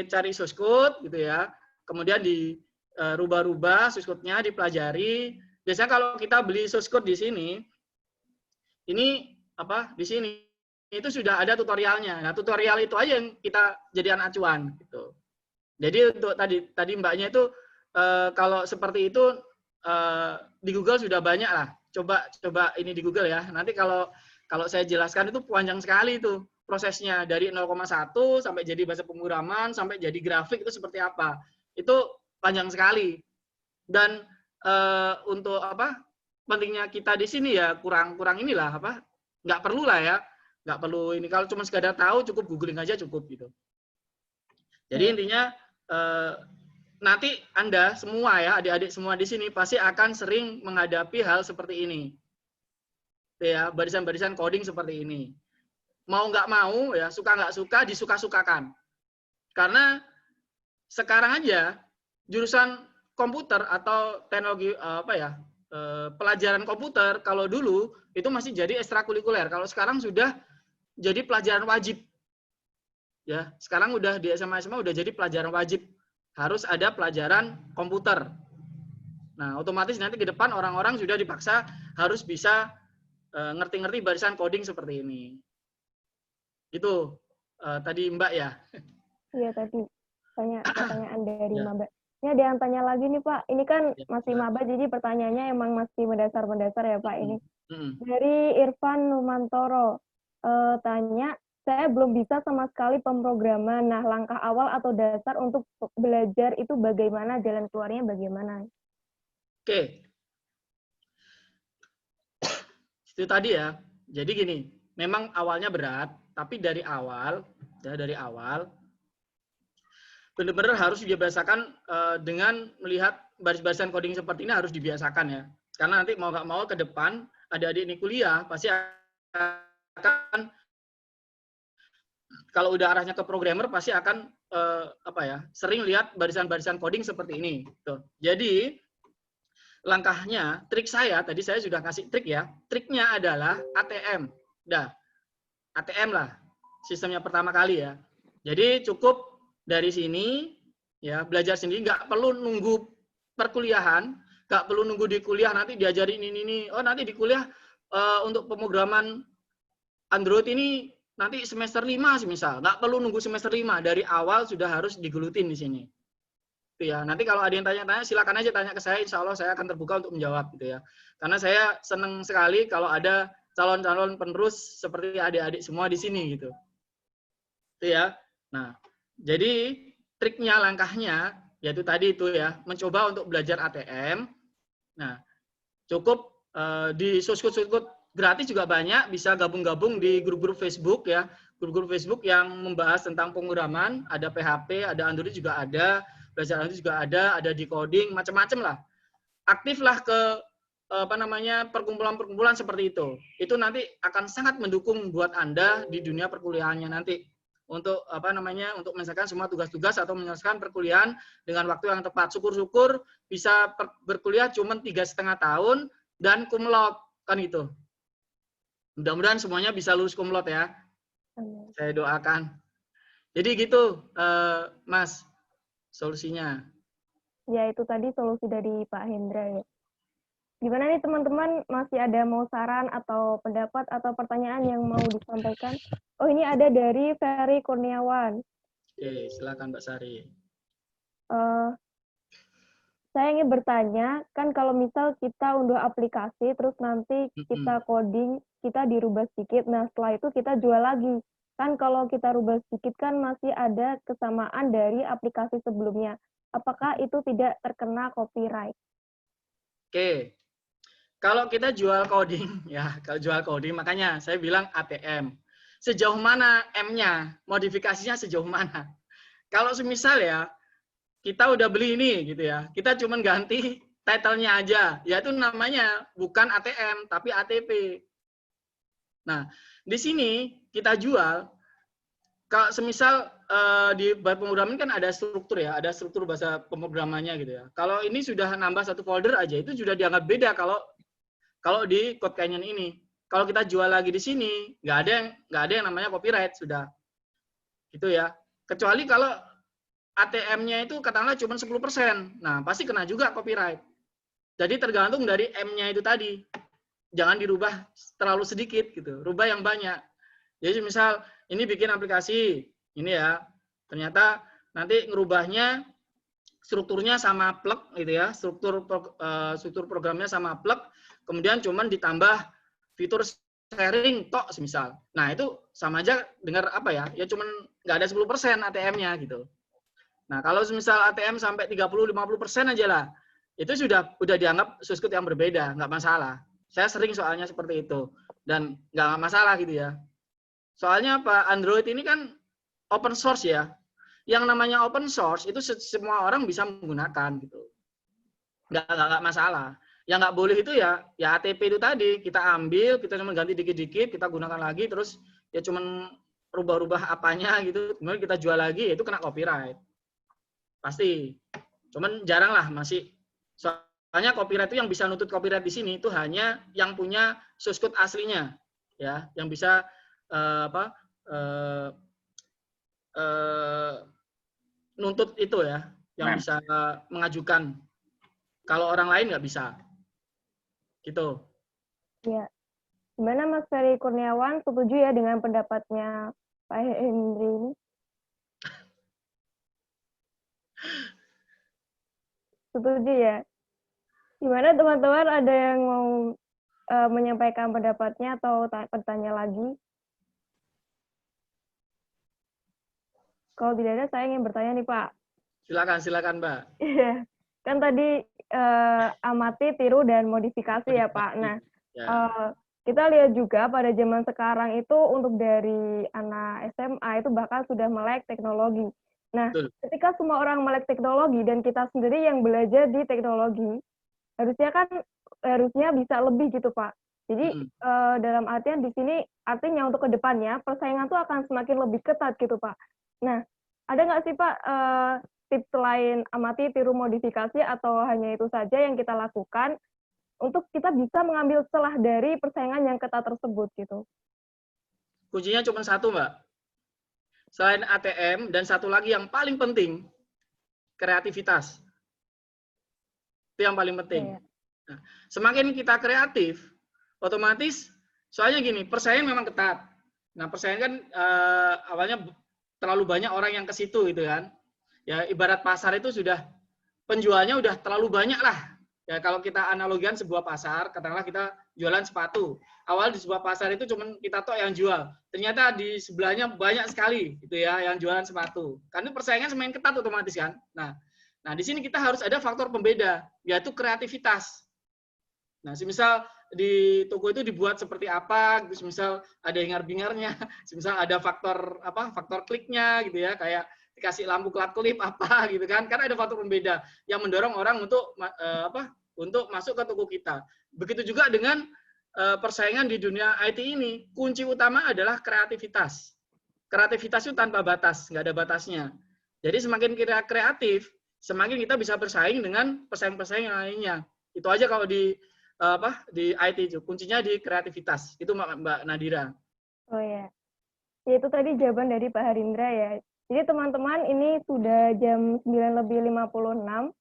cari source code gitu ya, kemudian dirubah-rubah source code-nya, dipelajari. Biasanya kalau kita beli source code di sini, ini di sini itu sudah ada tutorialnya. Nah, tutorial itu aja yang kita jadikan acuan gitu. Jadi untuk tadi mbaknya itu kalau seperti itu di Google sudah banyak lah. Coba ini di Google ya. Nanti kalau saya jelaskan itu panjang sekali itu prosesnya dari 0,1 sampai jadi bahasa pemrograman sampai jadi grafik itu seperti apa. Itu panjang sekali. Dan untuk pentingnya kita di sini ya kurang inilah nggak perlu lah ya, nggak perlu ini, kalau cuma sekadar tahu cukup googling aja cukup gitu. Jadi intinya nanti Anda semua ya, adik-adik semua di sini pasti akan sering menghadapi hal seperti ini. Ya, barisan-barisan coding seperti ini. Mau nggak mau ya, suka nggak suka, disuka-sukakan. Karena sekarang aja jurusan komputer atau teknologi pelajaran komputer kalau dulu itu masih jadi ekstrakurikuler. Kalau sekarang sudah jadi pelajaran wajib. Ya, sekarang udah di SMA udah jadi pelajaran wajib. Harus ada pelajaran komputer. Nah, otomatis nanti ke depan orang-orang sudah dipaksa harus bisa ngerti-ngerti barisan coding seperti ini. Itu tadi Mbak ya. Iya, tadi pertanyaan dari maba. Ini ada yang tanya lagi nih Pak. Ini kan masih maba, jadi pertanyaannya emang masih mendasar-mendasar ya Pak ini. Dari Irfan Numantoro tanya, saya belum bisa sama sekali pemrograman. Nah, langkah awal atau dasar untuk belajar itu bagaimana? Jalan keluarnya bagaimana? Oke. Itu tadi ya. Jadi gini, memang awalnya berat, tapi dari awal benar-benar harus dibiasakan dengan melihat baris-barisan coding seperti ini harus dibiasakan ya. Karena nanti mau nggak mau ke depan adik-adik ini kuliah pasti akan kalau udah arahnya ke programmer pasti akan sering lihat barisan-barisan coding seperti ini. Tuh. Jadi langkahnya, trik saya tadi saya sudah kasih trik ya. Triknya adalah ATM. ATM lah sistemnya pertama kali ya. Jadi cukup dari sini ya belajar sendiri, nggak perlu nunggu perkuliahan, nggak perlu nunggu di kuliah nanti diajarin ini. Oh nanti di kuliah untuk pemrograman Android ini nanti semester 5 sih misal, nggak perlu nunggu semester 5, dari awal sudah harus digelutin di sini. Itu ya. Nanti kalau ada yang tanya-tanya silakan aja tanya ke saya, insya Allah saya akan terbuka untuk menjawab gitu ya. Karena saya senang sekali kalau ada calon-calon penerus seperti adik-adik semua di sini gitu. Itu ya. Nah, jadi triknya, langkahnya yaitu tadi itu ya, mencoba untuk belajar ATM. Nah, cukup di Soskut gratis juga banyak, bisa gabung-gabung di grup-grup Facebook ya, grup-grup Facebook yang membahas tentang pemrograman, ada PHP, ada Android juga ada, belajar Android juga ada decoding, macam-macam lah. Aktiflah ke perkumpulan-perkumpulan seperti itu. Itu nanti akan sangat mendukung buat Anda di dunia perkuliahannya nanti untuk untuk menyelesaikan semua tugas-tugas atau menyelesaikan perkuliahan dengan waktu yang tepat. Syukur-syukur bisa berkuliah cuma 3,5 tahun dan cum laude kan gitu. Mudah-mudahan semuanya bisa lulus cum laude ya. Saya doakan. Jadi gitu, Mas, solusinya. Ya, itu tadi solusi dari Pak Hendra ya. Gimana nih teman-teman, masih ada mau saran atau pendapat atau pertanyaan yang mau disampaikan? Oh, ini ada dari Ferry Kurniawan. Oke, silakan Mbak Sari. Saya ingin bertanya, kan kalau misal kita unduh aplikasi, terus nanti kita coding, kita dirubah sedikit, nah setelah itu kita jual lagi. Kan kalau kita rubah sedikit kan masih ada kesamaan dari aplikasi sebelumnya. Apakah itu tidak terkena copyright? Oke, kalau kita jual coding, ya kalau jual coding, makanya saya bilang ATM. Sejauh mana M-nya, modifikasinya sejauh mana? Kalau semisal ya, kita udah beli ini gitu ya, kita cuma ganti title-nya aja, yaitu namanya bukan ATM tapi ATP. Nah, di sini kita jual, kalau semisal di pemrograman kan ada struktur ya, ada struktur bahasa pemrogramannya gitu ya. Kalau ini sudah nambah satu folder aja, itu sudah dianggap beda kalau di Code Canyon ini. Kalau kita jual lagi di sini, nggak ada yang namanya copyright sudah, gitu ya. Kecuali kalau ATM-nya itu katakanlah cuma 10%. Nah, pasti kena juga copyright. Jadi tergantung dari M-nya itu tadi. Jangan dirubah terlalu sedikit gitu. Rubah yang banyak. Jadi misal ini bikin aplikasi, ini ya. Ternyata nanti ngerubahnya strukturnya sama plug gitu ya. Struktur programnya sama plug, kemudian cuman ditambah fitur sharing tok semisal. Nah, itu sama aja dengar ya cuman nggak ada 10% ATM-nya gitu. Nah, kalau misal ATM sampai 30-50% aja lah, itu sudah dianggap source code yang berbeda, nggak masalah. Saya sering soalnya seperti itu, dan nggak masalah gitu ya. Soalnya Android ini kan open source ya. yang namanya open source itu semua orang bisa menggunakan gitu. Nggak masalah. Yang nggak boleh itu ya ATP itu tadi, kita ambil, kita cuma ganti dikit-dikit, kita gunakan lagi, terus ya cuman rubah-rubah apanya gitu, kemudian kita jual lagi, itu kena copyright. Pasti. Cuman jarang lah masih. Soalnya copyright itu yang bisa nuntut copyright di sini itu hanya yang punya source code aslinya, ya, yang bisa nuntut itu ya, yang bisa mengajukan. Kalau orang lain nggak bisa. Gitu. Ya. Gimana Mas Ferry Kurniawan, setuju ya dengan pendapatnya Pak Hendri ini? Setuju ya. Gimana teman-teman, ada yang mau menyampaikan pendapatnya atau bertanya lagi? Kalau tidak ada, saya ingin bertanya nih Pak. Silakan Mbak. Iya. Kan tadi amati, tiru, dan modifikasi ya Pak. Nah, kita lihat juga pada zaman sekarang itu untuk dari anak SMA itu bahkan sudah melek teknologi. Nah, ketika semua orang melek teknologi dan kita sendiri yang belajar di teknologi, harusnya bisa lebih gitu Pak. Jadi dalam artian di sini artinya untuk kedepannya persaingan itu akan semakin lebih ketat gitu Pak. Nah, ada nggak sih Pak tips lain amati, tiru, modifikasi, atau hanya itu saja yang kita lakukan untuk kita bisa mengambil celah dari persaingan yang ketat tersebut gitu? Kuncinya cuma satu Mbak. Selain ATM dan satu lagi yang paling penting, kreativitas. Itu yang paling penting. Nah, semakin kita kreatif, otomatis soalnya gini, persaingan memang ketat. Nah, persaingan kan awalnya terlalu banyak orang yang ke situ gitu kan. Ya ibarat pasar itu sudah penjualnya udah terlalu banyak lah. Ya kalau kita analogikan sebuah pasar, katakanlah kita jualan sepatu. Awal di sebuah pasar itu cuma kita tok yang jual. Ternyata di sebelahnya banyak sekali gitu ya yang jualan sepatu. Karena persaingan semakin ketat otomatis kan. Nah di sini kita harus ada faktor pembeda, yaitu kreativitas. Nah, semisal di toko itu dibuat seperti apa, gitu, semisal ada hingar-bingarnya, semisal ada faktor kliknya gitu ya, kayak dikasih lampu kelap-kelip apa gitu kan, karena ada faktor pembeda yang mendorong orang untuk untuk masuk ke toko kita. Begitu juga dengan persaingan di dunia IT ini, kunci utama adalah kreativitas. Kreativitas itu tanpa batas, nggak ada batasnya. Jadi semakin kita kreatif, semakin kita bisa bersaing dengan pesaing-pesaing lainnya. Itu aja kalau di IT itu kuncinya di kreativitas. Itu Mbak Nadira. Oh ya. Ya itu tadi jawaban dari Pak Harindra ya. Jadi teman-teman, ini sudah jam 9:56.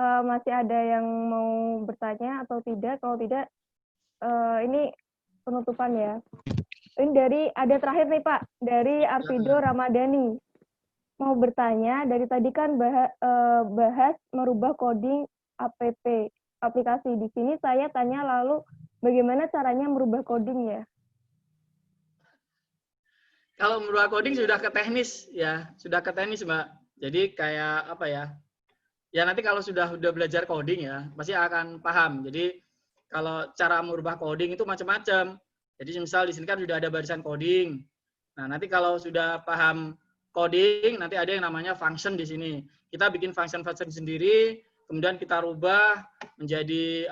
Masih ada yang mau bertanya atau tidak? Kalau tidak, ini penutupan ya. Ini ada terakhir nih Pak, dari Arvido Ramadhani. Mau bertanya, dari tadi kan bahas merubah coding aplikasi. Di sini saya tanya lalu, bagaimana caranya merubah coding ya? Kalau merubah coding sudah ke teknis ya, Mbak. Jadi kayak apa ya? Ya nanti kalau sudah belajar coding ya, pasti akan paham. Jadi kalau cara merubah coding itu macam-macam. Jadi misal di sini kan sudah ada barisan coding. Nah, nanti kalau sudah paham coding, nanti ada yang namanya function di sini. Kita bikin function sendiri, kemudian kita rubah menjadi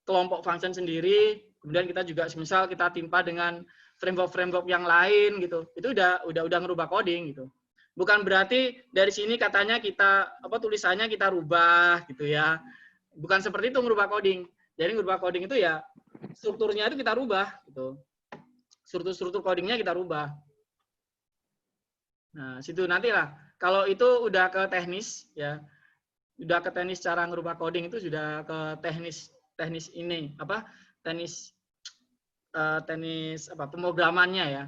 kelompok function sendiri. Kemudian kita juga misal kita timpa dengan framework yang lain gitu. Itu udah ngerubah coding gitu. Bukan berarti dari sini katanya kita tulisannya kita rubah gitu ya. Bukan seperti itu ngerubah coding. Jadi ngerubah coding itu ya strukturnya itu kita rubah gitu. Struktur codingnya kita rubah. Nah, situ nantilah. Kalau itu udah ke teknis ya. Udah ke teknis cara ngerubah coding itu sudah ke teknis ini teknis pemrogramannya ya.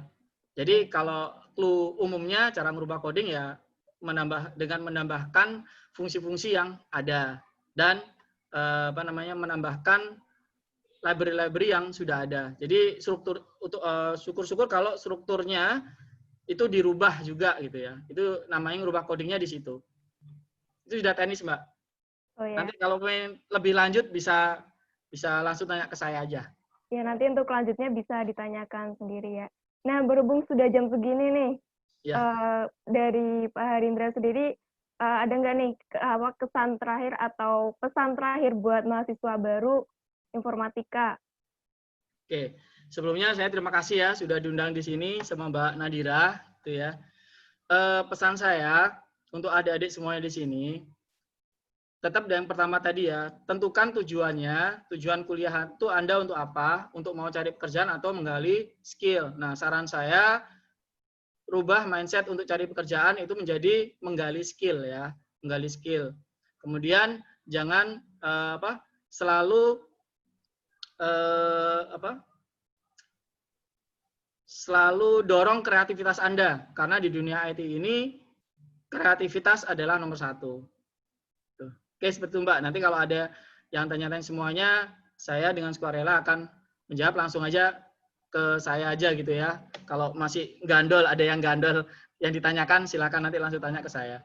Jadi kalau clue umumnya cara merubah coding ya menambahkan fungsi-fungsi yang ada dan menambahkan library-library yang sudah ada. Jadi syukur-syukur kalau strukturnya itu dirubah juga gitu ya. Itu namanya merubah codingnya di situ. Itu sudah teknis Mbak. Oh, ya. Nanti kalau lebih lanjut bisa langsung tanya ke saya aja. Ya, nanti untuk lanjutnya bisa ditanyakan sendiri ya. Nah, berhubung sudah jam segini nih, Ya. Dari Pak Harindra sendiri, ada nggak nih kesan terakhir atau pesan terakhir buat mahasiswa baru informatika? Oke, sebelumnya saya terima kasih ya sudah diundang di sini sama Mbak Nadira, itu ya. Pesan saya untuk adik-adik semuanya di sini, tetap yang pertama tadi ya, tentukan tujuannya, tujuan kuliah itu Anda untuk apa? Untuk mau cari pekerjaan atau menggali skill. Nah, saran saya rubah mindset untuk cari pekerjaan itu menjadi menggali skill ya, menggali skill. Kemudian jangan selalu dorong kreativitas Anda, karena di dunia IT ini kreativitas adalah nomor 1. Tuh. Oke, seperti itu Mbak. Nanti kalau ada yang tanya-tanya semuanya, saya dengan sukarela akan menjawab langsung aja ke saya aja gitu ya. Kalau masih gandol, ada yang gandol yang ditanyakan, silakan nanti langsung tanya ke saya.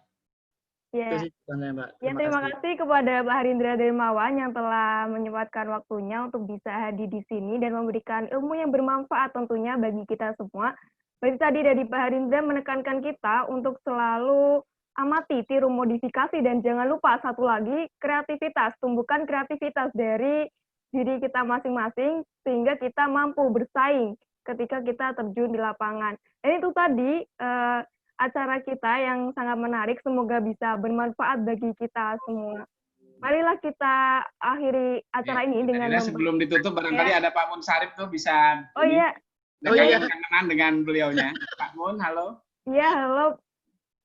Ya. Itu sih pesannya, Mbak. Terima kasih kepada Pak Harindra Dermawan yang telah menyempatkan waktunya untuk bisa hadir di sini dan memberikan ilmu yang bermanfaat tentunya bagi kita semua. Seperti tadi dari Pak Harindra menekankan kita untuk selalu amati, tiru modifikasi, dan jangan lupa satu lagi, kreativitas. Tumbuhkan kreativitas dari diri kita masing-masing sehingga kita mampu bersaing ketika kita terjun di lapangan. Dan itu tadi acara kita yang sangat menarik, semoga bisa bermanfaat bagi kita semua. Marilah kita akhiri acara ini dengan sebelum ditutup barangkali ada Pak Munsarif tuh bisa kenal dengan beliaunya. Pak Mun, halo. Iya, halo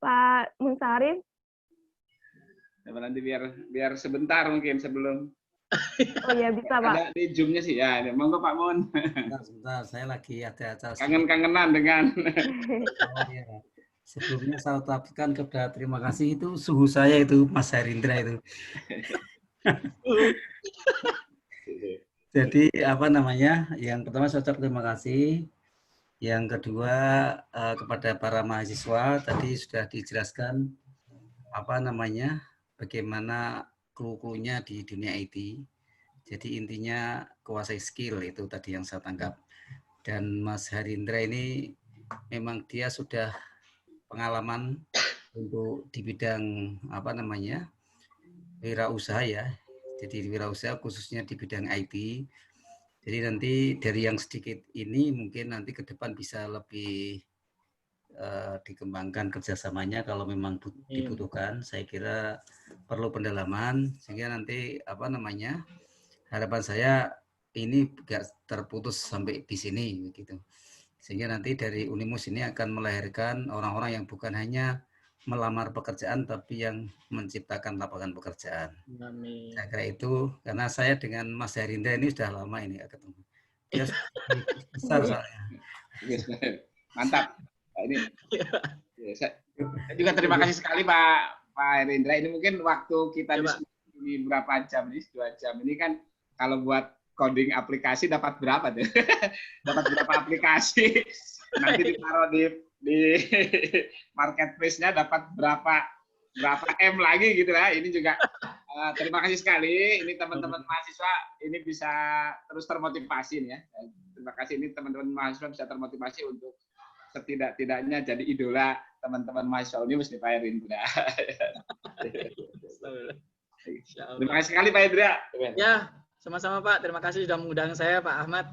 Pak Munsarif. Nanti biar sebentar mungkin sebelum. Oh iya, bisa Pak. Ada di Zoom-nya sih ya. Monggo Pak Mun. Sebentar, saya lagi ada acara. Kangen-kangenan dengan. Oh, iya. Sebelumnya saya ucapkan kepada terima kasih, itu suhu saya itu Mas Harindra itu. Jadi yang pertama saya ucap terima kasih. Yang kedua kepada para mahasiswa, tadi sudah dijelaskan bagaimana clue-cluenya di dunia IT. Jadi intinya kuasai skill, itu tadi yang saya tangkap. Dan Mas Harindra ini memang dia sudah pengalaman untuk di bidang wirausaha ya. Jadi wirausaha khususnya di bidang IT. Jadi nanti dari yang sedikit ini mungkin nanti ke depan bisa lebih dikembangkan kerjasamanya kalau memang dibutuhkan. Saya kira perlu pendalaman sehingga nanti harapan saya ini gak terputus sampai di sini gitu. Sehingga nanti dari Unimus ini akan melahirkan orang-orang yang bukan hanya melamar pekerjaan, tapi yang menciptakan lapangan pekerjaan. Amin. Saya kira itu, karena saya dengan Mas Harindra ini sudah lama ini ketemu. Dia besar soalnya. Mantap. Ini saya juga terima kasih sekali Pak Harindra. Ini mungkin waktu kita di berapa jam ini, 2 jam. Ini kan kalau buat coding aplikasi dapat berapa tuh? Dapat berapa aplikasi? Nanti ditaruh di marketplace-nya dapat berapa M lagi gitu ya. Ini juga terima kasih sekali. Ini teman-teman mahasiswa ini bisa terus termotivasi nih ya. Terima kasih, ini teman-teman mahasiswa bisa termotivasi untuk setidak-tidaknya jadi idola teman-teman mahasiswa Unimus nih Pak Harindra. Terima kasih sekali Pak Harindra. Ya. Sama-sama Pak, terima kasih sudah mengundang saya Pak Ahmad.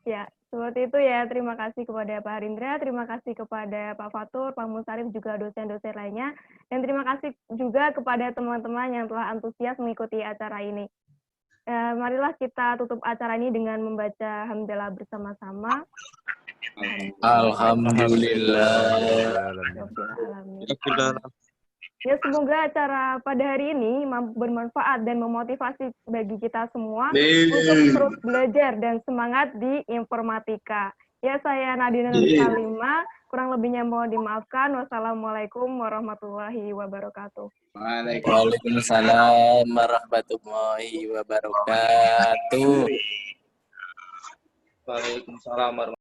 Ya, seperti itu ya. Terima kasih kepada Pak Harindra, terima kasih kepada Pak Fatur, Pak Munsarif, juga dosen-dosen lainnya. Dan terima kasih juga kepada teman-teman yang telah antusias mengikuti acara ini. Marilah kita tutup acara ini dengan membaca hamdalah bersama-sama. Alhamdulillah. Ya, semoga acara pada hari ini bermanfaat dan memotivasi bagi kita semua untuk terus belajar dan semangat di informatika. Ya, saya Nadina Salimah, kurang lebihnya mohon dimaafkan. Wassalamualaikum warahmatullahi wabarakatuh. Waalaikumsalam warahmatullahi wabarakatuh. Waalaikumsalam warahmatullahi wabarakatuh.